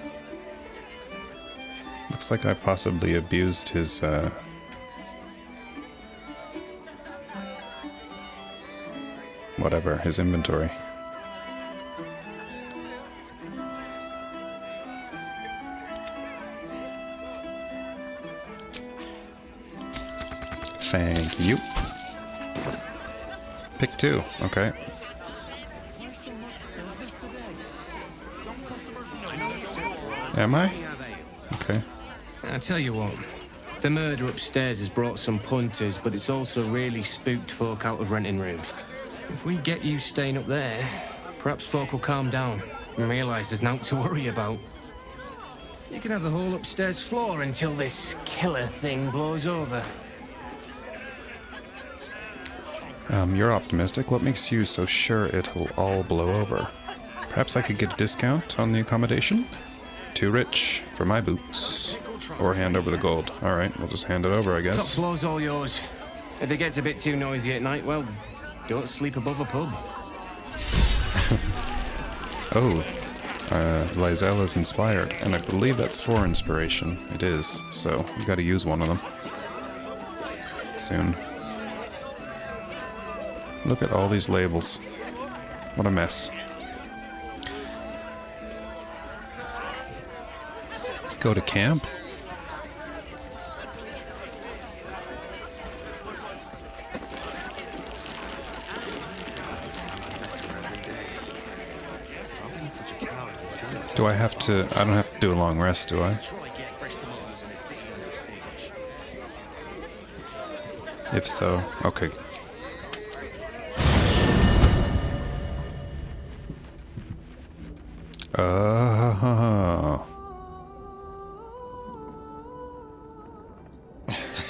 Speaker 1: Looks like I possibly abused his, whatever, his inventory. Thank you. Pick 2, okay. Am I? Okay.
Speaker 23: I tell you what, the murder upstairs has brought some punters, but it's also really spooked folk out of renting rooms. If we get you staying up there, perhaps folk will calm down and realise there's naught to worry about. You can have the whole upstairs floor until this killer thing blows over.
Speaker 1: You're optimistic. What makes you so sure it'll all blow over? Perhaps I could get a discount on the accommodation? Too rich for my boots. Or hand over the gold. Alright, we'll just hand it over, I
Speaker 23: Top
Speaker 1: guess.
Speaker 23: floor's all yours. If it gets a bit too noisy at night, well, don't sleep above a pub.
Speaker 1: Oh, Lizelle is inspired, and I believe that's for inspiration. It is, so we gotta use one of them. Soon. Look at all these labels. What a mess. Go to camp? Do I have to... I don't have to do a long rest, do I? If so, okay.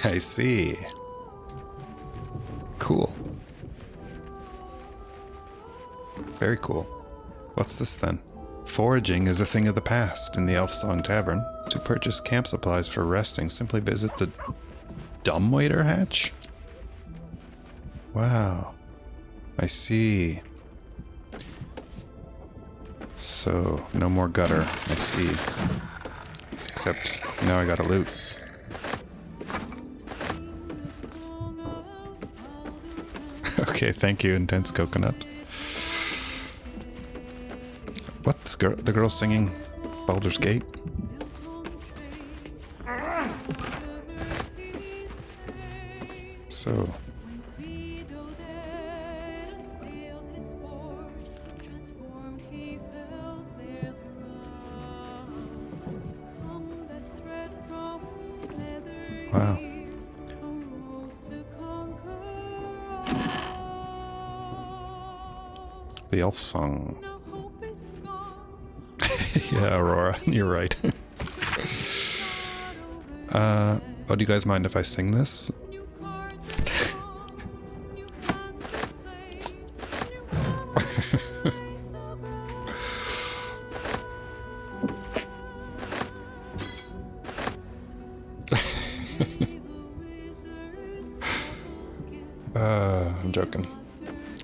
Speaker 1: I see. Cool. Very cool. What's this then? Foraging is a thing of the past in the Elfsong Tavern. To purchase camp supplies for resting, simply visit the Dumbwaiter Hatch? Wow. I see. So, no more gutter. I see. Except, now I gotta loot. Okay, thank you, Intense Coconut. What? The girl singing Baldur's Gate? So... Wow. The elf song. Yeah, Aurora, you're right. Oh, do you guys mind if I sing this? joking.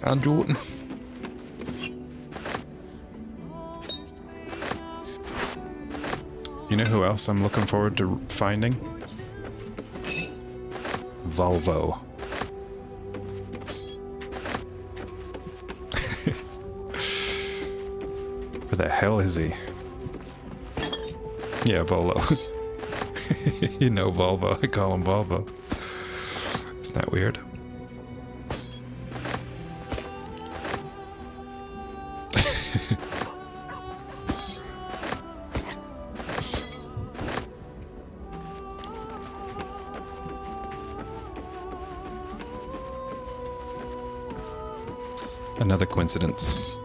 Speaker 1: I'm joking. You know who else I'm looking forward to finding? Volvo. Where the hell is he? Yeah, Volo. You know Volvo. I call him Volvo. Isn't that weird? Another coincidence.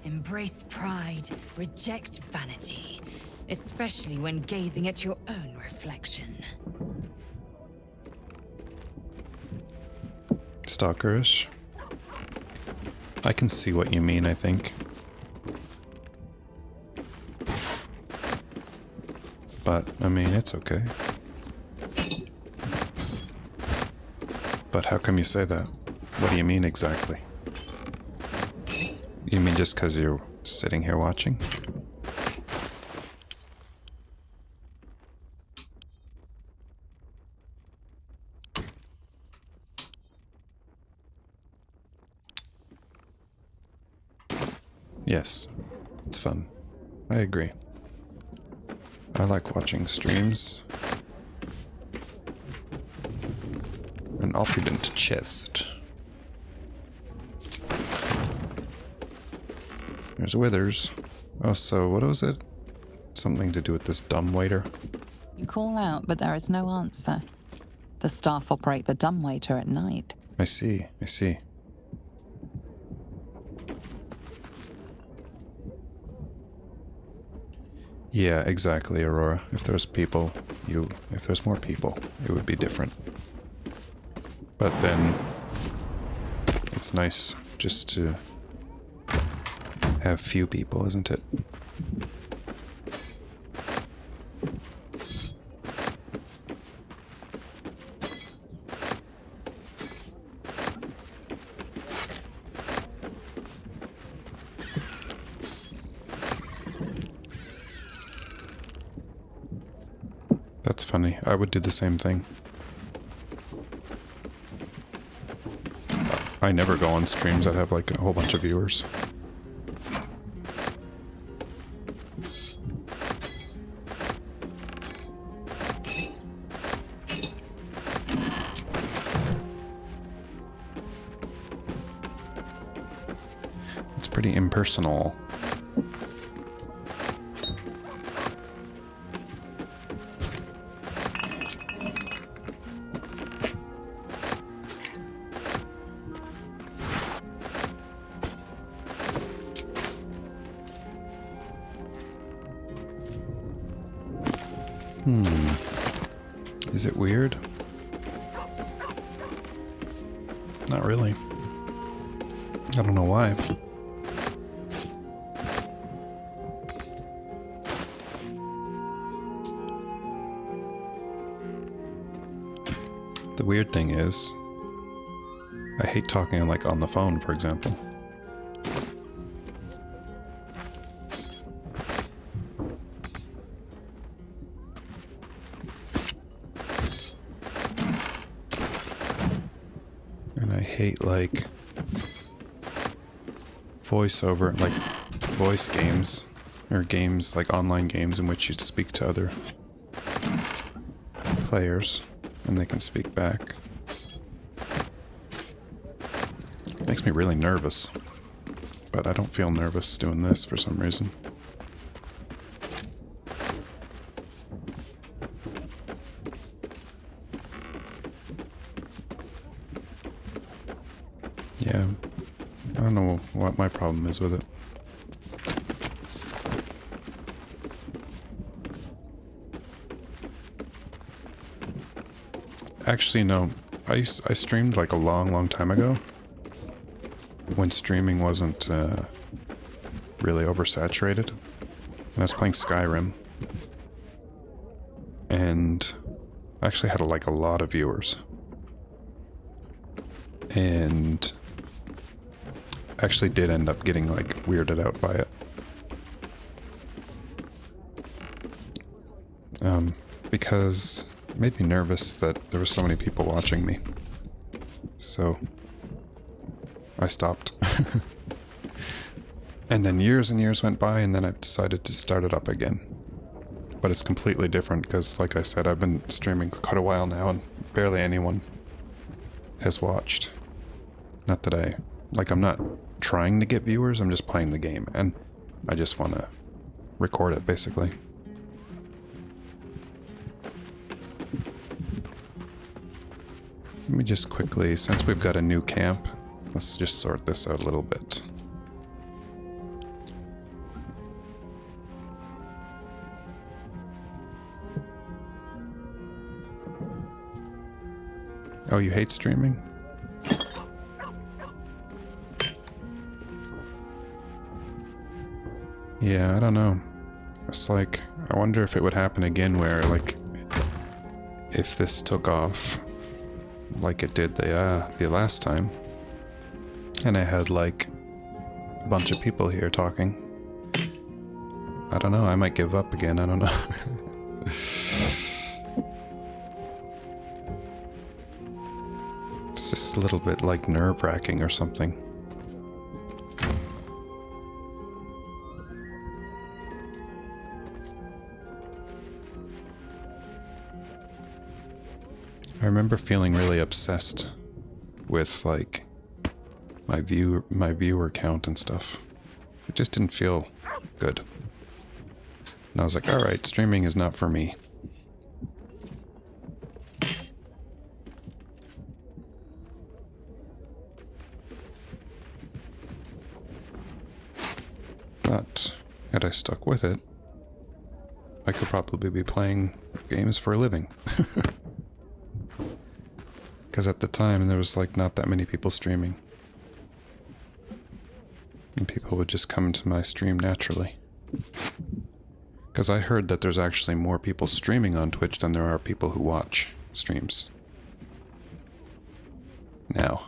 Speaker 2: Embrace pride, reject vanity, especially when gazing at your own reflection.
Speaker 1: Stalkerish. I can see what you mean, I think. But, I mean, it's okay. But how come you say that? What do you mean exactly? You mean just because you're sitting here watching? Yes, it's fun. I agree. I like watching streams. An opulent chest. There's withers. Oh, so what was it? Something to do with this dumbwaiter?
Speaker 8: You call out, but there is no answer. The staff operate the dumbwaiter at night.
Speaker 1: I see, I see. Yeah, exactly, Aurora. If there's people, if there's more people, it would be different. But then, it's nice just to have few people, isn't it? That's funny. I would do the same thing. I never go on streams that have like a whole bunch of viewers. It's pretty impersonal. Is it weird? Not really. I don't know why. The weird thing is, I hate talking like on the phone, for example. Hate like voiceover, like voice games, or games like online games in which you speak to other players and they can speak back. It makes me really nervous, but I don't feel nervous doing this for some reason. Yeah, I don't know what my problem is with it. Actually, no. I streamed like a long time ago, when streaming wasn't really oversaturated, and I was playing Skyrim. and I actually had like a lot of viewers. And I actually did end up getting like weirded out by it. Because it made me nervous that there were so many people watching me. So I stopped. And then years and years went by, and then I decided to start it up again. But it's completely different because, like I said, I've been streaming for quite a while now and barely anyone has watched. Not that I'm not trying to get viewers, I'm just playing the game, and I just want to record it, basically. Let me just quickly, since we've got a new camp, let's just sort this out a little bit. Oh, you hate streaming? Yeah, I don't know. It's like, I wonder if it would happen again where, like, if this took off like it did the last time, and I had, like, a bunch of people here talking. I don't know, I might give up again, I don't know. It's just a little bit, like, nerve-wracking or something. I remember feeling really obsessed with, like, my viewer count and stuff. It just didn't feel good. And I was like, alright, streaming is not for me. But had I stuck with it, I could probably be playing games for a living. Because at the time there was like not that many people streaming. And people would just come to my stream naturally. Because I heard that there's actually more people streaming on Twitch than there are people who watch streams. Now.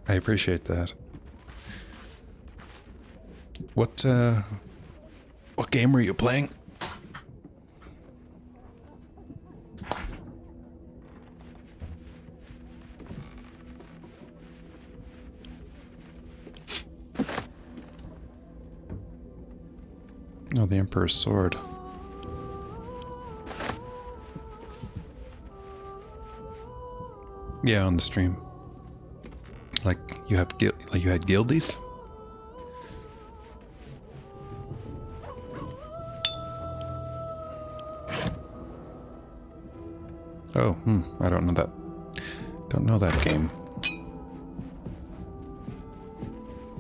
Speaker 1: I appreciate that. What game were you playing? Oh, the Emperor's Sword. Yeah, on the stream. Like you had guildies? Oh, I don't know that. Don't know that game.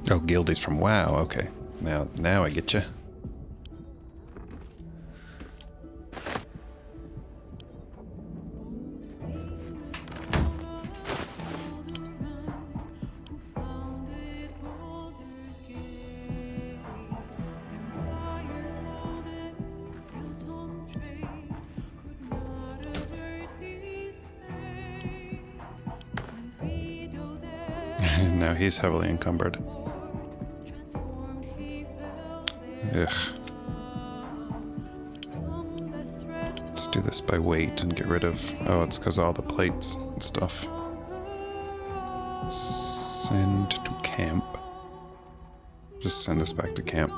Speaker 1: Oh, guildies from WoW. Okay, now I get you. Now he's heavily encumbered. Ugh. Let's do this by weight and get rid of... Oh, it's because all the plates and stuff. Send to camp. Just send this back to camp.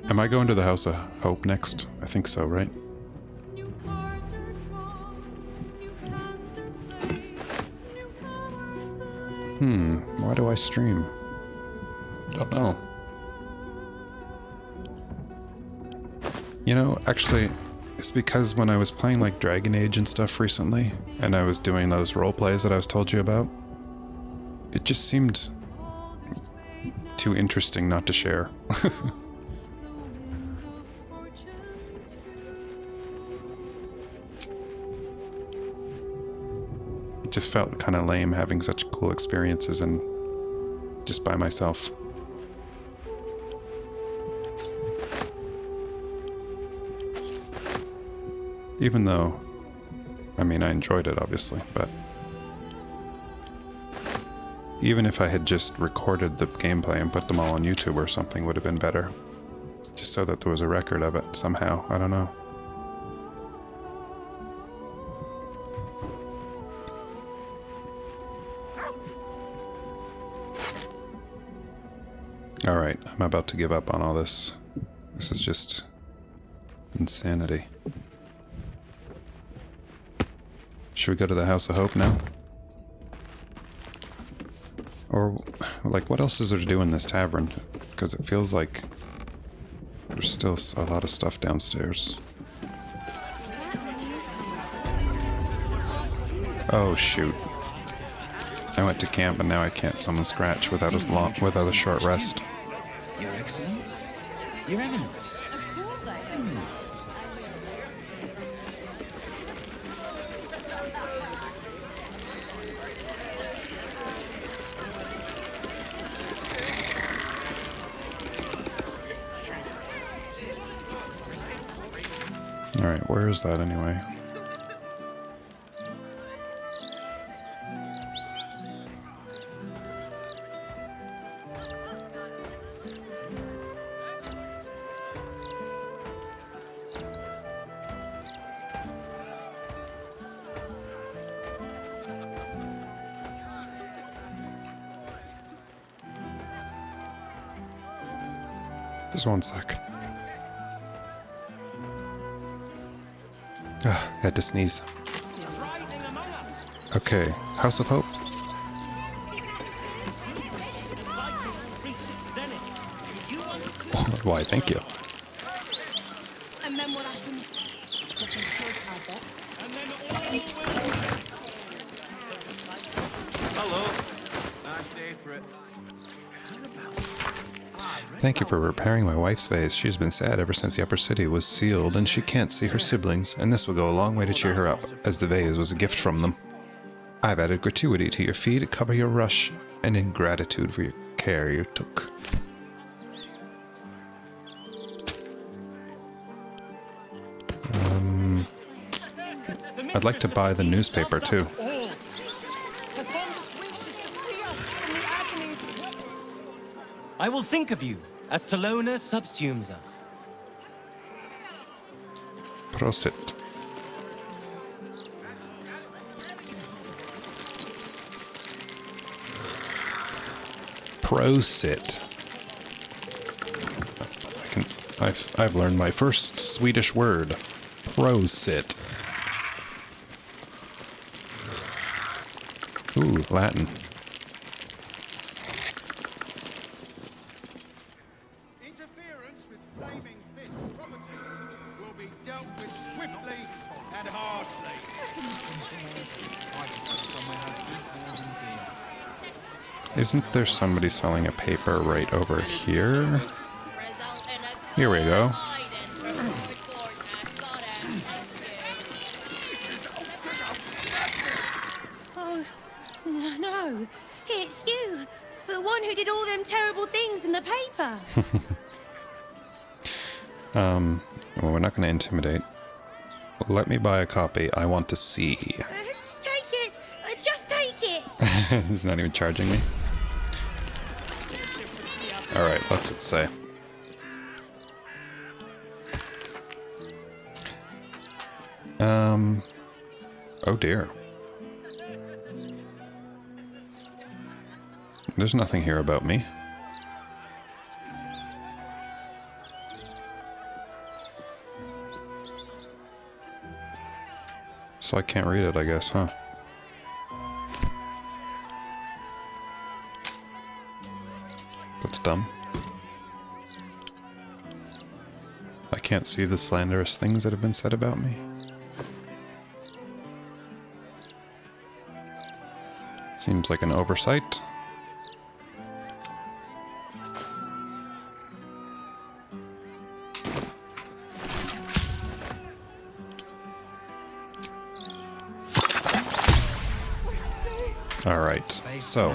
Speaker 1: Am I going to the House of Hope next? I think so, right? Why do I stream? Don't know. You know, actually, it's because when I was playing like Dragon Age and stuff recently, and I was doing those role plays that I was told you about, it just seemed too interesting not to share. It just felt kind of lame having such cool experiences and just by myself. Even though, I mean, I enjoyed it obviously, but even if I had just recorded the gameplay and put them all on YouTube or something would have been better. Just so that there was a record of it somehow, I don't know. Alright, I'm about to give up on all this. This is just insanity. Should we go to the House of Hope now? Or, like, what else is there to do in this tavern? Because it feels like there's still a lot of stuff downstairs. Oh, shoot. I went to camp and now I can't summon Scratch without a short rest.
Speaker 11: Your Excellence? Your Eminence?
Speaker 4: Of course I hope.
Speaker 1: Alright, where is that anyway? Just one sec. Had to sneeze. Okay, House of Hope. Why, thank you.
Speaker 4: And then what happens? Looking good, I bet. And then
Speaker 6: Hello. Nice day for it.
Speaker 1: Thank you for repairing my wife's vase. She's been sad ever since the upper city was sealed and she can't see her siblings, and this will go a long way to cheer her up, as the vase was a gift from them. I've added gratuity to your fee to cover your rush, and in gratitude for your care you took. I'd like to buy the newspaper too.
Speaker 12: I will think of you as Talona subsumes us.
Speaker 1: Prosit. Prosit. I've learned my first Swedish word. Prosit. Ooh, Latin.
Speaker 6: Interference with flaming fist property will be dealt with swiftly and harshly.
Speaker 1: Isn't there somebody selling a paper right over here? Here we go.
Speaker 4: Oh, no. It's you. The one who did all them terrible things in the paper.
Speaker 1: Well, we're not going to intimidate. Let me buy a copy. I want to see.
Speaker 4: Take it. Just take it.
Speaker 1: He's not even charging me. Alright, what's it say? Oh dear. There's nothing here about me. So I can't read it, I guess, huh? That's dumb. I can't see the slanderous things that have been said about me. Seems like an oversight. Alright, so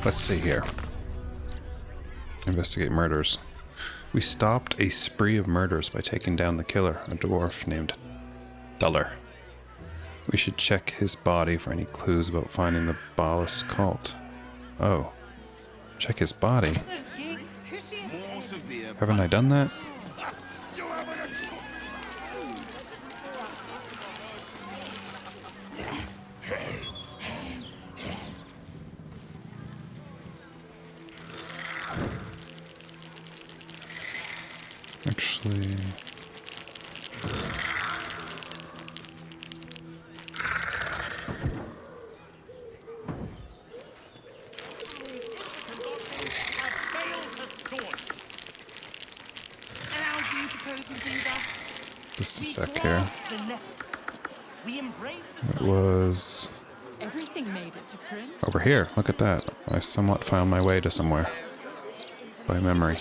Speaker 1: let's see here. Investigate murders. We stopped a spree of murders by taking down the killer, a dwarf named Duller. We should check his body for any clues about finding the Ballast cult. Oh. Check his body? Haven't I done that? Actually... Just a sec here. It was
Speaker 14: Everything made it to print.
Speaker 1: over here. Look at that. I somewhat found my way to somewhere. By memory.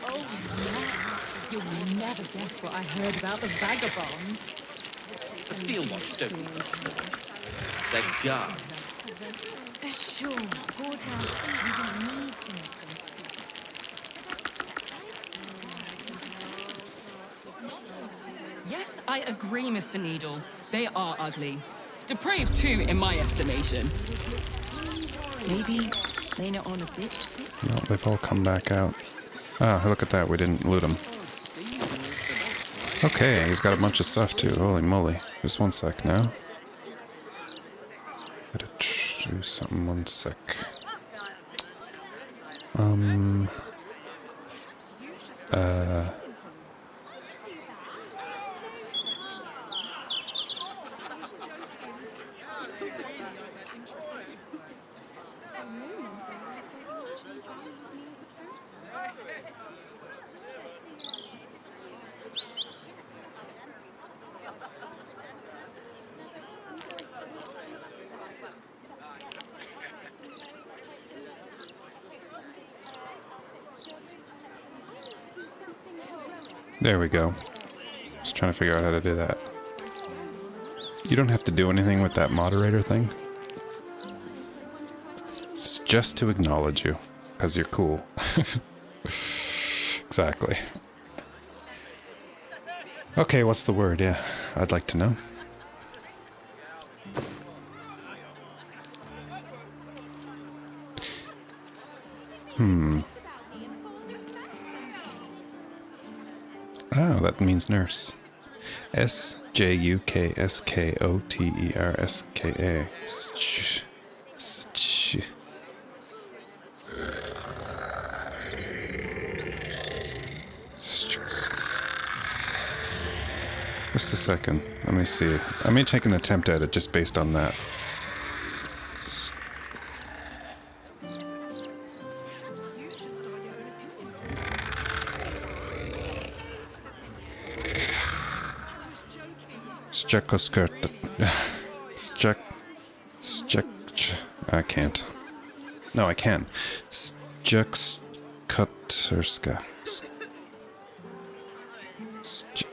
Speaker 14: Oh, yes. You'll never guess what I heard about the vagabonds.
Speaker 19: The Steel Watch don't. They're guards.
Speaker 4: For sure, Gortash didn't need to make them speak.
Speaker 14: Yes, I agree, Mr. Needle. They are ugly. Depraved too, in my estimation. Maybe lean it on a bit.
Speaker 1: No, they've all come back out. Ah, look at that. We didn't loot him. Okay, he's got a bunch of stuff too. Holy moly. Just one sec now. Gotta do something, one sec. There we go. Just trying to figure out how to do that. You don't have to do anything with that moderator thing. It's just to acknowledge you, because you're cool. Exactly. Okay, what's the word? Yeah, I'd like to know. Oh, that means nurse. S-J-U-K-S-K-O-T-E-R-S-K-A. Just a second. Let me see it. I may take an attempt at it just based on that. I can't. No, I can. Stjuxkuturska.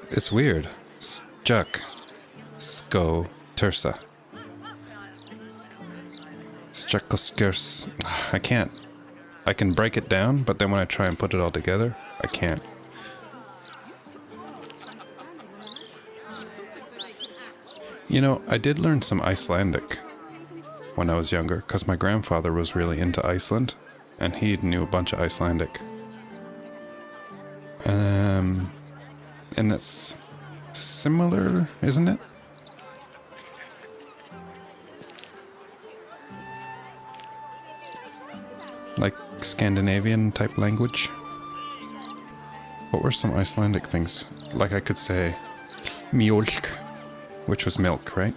Speaker 1: It's weird. Stjuk. Sko. Tursa. Stjukuskurs. I can't. I can break it down, but then when I try and put it all together, I can't. You know, I did learn some Icelandic when I was younger, because my grandfather was really into Iceland, and he knew a bunch of Icelandic. And that's similar, isn't it? Like Scandinavian type language? What were some Icelandic things? Like I could say mjölk, which was milk, right?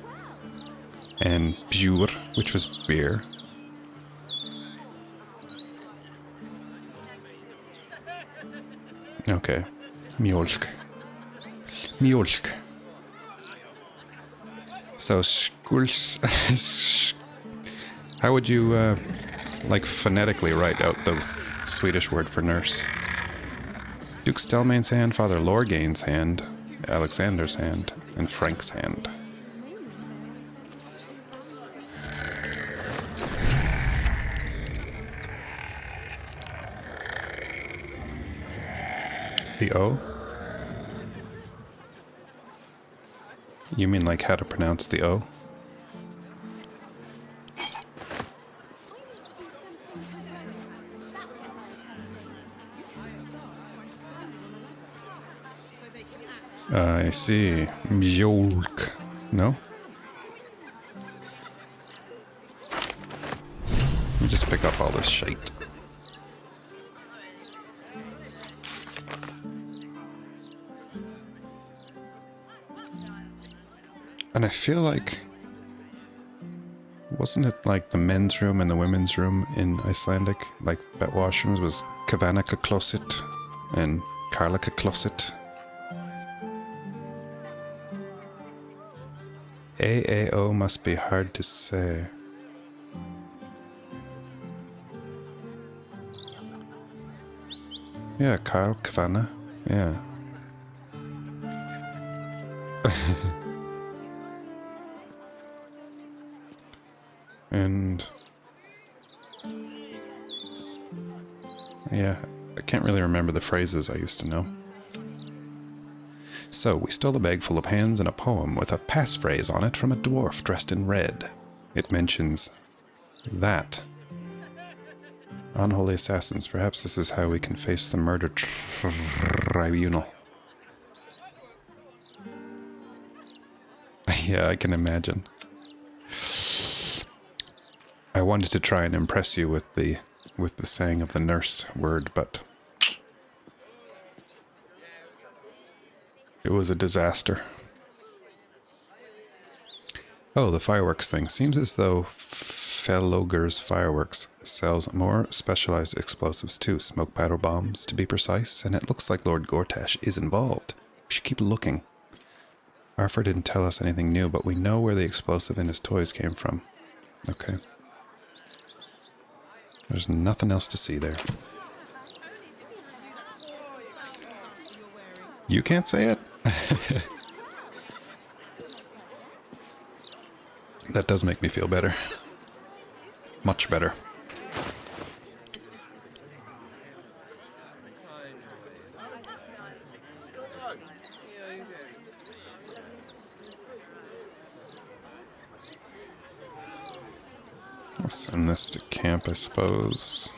Speaker 1: And bjur, which was beer. Okay. Mjölk. Mjölk. So, skuls... How would you, like, phonetically write out the Swedish word for nurse? Duke Stelmane's hand, Father Lorgain's hand, Alexander's hand, and Frank's hand. The O? You mean like how to pronounce the O? I see. Mjolk. No? Let me just pick up all this shite. And I feel like... Wasn't it like the men's room and the women's room in Icelandic? Like that washrooms was Kavanaka Closet and Karlaka Closet. AAO must be hard to say. Yeah, Karl Kavana. Yeah. And yeah, I can't really remember the phrases I used to know. So, we stole a bag full of hands and a poem with a passphrase on it from a dwarf dressed in red. It mentions that. Unholy assassins, perhaps this is how we can face the murder tribunal. Yeah, I can imagine. I wanted to try and impress you with the saying of the nurse word, but it was a disaster. Oh, the fireworks thing. Seems as though Fellogger's Fireworks sells more specialized explosives too. Smoke powder bombs, to be precise, and it looks like Lord Gortash is involved. We should keep looking. Arthur didn't tell us anything new, but we know where the explosive in his toys came from. Okay. There's nothing else to see there. You can't say it? That does make me feel better. Much better. I'll send this to camp, I suppose.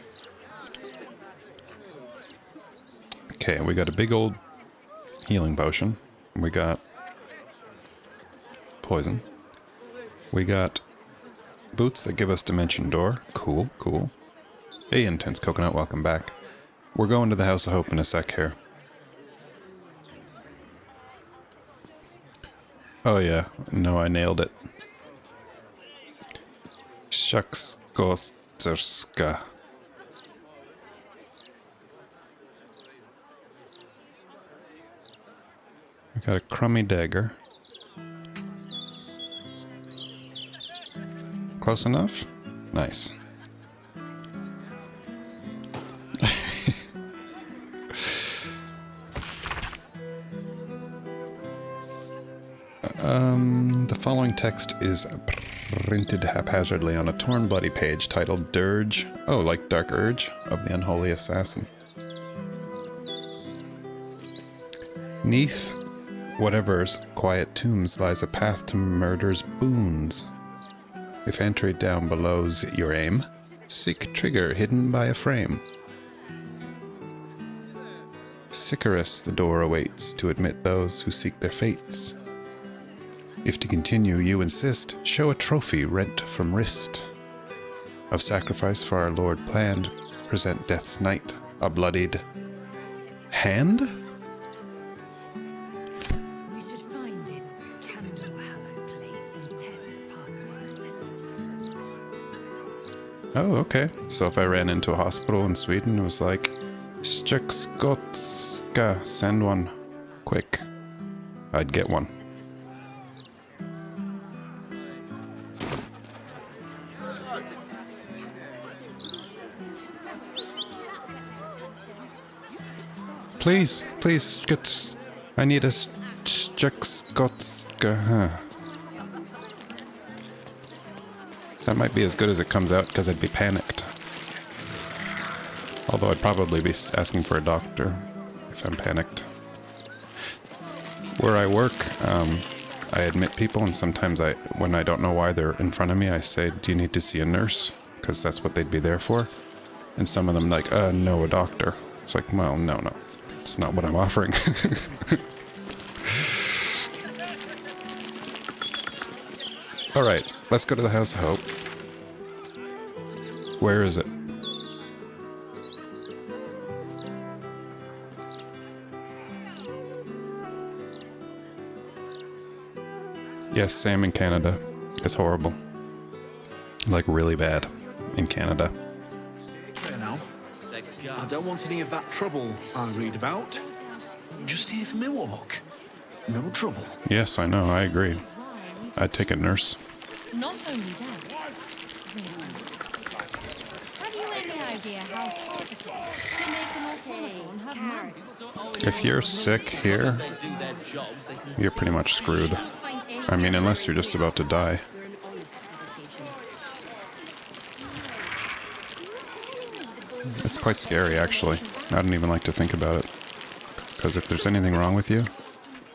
Speaker 1: Okay, we got a big old healing potion. We got poison. We got boots that give us dimension door. Cool, cool. Hey, Intense Coconut, welcome back. We're going to the House of Hope in a sec here. Oh yeah, no, I nailed it. Shakskosterska. We got a crummy dagger. Close enough? Nice. The following text is printed haphazardly on a torn, bloody page titled Dirge, oh, like Dark Urge, of the Unholy Assassin. Neath whatever's quiet tombs lies a path to murder's boons. If entry down below's your aim, seek trigger hidden by a frame. Sicarus the door awaits to admit those who seek their fates. If to continue you insist, show a trophy rent from wrist. Of sacrifice for our Lord planned, present death's night, a bloodied hand?
Speaker 2: We should find this candle-hallowed place and test the password.
Speaker 1: Oh, okay. So if I ran into a hospital in Sweden, it was like, Stukskotska, send one. Quick. I'd get one. Please, please, I need a Stukskotska. That might be as good as it comes out because I'd be panicked. Although I'd probably be asking for a doctor. if I'm panicked. Where I work, I admit people, and sometimes when I don't know why they're in front of me, I say, "Do you need to see a nurse?" Because that's what they'd be there for. And some of them like, no, a doctor. It's like, well, no, it's not what I'm offering. All right, let's go to the House of Hope. Where is it? Yes, same in Canada. It's horrible. Like, really bad in Canada.
Speaker 7: There now. I don't want any of that trouble I read about. Just here for me walk. No trouble.
Speaker 1: Yes, I know, I agree. I'd take a nurse.
Speaker 4: Not only that, have you any idea how hard it is to make an automaton have mouths?
Speaker 1: If you're sick here, you're pretty much screwed. I mean, unless you're just about to die. It's quite scary, actually. I don't even like to think about it. Because if there's anything wrong with you,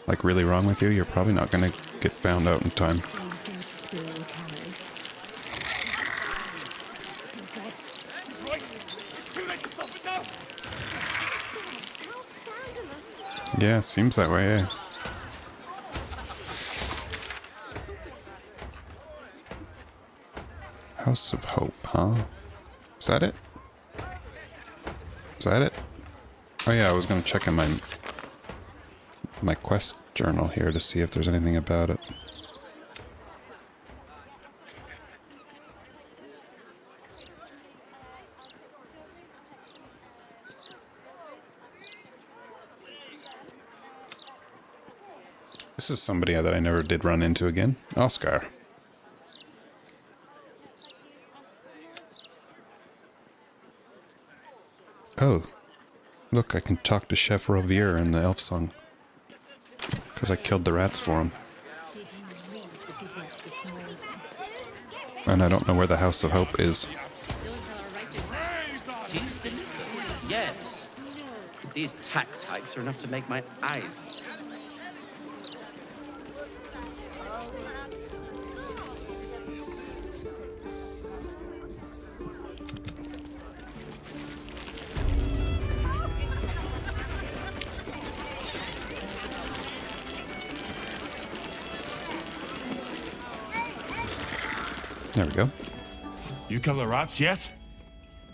Speaker 1: like really wrong with you, you're probably not going to get found out in time. Yeah, it seems that way, eh? House of Hope, huh? Is that it? Is that it? Oh yeah, I was gonna check in my quest journal here to see if there's anything about it. This is somebody that I never did run into again. Oscar. Oh, look, I can talk to Chef Rovier in the elf song. Because I killed the rats for him. And I don't know where the House of Hope is.
Speaker 19: Yes. These tax hikes are enough to make my eyes.
Speaker 1: There we go.
Speaker 10: You kill the rats, yes?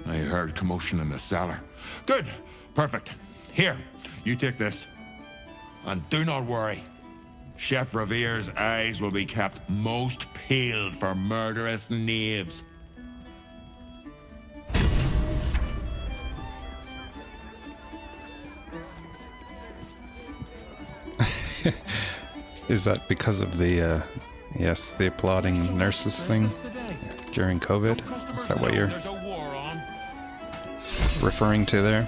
Speaker 10: I heard commotion in the cellar. Good. Perfect. Here, you take this. And do not worry. Chef Reviere's eyes will be kept most peeled for murderous knaves.
Speaker 1: Is that because of the, yes, the applauding nurses thing during COVID? Is that what you're referring to there?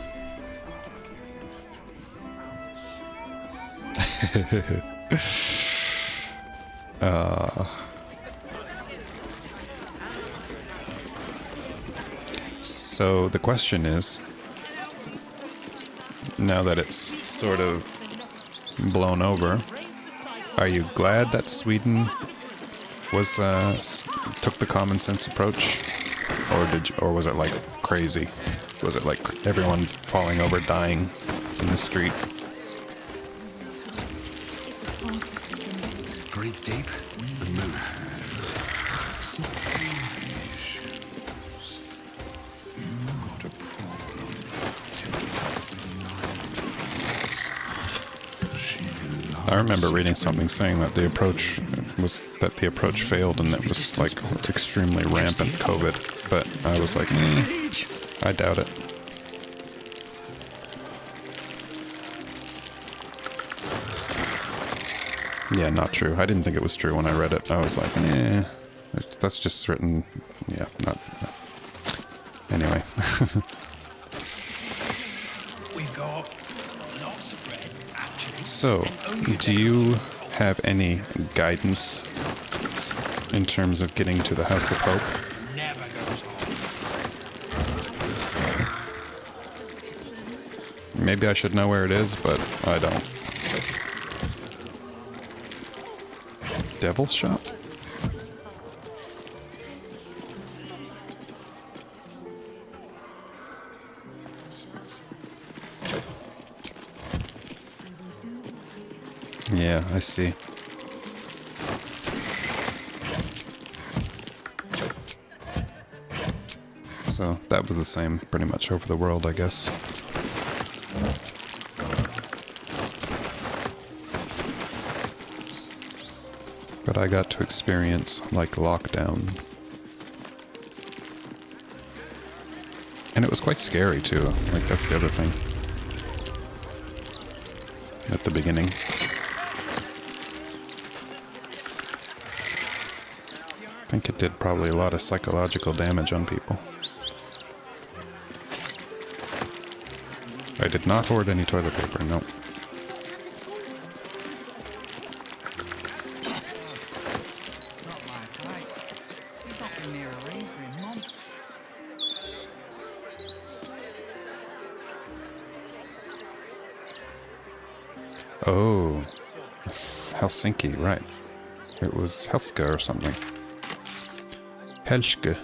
Speaker 1: So the question is, now that it's sort of blown over, are you glad that Sweden was took the common sense approach, or was it like crazy? Was it like everyone falling over, dying in the street?
Speaker 11: Breathe deep and move.
Speaker 1: I remember reading something saying that the approach failed and it was like extremely rampant COVID, but I was like, I doubt it. Yeah, not true. I didn't think it was true when I read it. I was like, that's just written. Yeah, not. Anyway.
Speaker 6: We've got lots of bread, actually.
Speaker 1: So, do you have any guidance in terms of getting to the House of Hope? Maybe I should know where it is, but I don't. Devil's Shop? Yeah, I see. So that was the same pretty much over the world, I guess. But I got to experience, like, lockdown. And it was quite scary, too. Like, that's the other thing. At the beginning. I think it did probably a lot of psychological damage on people. I did not hoard any toilet paper, no. Oh, it's Helsinki, right. It was Helska or something. Helske.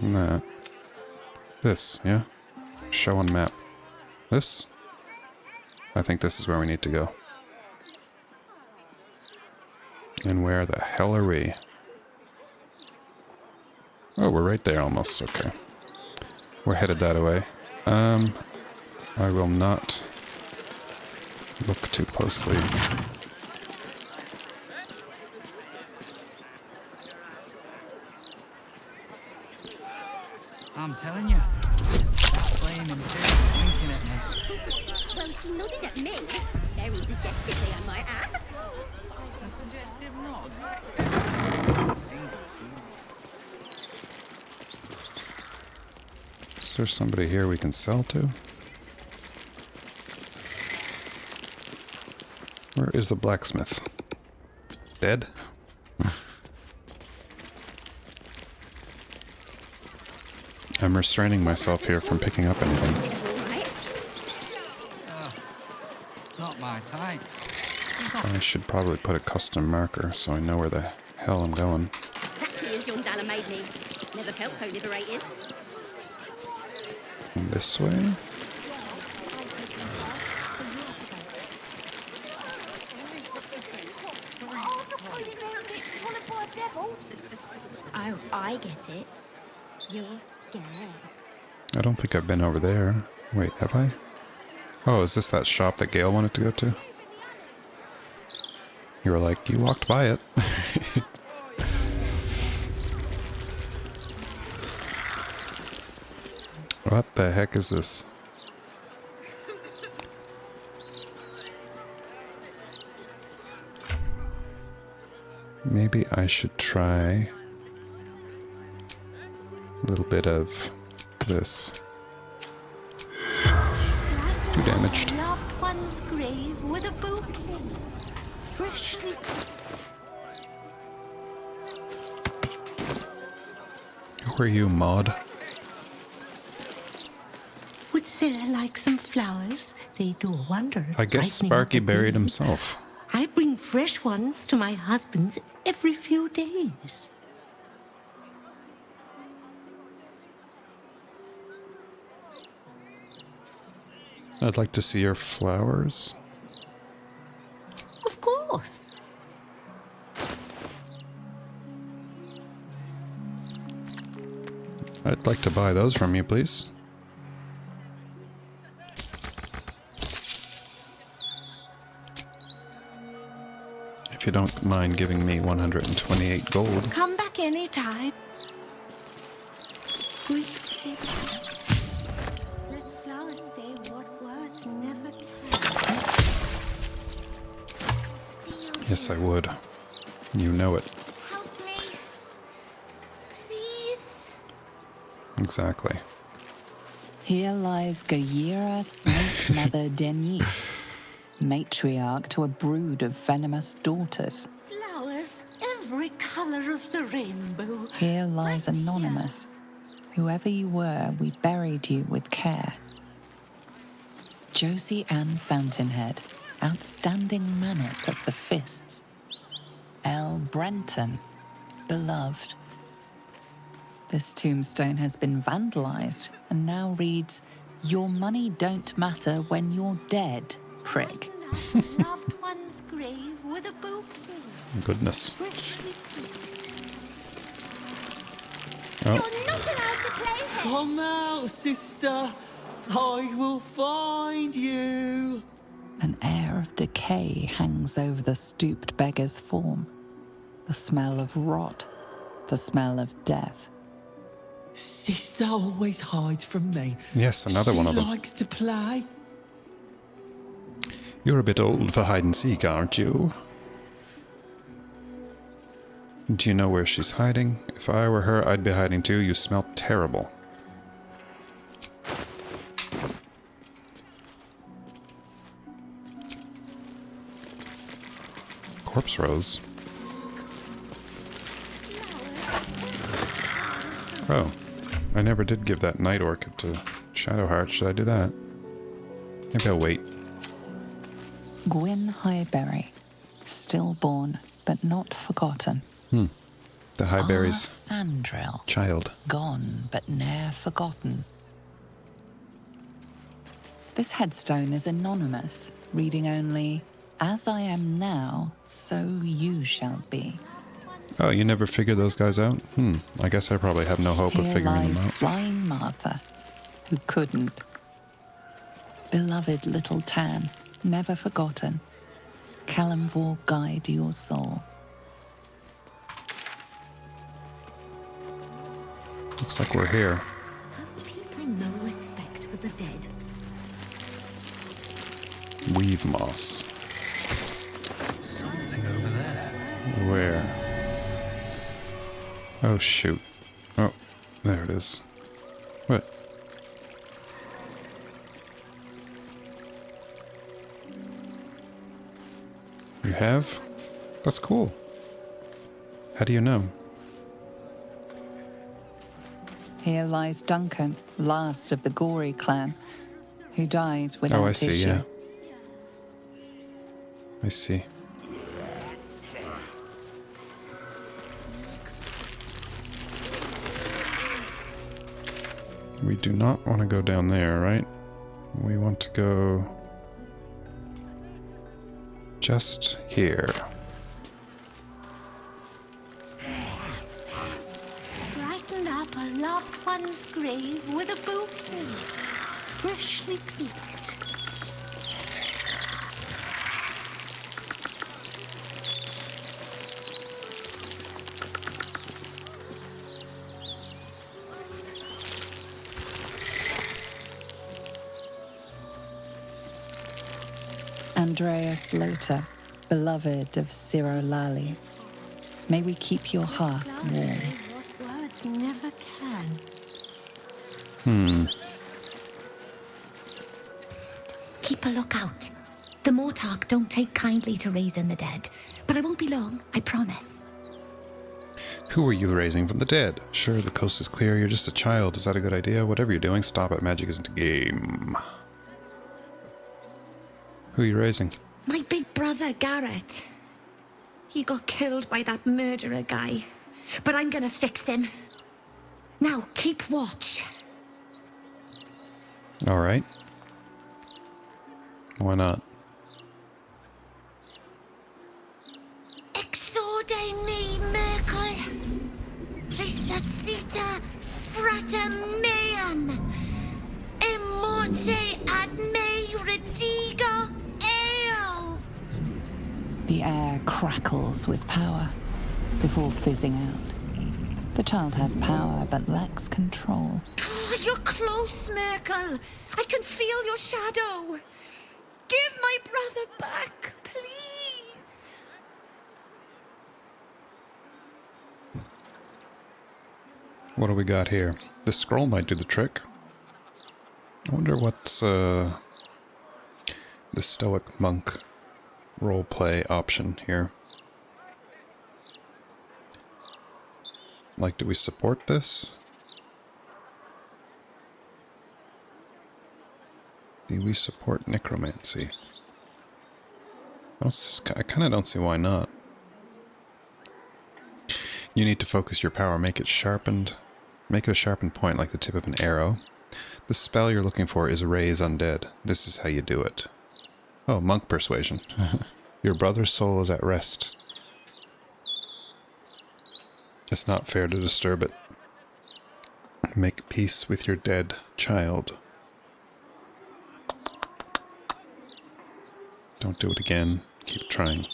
Speaker 1: That. This, yeah? Show on map. This? I think this is where we need to go. And where the hell are we? Oh, we're right there almost, okay. We're headed that way. I will not look too closely.
Speaker 13: I'm telling you, flaming bitch winking at me.
Speaker 17: Well, she nodded at me. Very suggestively, I might add.
Speaker 13: A suggestive nod.
Speaker 1: Is there somebody here we can sell to? Where is the blacksmith? Dead? I'm restraining myself here from picking up anything.
Speaker 13: Not my type.
Speaker 1: I should probably put a custom marker so I know where the hell I'm going.
Speaker 17: Exactly as young Dalla made me. Never felt so liberated.
Speaker 1: This way?
Speaker 3: Oh, I get it. You're scared.
Speaker 1: I don't think I've been over there. Wait, have I? Oh, is this that shop that Gale wanted to go to? You were like, you walked by it. What the heck is this? Maybe I should try a little bit of this. Too damaged.
Speaker 17: Loved one's grave with a bouquet. Freshly.
Speaker 1: Who are you, Maud?
Speaker 17: Would Sarah like some flowers? They do a wonder.
Speaker 1: I guess Sparky buried himself.
Speaker 17: I bring fresh ones to my husband's every few days.
Speaker 1: I'd like to see your flowers.
Speaker 17: Of course.
Speaker 1: I'd like to buy those from you, please. If you don't mind giving me 128 gold.
Speaker 17: Come back anytime. Briefly. Let flowers say what words never can.
Speaker 1: Yes, I would. You know it.
Speaker 17: Help me. Please.
Speaker 1: Exactly.
Speaker 8: Here lies Gayera Snake Mother Denise, matriarch to a brood of venomous daughters.
Speaker 17: Flowers, every color of the rainbow.
Speaker 8: Here lies Anonymous. Whoever you were, we buried you with care. Josie Ann Fountainhead, outstanding manic of the fists. L. Brenton, beloved. This tombstone has been vandalized and now reads, "Your money don't matter when you're dead, prick."
Speaker 17: Loved one's grave with a bouquet.
Speaker 1: Goodness.
Speaker 17: You're not allowed to play here.
Speaker 15: Come out, sister. I will find you.
Speaker 8: An air of decay hangs over the stooped beggar's form. The smell of rot, the smell of death.
Speaker 15: Sister always hides from me.
Speaker 1: Yes, another one of them.
Speaker 15: She likes to play.
Speaker 1: You're a bit old for hide and seek, aren't you? Do you know where she's hiding? If I were her, I'd be hiding too. You smell terrible. Corpse rose. Oh, I never did give that night orchid to Shadowheart. Should I do that? Maybe I'll wait.
Speaker 8: Gwyn Highberry, stillborn but not forgotten.
Speaker 1: The Highberry's
Speaker 8: Sandrill,
Speaker 1: child.
Speaker 8: gone but ne'er forgotten. This headstone is anonymous, reading only, "As I am now, so you shall be."
Speaker 1: Oh, you never figured those guys out? I guess I probably have no hope of
Speaker 8: Here
Speaker 1: figuring them
Speaker 8: lies
Speaker 1: out.
Speaker 8: Flying Martha, who couldn't. Beloved little Tan, never forgotten. Calamvor guide your soul.
Speaker 1: Looks like we're here.
Speaker 17: Have people no respect for the dead?
Speaker 1: Weave moss.
Speaker 11: Something over there.
Speaker 1: Where? Oh, shoot. Oh, there it is. What? You have? That's cool. How do you know?
Speaker 8: Here lies Duncan, last of the Gory clan, who died without
Speaker 1: Oh, I see,
Speaker 8: issue.
Speaker 1: yeah. I see. We do not want to go down there, right? We want to go just here.
Speaker 17: Brighten up a loved one's grave with a bouquet, freshly picked.
Speaker 8: Andreas Lothar, beloved of Ciro Lally. May we keep your hearth warm.
Speaker 17: What words never can. Keep a lookout. The Mortarch don't take kindly to raising the dead, but I won't be long, I promise.
Speaker 1: Who are you raising from the dead? Sure, the coast is clear. You're just a child. Is that a good idea? Whatever you're doing, stop it. Magic isn't a game. Who are you raising?
Speaker 3: My big brother, Garrett. He got killed by that murderer guy. But I'm gonna fix him. Now, keep watch.
Speaker 1: Alright. Why not?
Speaker 17: Exorde me, Merkel. Resuscita frater meum. Immorte ad me redigo eo.
Speaker 8: The air crackles with power before fizzing out. The child has power but lacks control.
Speaker 3: Oh, you're close, Merkel. I can feel your shadow. Give my brother back, please.
Speaker 1: What do we got here? This scroll might do the trick. I wonder what's the Stoic monk roleplay option here. Like, do we support this? Do we support necromancy? I kind of don't see why not. You need to focus your power, make it sharpened. Make it a sharpened point like the tip of an arrow. The spell you're looking for is Raise Undead. This is how you do it. Oh, monk persuasion. Your brother's soul is at rest. It's not fair to disturb it. Make peace with your dead child. Don't do it again. Keep trying.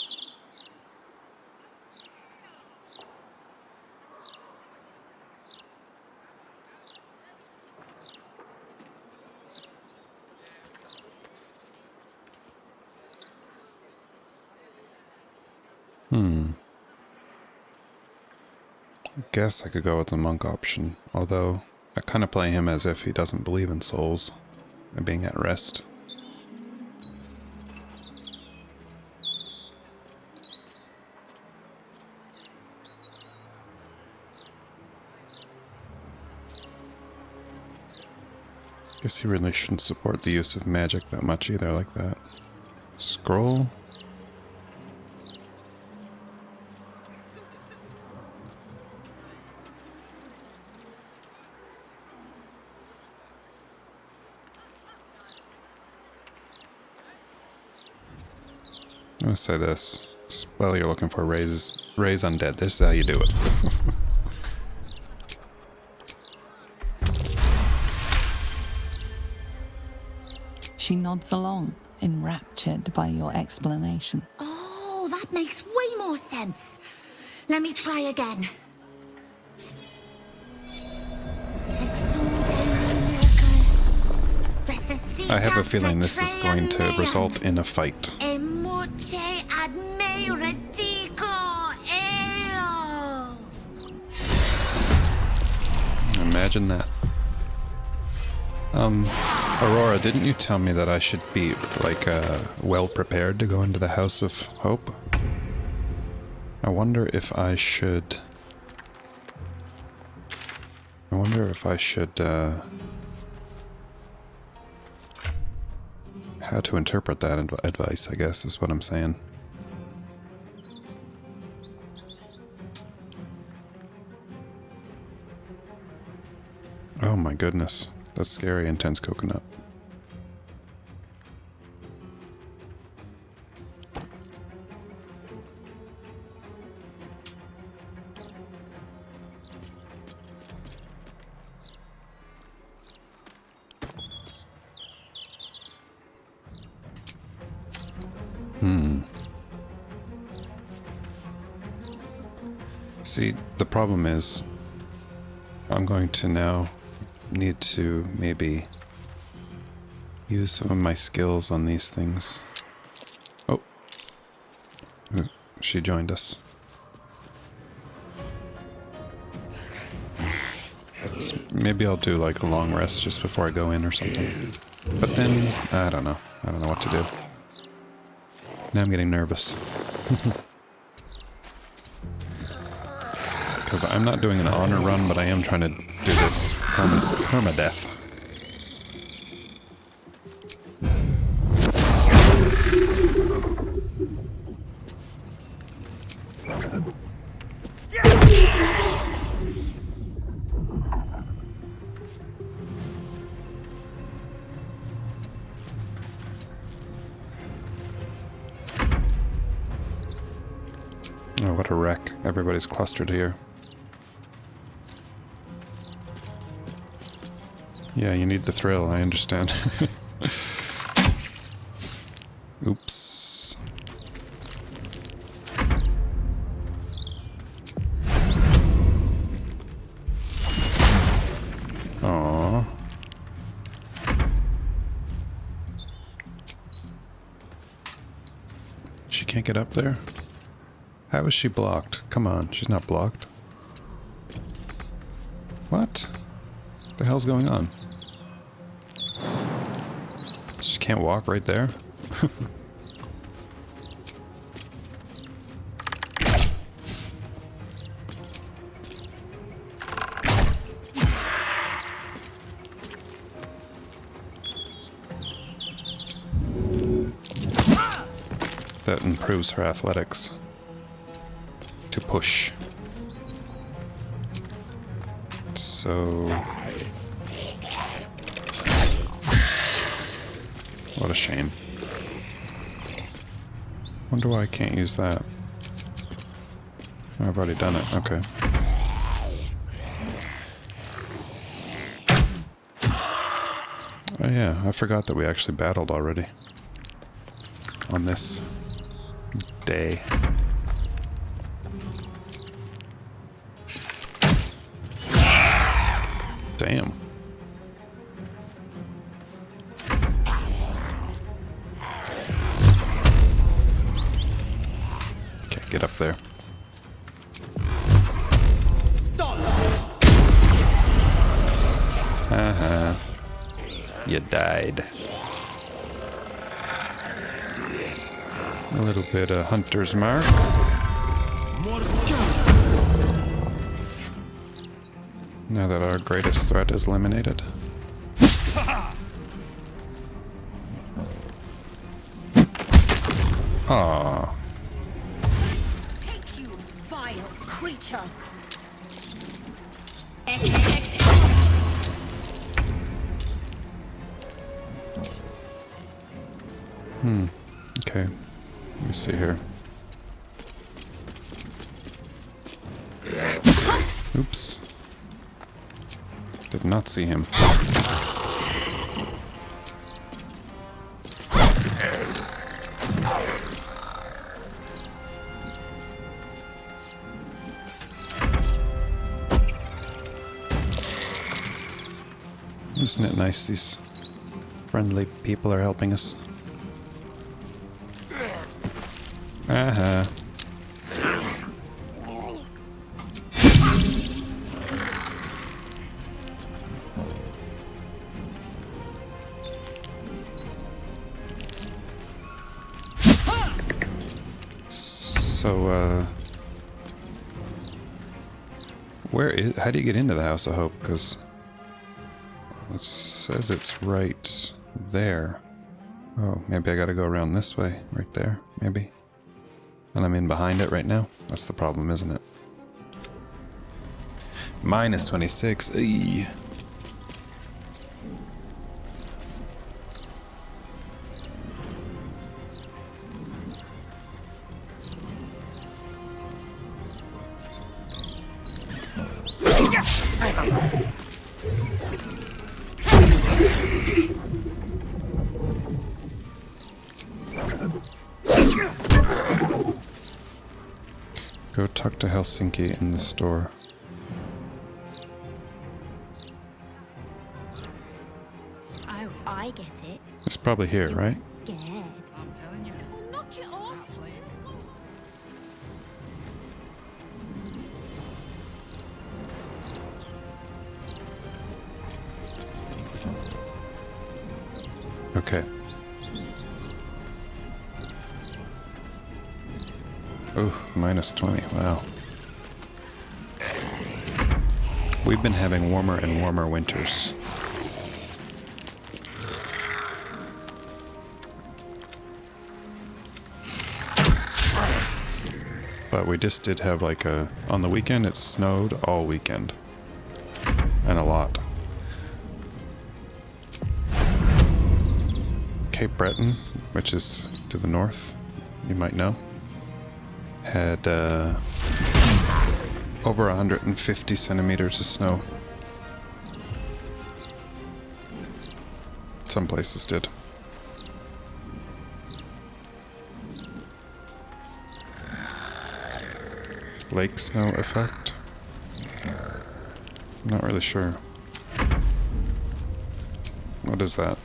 Speaker 1: I guess I could go with the monk option, although I kind of play him as if he doesn't believe in souls and being at rest. Guess he really shouldn't support the use of magic that much either, like that. Scroll? I'm gonna say this. Spell you're looking for, raise undead. This is how you do it.
Speaker 8: She nods along, enraptured by your explanation.
Speaker 3: Oh, that makes way more sense. Let me try again.
Speaker 1: I have a feeling this is going to result in a fight. Imagine that. Aurora, didn't you tell me that I should be, like, well prepared to go into the House of Hope? I wonder if I should... how to interpret that advice, I guess, is what I'm saying. Oh my goodness. That's scary, intense coconut. See, the problem is, I'm going to now need to maybe use some of my skills on these things. Oh. She joined us. So maybe I'll do like a long rest just before I go in or something. But then, I don't know. I don't know what to do. Now I'm getting nervous. Because I'm not doing an honor run, but I am trying to do this permadeath. Oh, what a wreck. Everybody's clustered here. Yeah, you need the thrill, I understand. Oops. Aww. She can't get up there? How is she blocked? Come on, she's not blocked. What? The hell's going on? She can't walk right there? that improves her athletics. To push. So... what a shame. Wonder why I can't use that. I've already done it, okay. Oh yeah, I forgot that we actually battled already. On this day. Damn. Okay, get up there. Uh-huh. You died. A little bit of hunter's mark. Now that our greatest threat is eliminated. Aww.
Speaker 17: Take you, vile creature.
Speaker 1: Okay. Let me see here. Oops. Did not see him. Isn't it nice these friendly people are helping us? Uh-huh. So, how do you get into the House of Hope? Because it says it's right there. Oh, maybe I gotta go around this way, right there, maybe. And I'm in behind it right now. That's the problem, isn't it? Minus 26. Eey. Go talk to Helsinki in the store.
Speaker 17: Oh, I get it.
Speaker 1: It's probably here, right?
Speaker 17: Scared.
Speaker 14: I'm telling you.
Speaker 4: Well, knock it off.
Speaker 1: Okay. Oh, minus 20. Wow. We've been having warmer and warmer winters. But we just did have like on the weekend it snowed all weekend. And a lot. Cape Breton, which is to the north, you might know, had over 150 centimeters of snow. Some places did. Lake snow effect? I'm not really sure. What is that?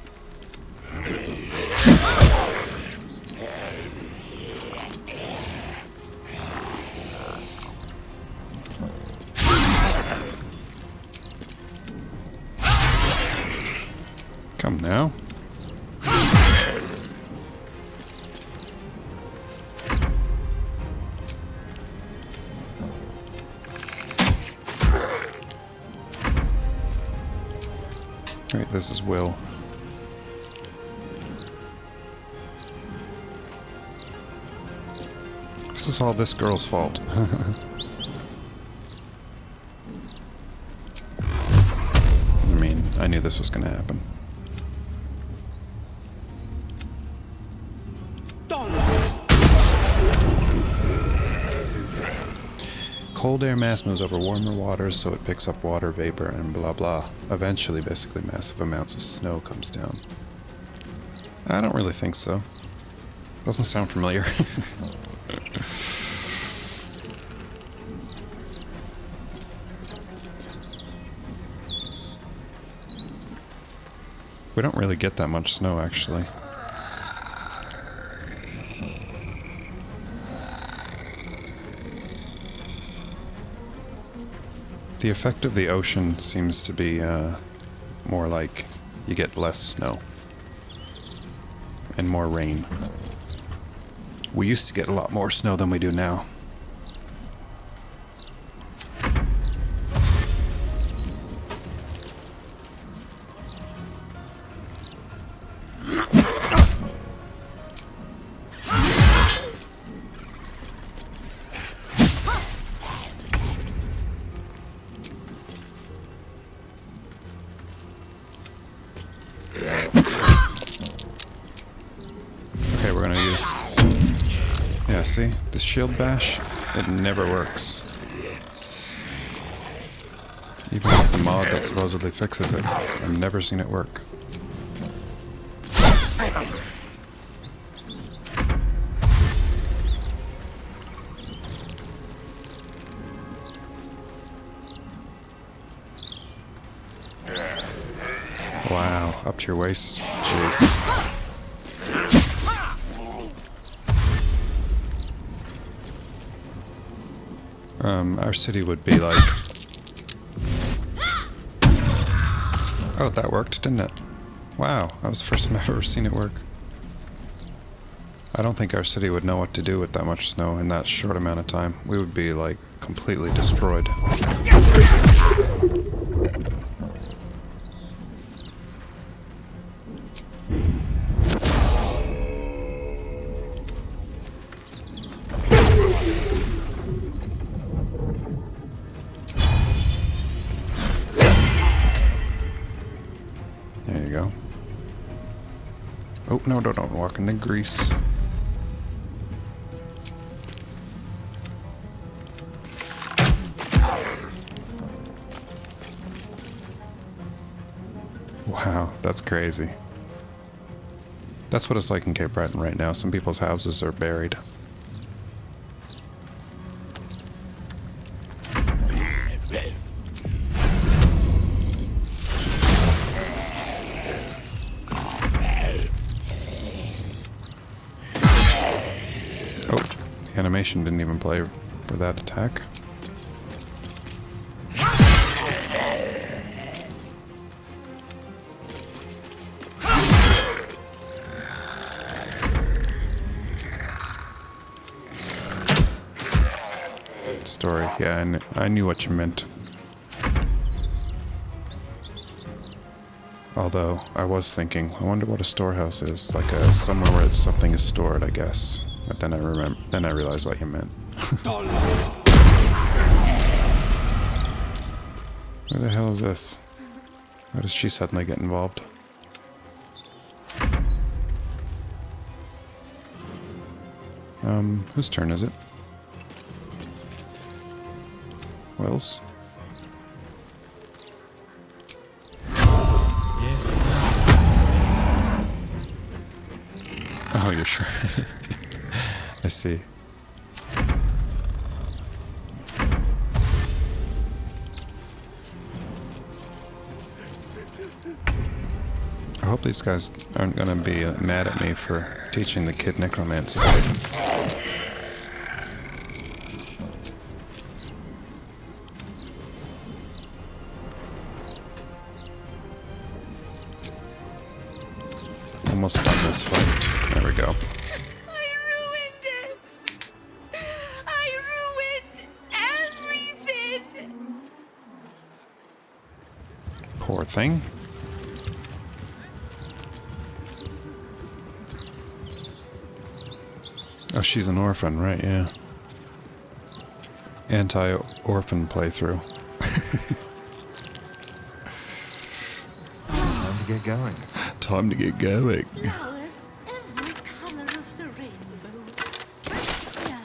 Speaker 1: Come now. Wait, this is Will. This is all this girl's fault. I mean, I knew this was going to happen. Cold air mass moves over warmer waters, so it picks up water vapor and blah blah. Eventually, basically massive amounts of snow comes down. I don't really think so. Doesn't sound familiar. We don't really get that much snow, actually. The effect of the ocean seems to be more like you get less snow and more rain. We used to get a lot more snow than we do now. Okay, we're gonna use... Yeah, see? This shield bash, it never works. Even with the mod that supposedly fixes it, I've never seen it work. Wow, up to your waist. Jeez. Our city would be like... Oh, that worked, didn't it? Wow, that was the first time I've ever seen it work. I don't think our city would know what to do with that much snow in that short amount of time. We would be, like, completely destroyed. There you go. Oh, no, don't walk in the grease. Wow, that's crazy. That's what it's like in Cape Breton right now. Some people's houses are buried. Oh, the animation didn't even play for that attack. Story. Yeah, I knew what you meant. Although, I was thinking, I wonder what a storehouse is. Like somewhere where something is stored, I guess. But then I realized what you meant. Where the hell is this? Why does she suddenly get involved? Whose turn is it? Wells? Oh, you're sure? I see. I hope these guys aren't gonna be mad at me for teaching the kid necromancy. Almost done this fight. There we go.
Speaker 4: I ruined it! I ruined everything!
Speaker 1: Poor thing. Oh, she's an orphan, right? Yeah. anti-orphan playthrough.
Speaker 10: Time to get going.
Speaker 1: Time to get going.
Speaker 17: Every color of the rainbow. Yeah.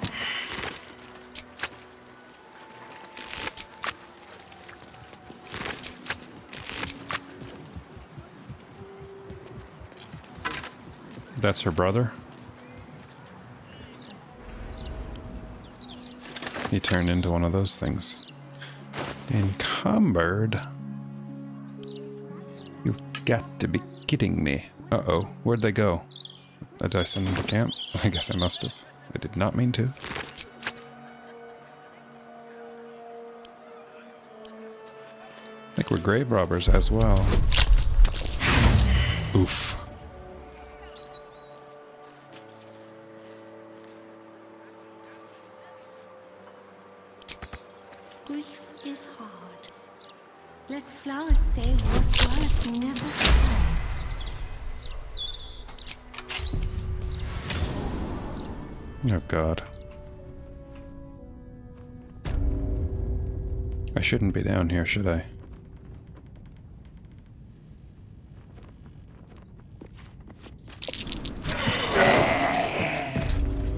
Speaker 1: That's her brother? He turned into one of those things. Encumbered? You've got to be kidding me. Uh-oh, where'd they go? Did I send them to camp? I guess I must have. I did not mean to. I think we're grave robbers as well. Oof.
Speaker 17: Grief is hard. Let flowers say what words never can.
Speaker 1: Oh god. I shouldn't be down here, should I?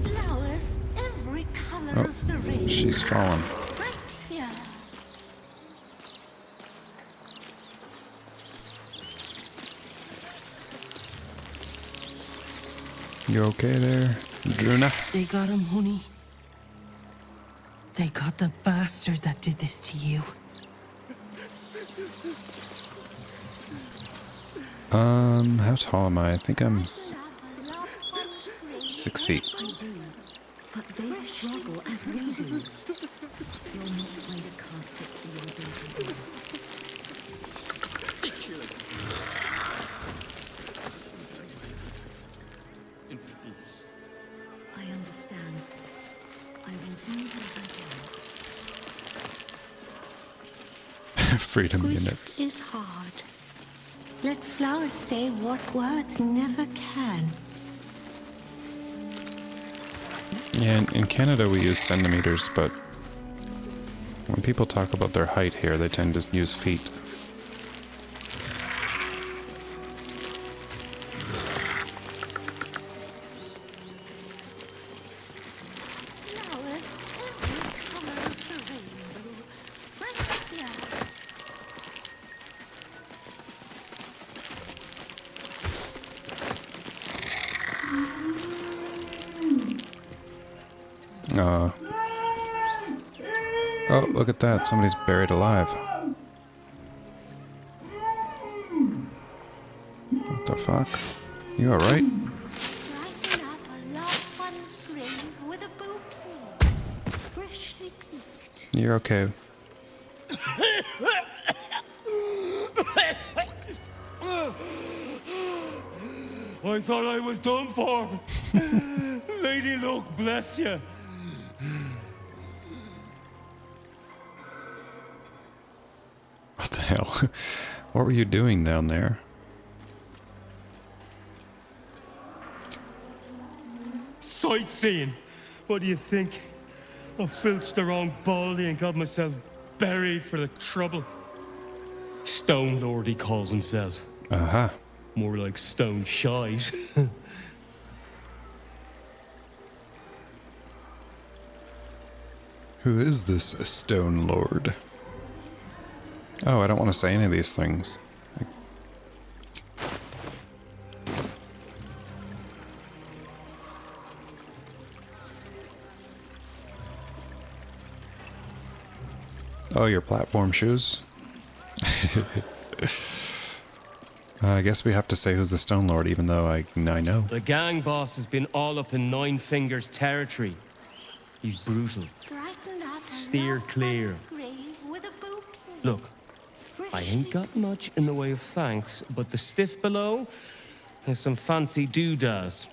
Speaker 17: Flowers, every color of the rainbow.
Speaker 1: She's fallen.
Speaker 17: Right here.
Speaker 1: You okay there, Druna?
Speaker 15: They got him, honey. They got the bastard that did this to you.
Speaker 1: How tall am I? I think I'm 6 feet.
Speaker 3: I do, but they struggle as we do. You'll not find a casket for your daughter.
Speaker 6: In peace.
Speaker 3: I understand. I will do what I can.
Speaker 1: Freedom
Speaker 17: Grief
Speaker 1: units.
Speaker 17: is hard. Let flowers say what words never can.
Speaker 1: Yeah, in Canada we use centimeters, but when people talk about their height here, they tend to use feet.
Speaker 17: Flowers, every color of the rainbow. Right here.
Speaker 1: Oh, look at that. Somebody's buried alive. What the fuck? You alright?
Speaker 17: Brighten up a loved one's grave with a bouquet. Freshly picked.
Speaker 1: You're okay.
Speaker 12: I thought I was done for. Lady Luck, bless you.
Speaker 1: What the hell? What were you doing down there?
Speaker 12: Sightseeing. What do you think? I filched the wrong baldy and got myself buried for the trouble. Stone Lord, he calls himself.
Speaker 1: Aha.
Speaker 12: More like stone shite.
Speaker 1: Who is this Stone Lord? Oh, I don't want to say any of these things. Oh, your platform shoes? I guess we have to say who's the Stone Lord, even though I know.
Speaker 23: The gang boss has been all up in Nine Fingers territory. He's brutal.
Speaker 17: Brighten up a
Speaker 23: Steer
Speaker 17: loved
Speaker 23: clear.
Speaker 17: one's grave with a bouquet.
Speaker 23: Look, I ain't got much in the way of thanks, but the stiff below has some fancy doodads.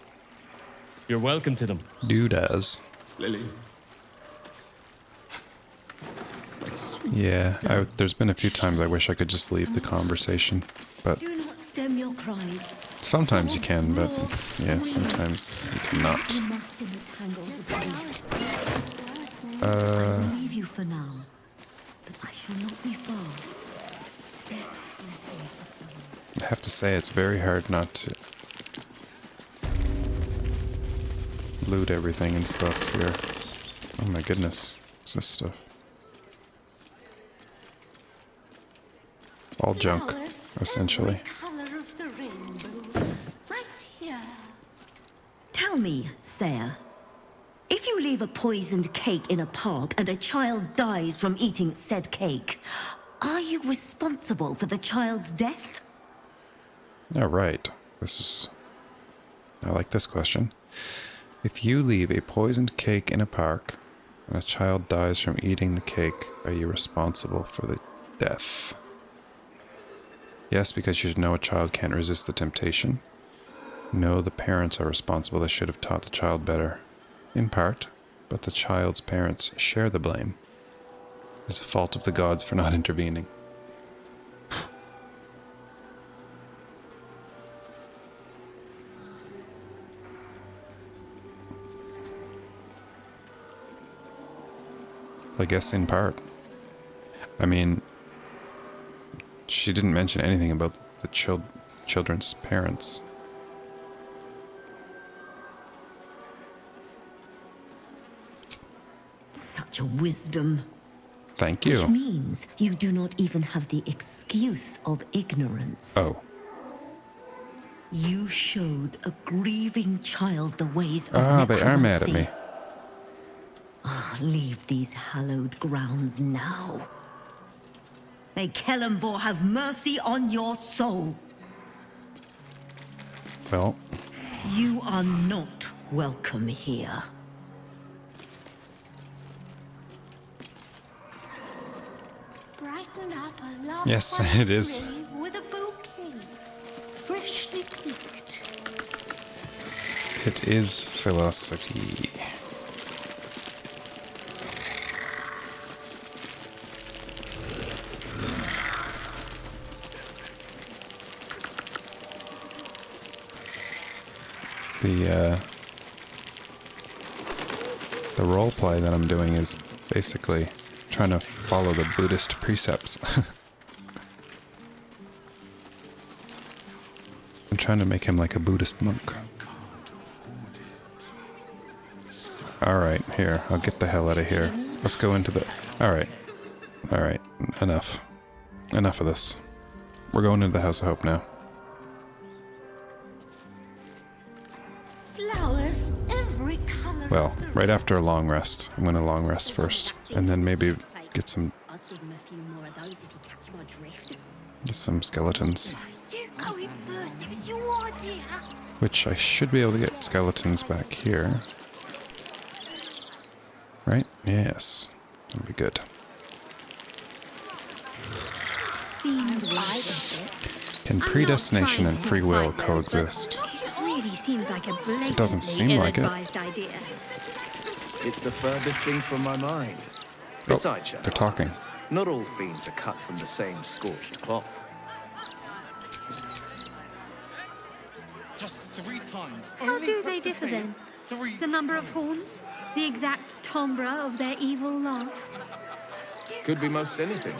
Speaker 23: You're welcome to them.
Speaker 1: Doodads.
Speaker 6: Lily.
Speaker 1: Yeah, there's been a few times I wish I could just leave the conversation, but
Speaker 3: Do not stem your cries.
Speaker 1: sometimes you can, but yeah, sometimes you cannot.
Speaker 3: You must in the tangles of grief. I leave you
Speaker 16: for now, but I shall not be far. Death's blessings upon
Speaker 1: I have to say, it's very hard not to loot everything and stuff here. Oh my goodness, what's this stuff? All junk, essentially.
Speaker 16: color of the rainbow, right here. Tell me, Sayer, if you leave a poisoned cake in a park and a child dies from eating said cake, are you responsible for the child's death?
Speaker 1: All right, I like this question. If you leave a poisoned cake in a park and a child dies from eating the cake, are you responsible for the death? Yes, because you should know a child can't resist the temptation. No, the parents are responsible. They should have taught the child better. In part, but the child's parents share the blame. It's the fault of the gods for not intervening. I guess in part. I mean, she didn't mention anything about the children's parents.
Speaker 16: Such wisdom.
Speaker 1: Thank you.
Speaker 16: Which means you do not even have the excuse of ignorance.
Speaker 1: Oh.
Speaker 16: You showed a grieving child the ways of
Speaker 1: they are mad at
Speaker 16: necromancy.
Speaker 1: me.
Speaker 16: Leave these hallowed grounds now. May Kellamvor have mercy on your soul.
Speaker 1: Well.
Speaker 16: You are not welcome here. Brighten up a loved
Speaker 1: Yes,
Speaker 16: one's
Speaker 1: it is.
Speaker 16: grave with a bouquet, freshly picked.
Speaker 1: It is philosophy. The roleplay that I'm doing is basically trying to follow the Buddhist precepts. I'm trying to make him like a Buddhist monk. Alright, here, I'll get the hell out of here. Let's go into the... Alright, enough. Enough of this. We're going into the House of Hope now.
Speaker 16: Flowers, every color.
Speaker 1: Well, right after a long rest. I'm gonna long rest first, and then maybe get some skeletons.
Speaker 16: You going first, it was your idea.
Speaker 1: Which I should be able to get skeletons back here. Right? Yes. That'll be good. Can predestination and free will coexist?
Speaker 21: It really seems like a blatantly
Speaker 1: Doesn't seem like it.
Speaker 21: ill-advised idea.
Speaker 18: It's the furthest thing from my mind.
Speaker 1: Oh,
Speaker 18: Besides,
Speaker 1: they're talking.
Speaker 18: not all fiends are cut from the same scorched cloth.
Speaker 6: Just 3 times.
Speaker 21: How do they differ then? The number of horns? The exact timbre of their evil laugh?
Speaker 18: Could be most anything.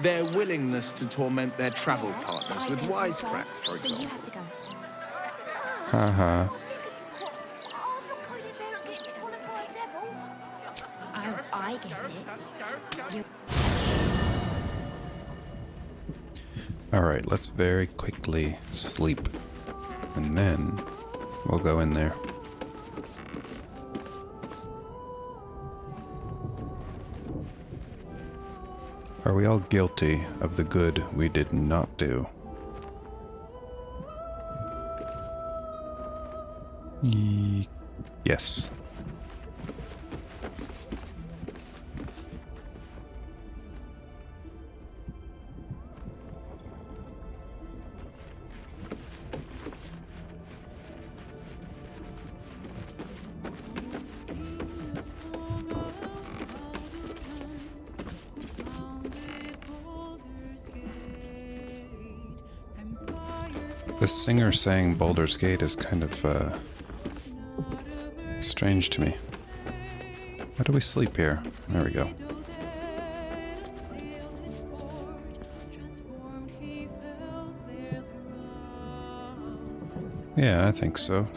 Speaker 18: Their willingness to torment their travel partners with wisecracks, for example.
Speaker 1: Haha.
Speaker 16: I get it.
Speaker 1: Alright, let's very quickly sleep. And then we'll go in there. Are we all guilty of the good we did not do? Yes. The singer saying Baldur's Gate is kind of strange to me. How do we sleep here? There we go. Yeah, I think so.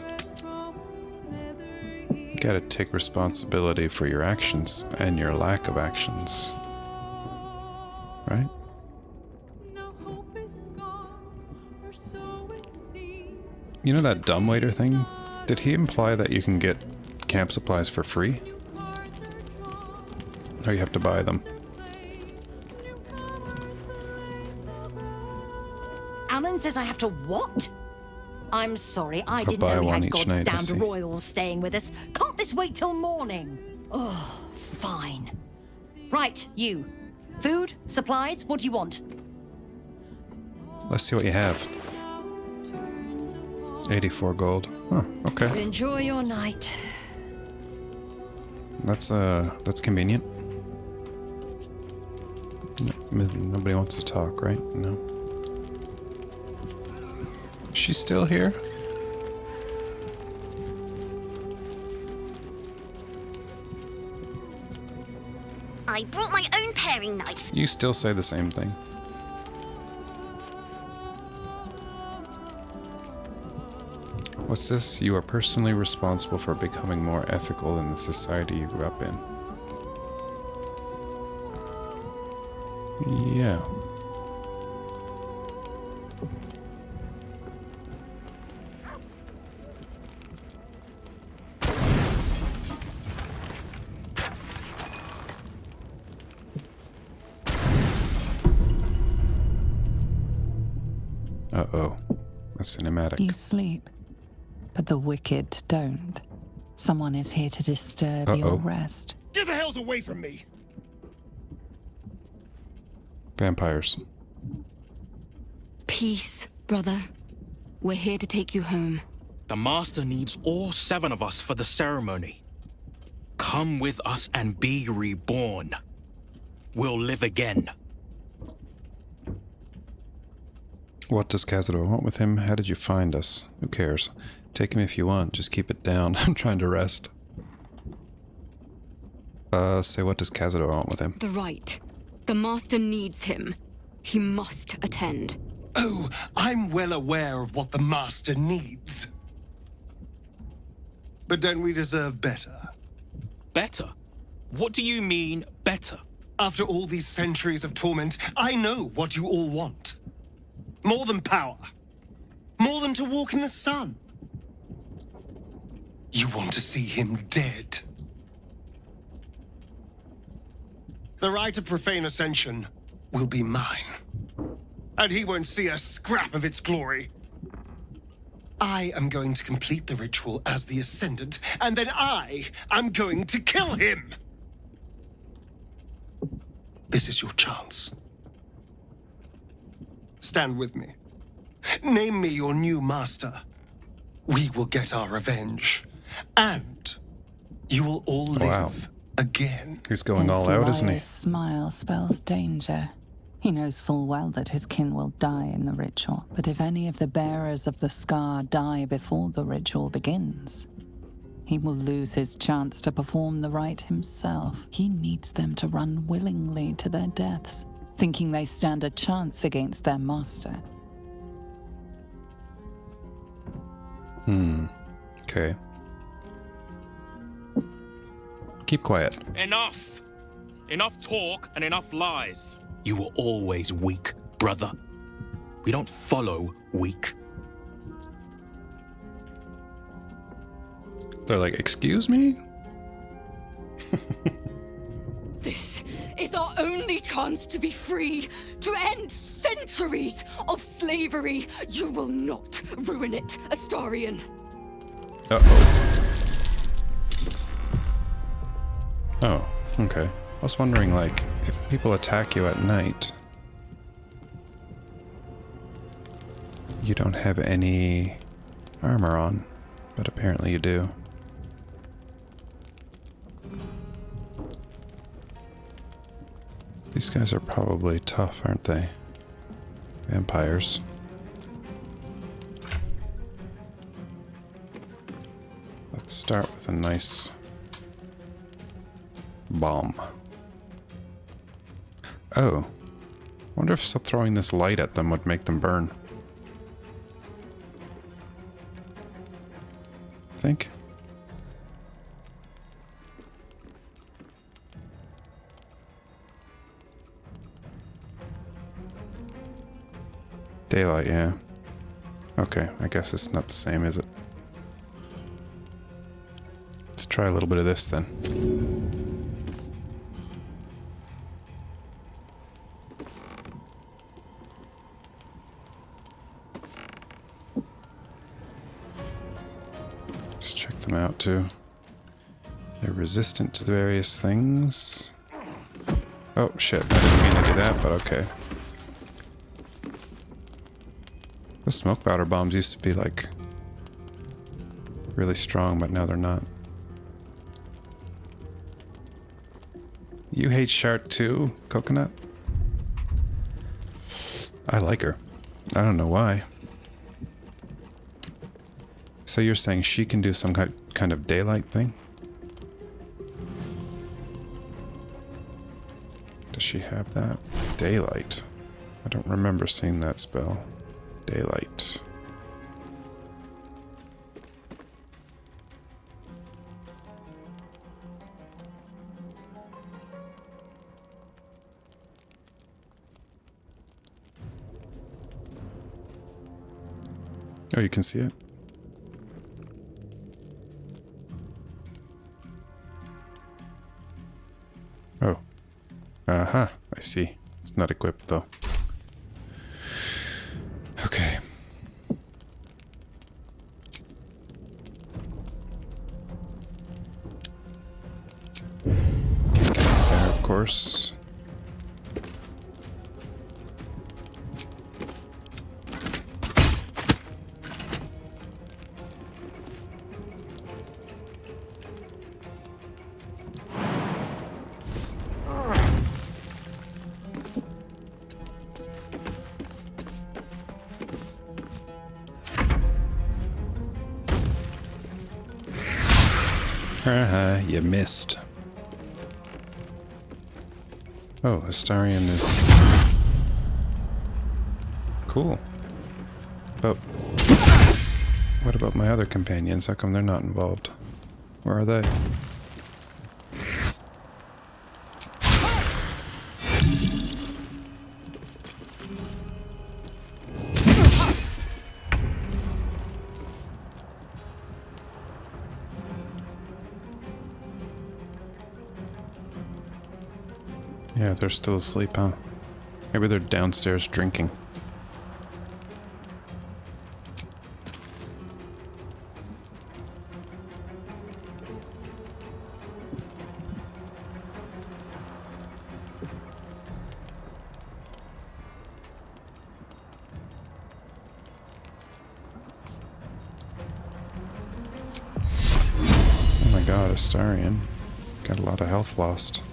Speaker 1: Gotta take responsibility for your actions and your lack of actions. Right? You know that dumbwaiter thing? Did he imply that you can get camp supplies for free? Or you have to buy them?
Speaker 5: Alan says I have to what? I'm sorry, I
Speaker 1: I'll
Speaker 5: didn't
Speaker 1: buy
Speaker 5: know we
Speaker 1: one
Speaker 5: had
Speaker 1: each night, I
Speaker 5: Godsdamned
Speaker 1: see.
Speaker 5: royals staying with us. Can't this wait till morning? Oh, fine. Right, you. Food? Supplies? What do you want?
Speaker 1: Let's see what you have. 84 gold. Huh, okay.
Speaker 5: Enjoy your night.
Speaker 1: That's convenient. Nobody wants to talk, right? No. She's still here?
Speaker 9: I brought my own paring knife.
Speaker 1: You still say the same thing. What's this? You are personally responsible for becoming more ethical in the society you grew up in. Yeah. Uh-oh. A cinematic.
Speaker 8: You sleep, but the wicked don't. Someone is here to disturb your rest.
Speaker 6: Get the hells away from me!
Speaker 1: Vampires.
Speaker 20: Peace, brother. We're here to take you home.
Speaker 24: The Master needs all 7 of us for the ceremony. Come with us and be reborn. We'll live again.
Speaker 1: What does Cazador want with him? How did you find us? Who cares? Take him if you want, just keep it down. I'm trying to rest. Say what does Cazador want with him?
Speaker 20: The right. The Master needs him. He must attend.
Speaker 25: Oh, I'm well aware of what the Master needs. But don't we deserve better?
Speaker 24: Better? What do you mean, better?
Speaker 25: After all these centuries of torment, I know what you all want. More than power. More than to walk in the sun. You want to see him dead. The right of profane ascension will be mine. And he won't see a scrap of its glory. I am going to complete the ritual as the Ascendant, and then I am going to kill him! This is your chance. Stand with me. Name me your new master. We will get our revenge. And you will all live again.
Speaker 1: He's going all out, isn't he?
Speaker 8: His smile spells danger. He knows full well that his kin will die in the ritual, but if any of the bearers of the scar die before the ritual begins, he will lose his chance to perform the rite himself. He needs them to run willingly to their deaths, thinking they stand a chance against their master.
Speaker 1: Okay. Keep quiet.
Speaker 24: Enough! Enough talk and enough lies. You were always weak, brother. We don't follow weak.
Speaker 1: They're like, excuse me?
Speaker 20: This is our only chance to be free, to end centuries of slavery. You will not ruin it, Astarion.
Speaker 1: Oh, okay. I was wondering, like, if people attack you at night, you don't have any armor on, but apparently you do. These guys are probably tough, aren't they? Vampires. Let's start with a nice bomb. Oh. Wonder if throwing this light at them would make them burn. think. Daylight, yeah. Okay, I guess it's not the same, is it? Let's try a little bit of this then. Just check them out too. They're resistant to the various things. Oh shit, I didn't mean to do that, but okay. The smoke powder bombs used to be like really strong, but now they're not. You hate Shart too, Coconut? I like her. I don't know why. So you're saying she can do some kind of daylight thing? Does she have that? Daylight. I don't remember seeing that spell. Daylight. Oh, you can see it? Oh. Uh-huh. I see. It's not equipped, though. Okay. Can't get out there, of course. You missed. Oh, Astarion is cool. But what about my other companions? How come they're not involved? Where are they? Yeah, they're still asleep, huh? Maybe they're downstairs drinking. Oh my god, Astarion. Got a lot of health lost.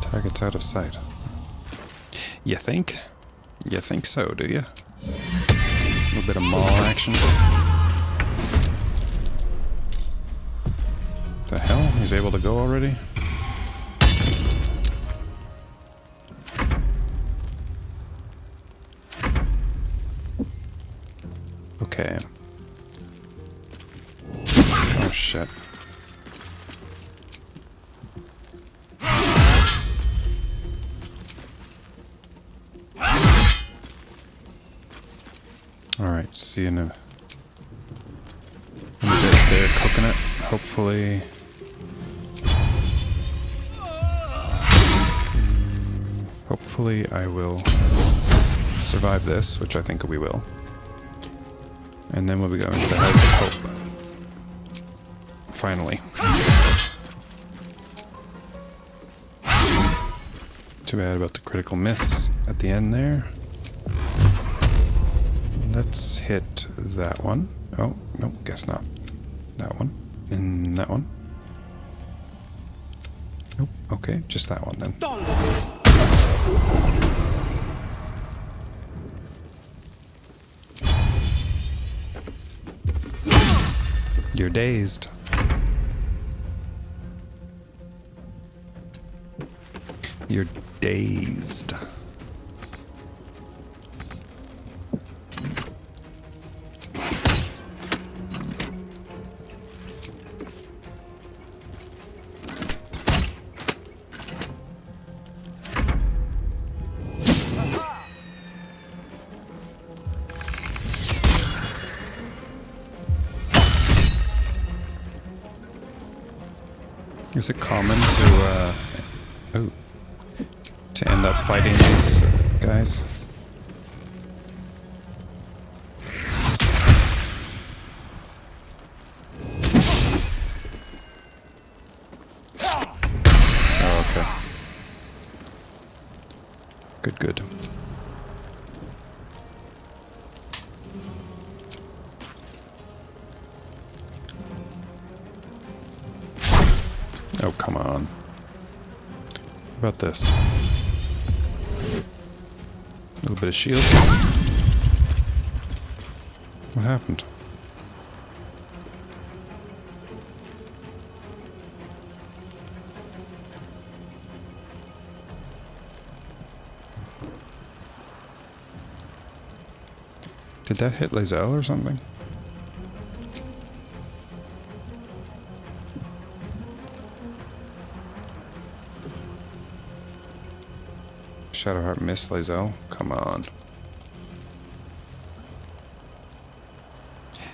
Speaker 1: Target's out of sight. You think? You think so, do you? A little bit of maul action. The hell? He's able to go already? Okay. Oh shit. Alright, see you in a bit there, Coconut. Hopefully... Hopefully I will survive this, which I think we will. And then we'll be going to the House of Hope. Finally. Too bad about the critical miss at the end there. Let's hit that one. Oh, no, guess not. That one. And that one. Nope, okay, just that one then. You're dazed. You're dazed. Is it common to end up fighting these guys? Oh, okay. Good. Oh, come on. What about this? A little bit of shield. What happened? Did that hit Lazelle or something? Shadowheart missed Lazelle? Come on.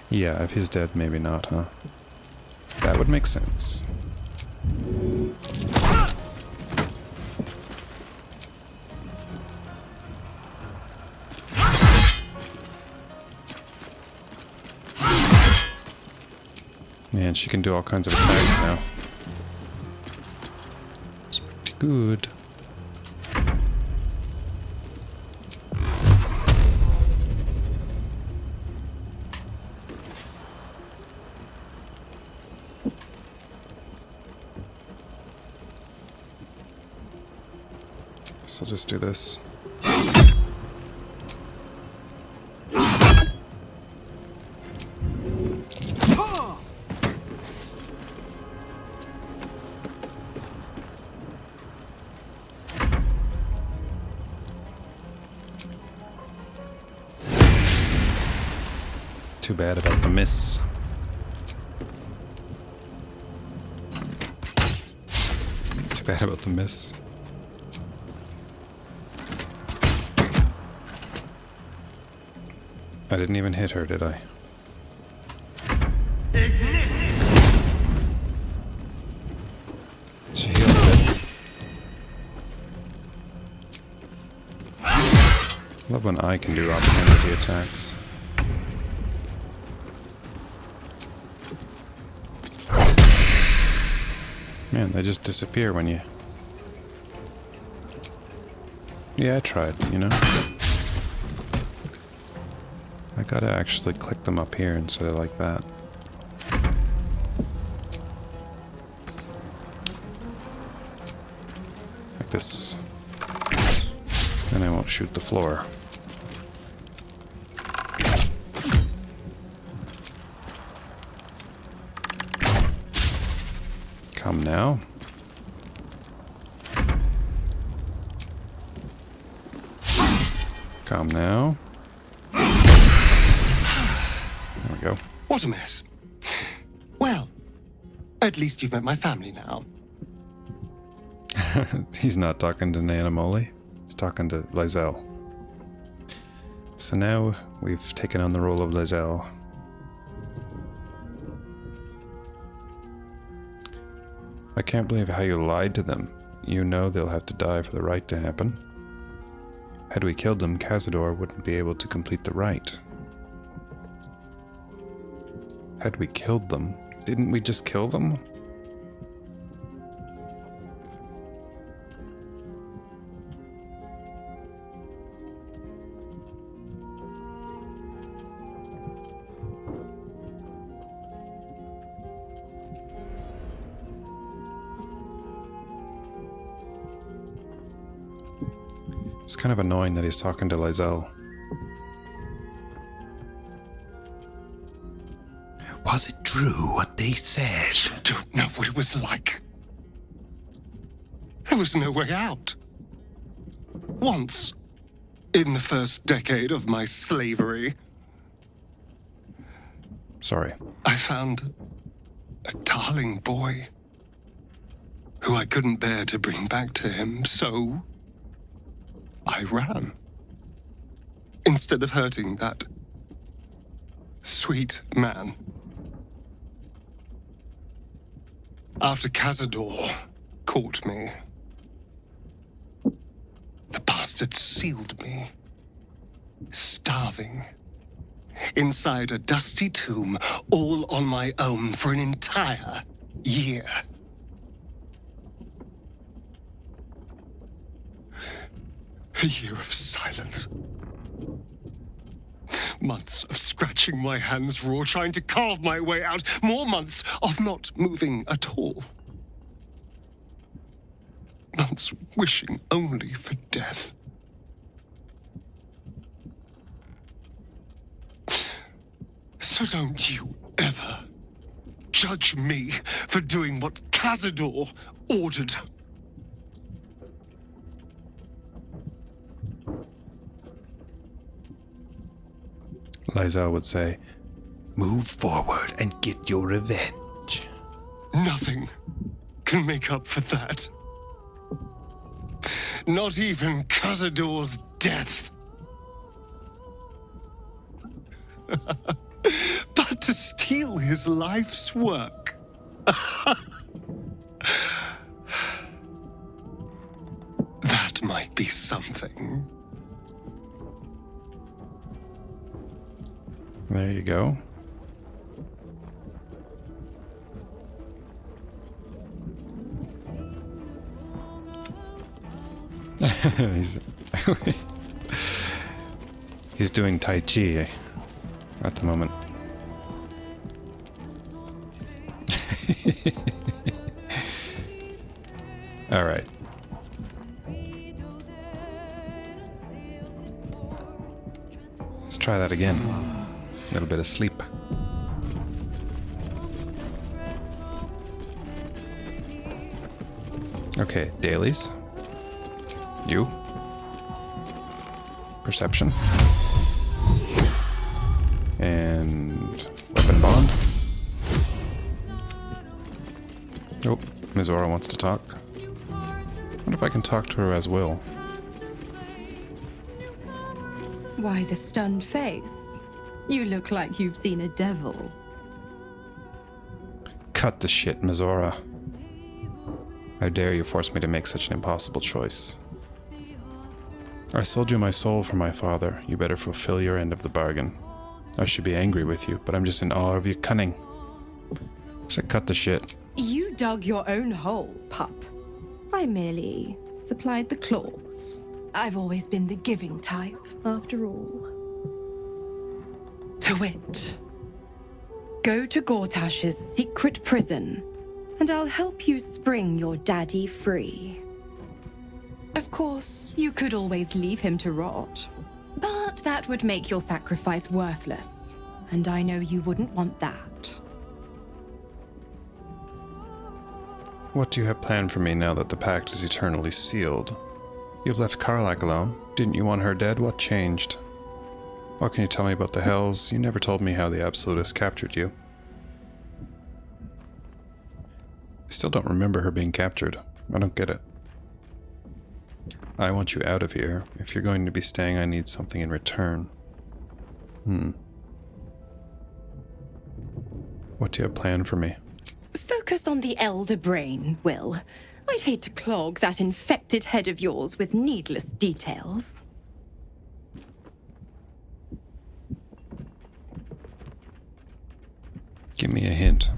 Speaker 1: Yeah, if he's dead, maybe not, huh? That would make sense. Man, she can do all kinds of attacks now. It's pretty good. So I'll just do this. Too bad about the miss. Too bad about the miss. I didn't even hit her, did I? She healed a bit. Love when I can do opportunity attacks. Man, they just disappear when you... Yeah, I tried, you know? I gotta actually click them up here instead of like that. Like this. Then I won't shoot the floor. Come now. Come now. There we go.
Speaker 25: What a mess. Well, at least you've met my family now.
Speaker 1: He's not talking to Nana Molly. He's talking to Lazelle. So now we've taken on the role of Lazelle. I can't believe how you lied to them. You know they'll have to die for the rite to happen. Had we killed them, Cazador wouldn't be able to complete the rite. Had we killed them? Didn't we just kill them? It's kind of annoying that he's talking to Lazelle.
Speaker 11: Was it true what they said?
Speaker 25: You don't know what it was like. There was no way out. Once, in the first decade of my slavery,
Speaker 1: sorry,
Speaker 25: I found a darling boy who I couldn't bear to bring back to him, so I ran. Instead of hurting that sweet man. After Cazador caught me, the bastard sealed me, starving, inside a dusty tomb, all on my own for an entire year. A year of silence. Months of scratching my hands raw, trying to carve my way out. More months of not moving at all. Months wishing only for death. So don't you ever judge me for doing what Cazador ordered.
Speaker 1: Lyzel would say, "Move forward and get your revenge."
Speaker 25: Nothing can make up for that. Not even Cazador's death. But to steal his life's work. That might be something.
Speaker 1: There you go. He's doing Tai Chi at the moment. All right. Let's try that again. A little bit of sleep. Okay, dailies. You. Perception. And weapon bond. Oh, Mizora wants to talk. What if I can talk to her as Will?
Speaker 2: Why the stunned face? You look like you've seen a devil.
Speaker 1: Cut the shit, Mizora. How dare you force me to make such an impossible choice? I sold you my soul for my father. You better fulfill your end of the bargain. I should be angry with you, but I'm just in awe of your cunning. So cut the shit.
Speaker 2: You dug your own hole, pup. I merely supplied the claws. I've always been the giving type, after all. To wit, go to Gortash's secret prison, and I'll help you spring your daddy free. Of course, you could always leave him to rot, but that would make your sacrifice worthless, and I know you wouldn't want that.
Speaker 1: What do you have planned for me now that the pact is eternally sealed? You've left Karlak alone. Didn't you want her dead? What changed? What can you tell me about the Hells? You never told me how the Absolutists captured you. I still don't remember her being captured. I don't get it. I want you out of here. If you're going to be staying, I need something in return. What do you have planned for me?
Speaker 2: Focus on the elder brain, Will. I'd hate to clog that infected head of yours with needless details.
Speaker 1: Give me a hint.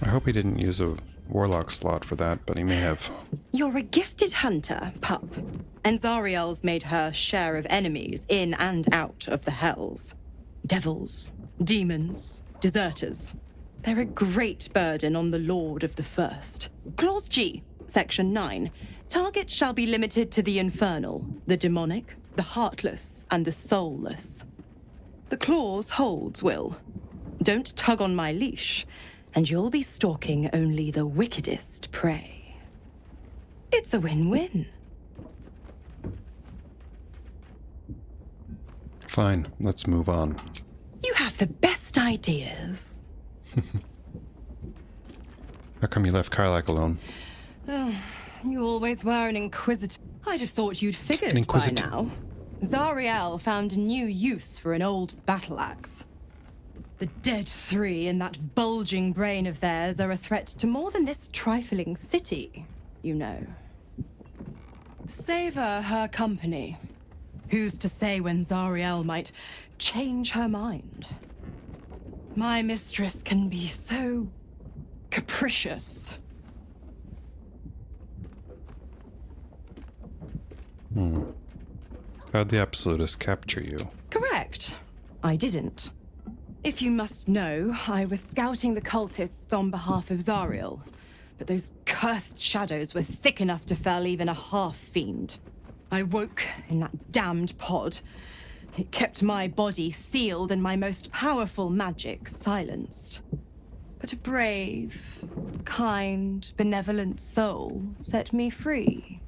Speaker 1: I hope he didn't use a warlock slot for that, but he may have.
Speaker 2: You're a gifted hunter, pup. And Zariel's made her share of enemies in and out of the Hells. Devils, demons, deserters. They're a great burden on the Lord of the First. Clause G, Section 9. Targets shall be limited to the infernal, the demonic, the heartless, and the soulless. The clause holds, Will. Don't tug on my leash, and you'll be stalking only the wickedest prey. It's a win-win.
Speaker 1: Fine, let's move on.
Speaker 2: You have the best ideas.
Speaker 1: How come you left Karlak alone?
Speaker 2: Oh, you always were an inquisitor. I'd have thought you'd figured
Speaker 1: An inquisitor.
Speaker 2: by now. Zariel found a new use for an old battle axe. The dead three in that bulging brain of theirs are a threat to more than this trifling city, you know. Savor her company. Who's to say when Zariel might change her mind? My mistress can be so capricious.
Speaker 1: How'd the Absolutist capture you?
Speaker 2: Correct. I didn't. If you must know, I was scouting the cultists on behalf of Zariel, but those cursed shadows were thick enough to fell even a half-fiend. I woke in that damned pod. It kept my body sealed and my most powerful magic silenced. But a brave, kind, benevolent soul set me free.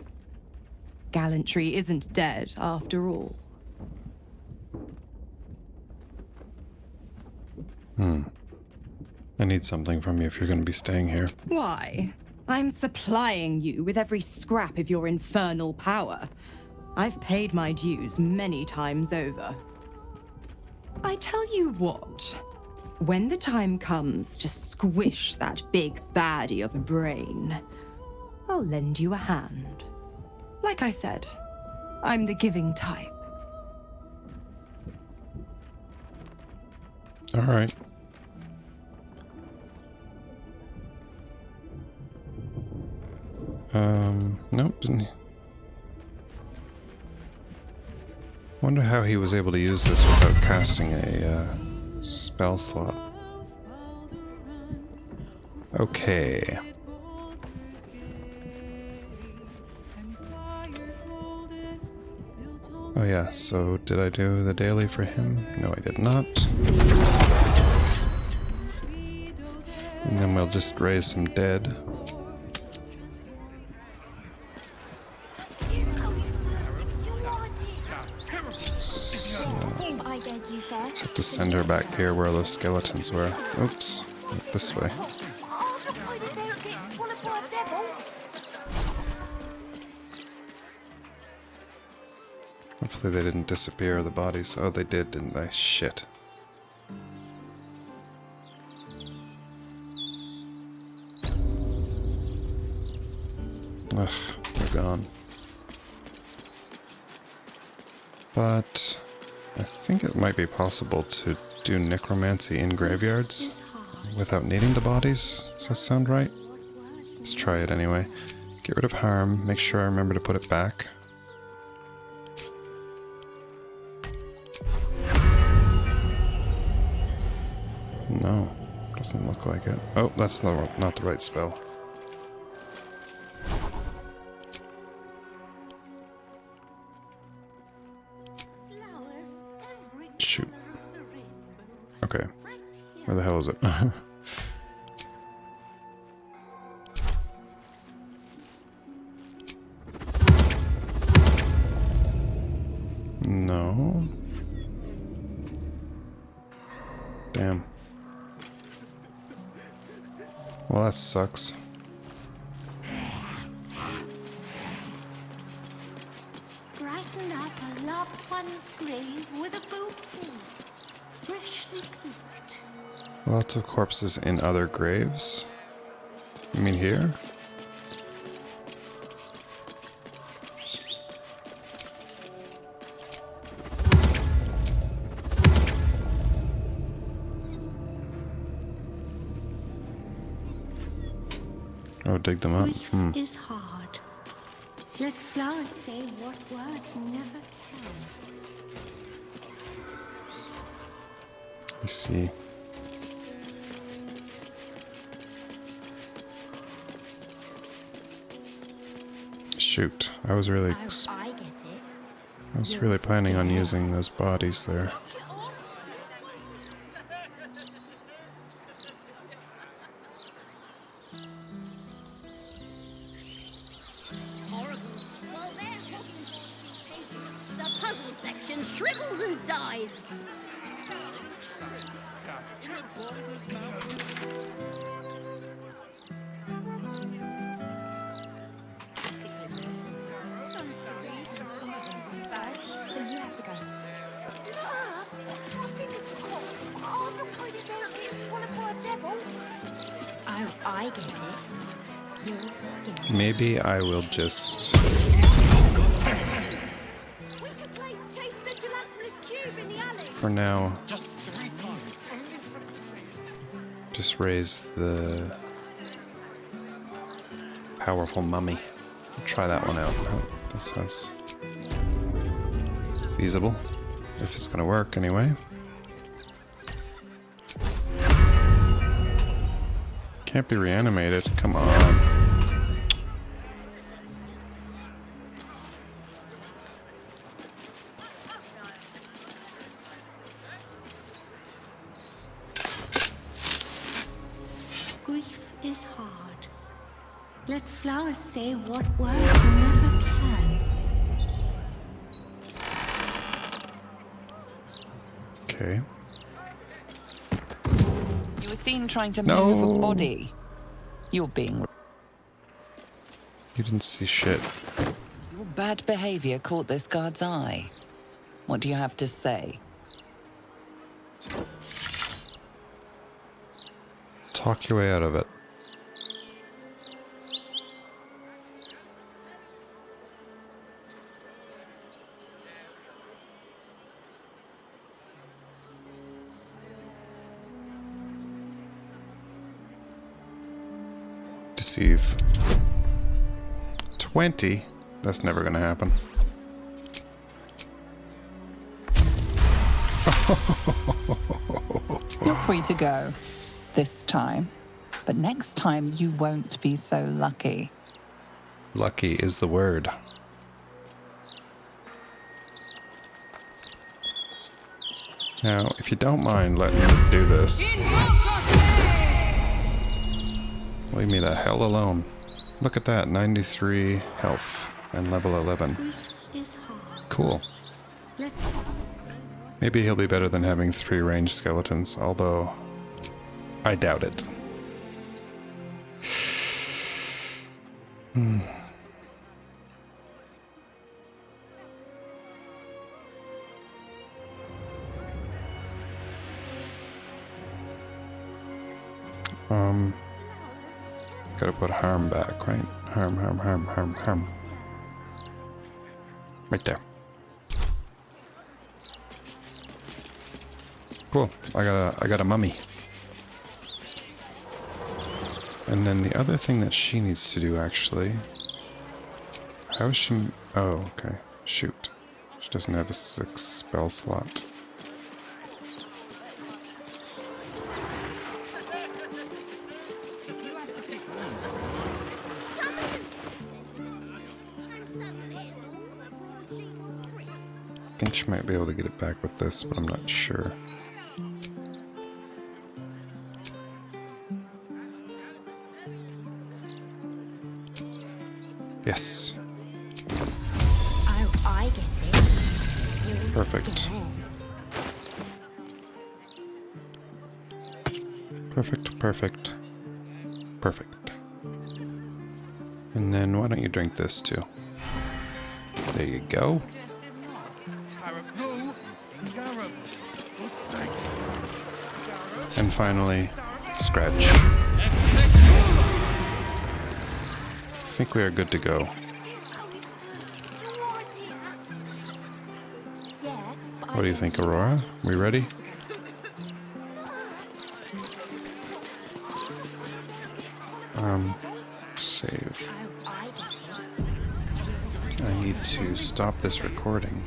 Speaker 2: Gallantry isn't dead, after all.
Speaker 1: I need something from you if you're going to be staying here.
Speaker 2: Why? I'm supplying you with every scrap of your infernal power. I've paid my dues many times over. I tell you what, when the time comes to squish that big baddie of a brain, I'll lend you a hand. Like I said, I'm the giving type.
Speaker 1: All right. Nope, didn't he? Wonder how he was able to use this without casting a spell slot. Okay. Oh yeah, so did I do the daily for him? No, I did not. And then we'll just raise some dead. Let's have to send her back here where those skeletons were. Oops, not this way. Hopefully they didn't disappear, the bodies. Oh, they did, didn't they? Shit. Ugh, they're gone. But I think it might be possible to do necromancy in graveyards without needing the bodies. Does that sound right? Let's try it anyway. Get rid of harm, make sure I remember to put it back. No, doesn't look like it. Oh, that's not the right spell. Shoot. Okay. Where the hell is it? No. Damn. Well, that sucks.
Speaker 17: Brighten up a loved one's grave with a bouquet, freshly cooked.
Speaker 1: Lots of corpses in other graves? You mean here? Oh, dig them up.
Speaker 17: Grief is hard. Let flowers say what words never can.
Speaker 1: I see. Shoot, I was really planning on using those bodies there.
Speaker 9: witch and shrivels who dies.
Speaker 3: So you have to go. My fingers were crossed. I'm not going in there and getting swallowed by a devil. Oh, I get it. You're scared.
Speaker 1: Maybe I will just...
Speaker 9: We could play chase the gelatinous cube in the alley.
Speaker 1: For now,
Speaker 6: Just 3 times.
Speaker 1: just raise the powerful mummy. Try that one out. Oh, this sounds feasible. If it's gonna work anyway. Can't be reanimated. Come on.
Speaker 3: Grief is hard. Let flowers say what words never can.
Speaker 1: Okay.
Speaker 8: You were seen trying to
Speaker 1: No.
Speaker 8: move a body. You're being...
Speaker 1: You didn't see shit.
Speaker 8: Your bad behavior caught this guard's eye. What do you have to say?
Speaker 1: Talk your way out of it. Deceive. 20? That's never gonna happen.
Speaker 8: You're free to go. This time. But next time you won't be so lucky.
Speaker 1: Lucky is the word. Now, if you don't mind letting me do this, leave me the hell alone. Look at that, 93 health and level 11. Cool. Maybe he'll be better than having 3 ranged skeletons, although I doubt it. Gotta put harm back, right? Harm. Right there. Cool. I got a mummy. And then the other thing that she needs to do, actually... How is she... Oh, okay. Shoot. She doesn't have a 6 spell slot. I think she might be able to get it back with this, but I'm not sure. Yes.
Speaker 3: Oh, I get it.
Speaker 1: Perfect. Perfect. And then why don't you drink this too? There you go. And finally, scratch. I think we are good to go. What do you think, Aurora? We ready? Save. I need to stop this recording.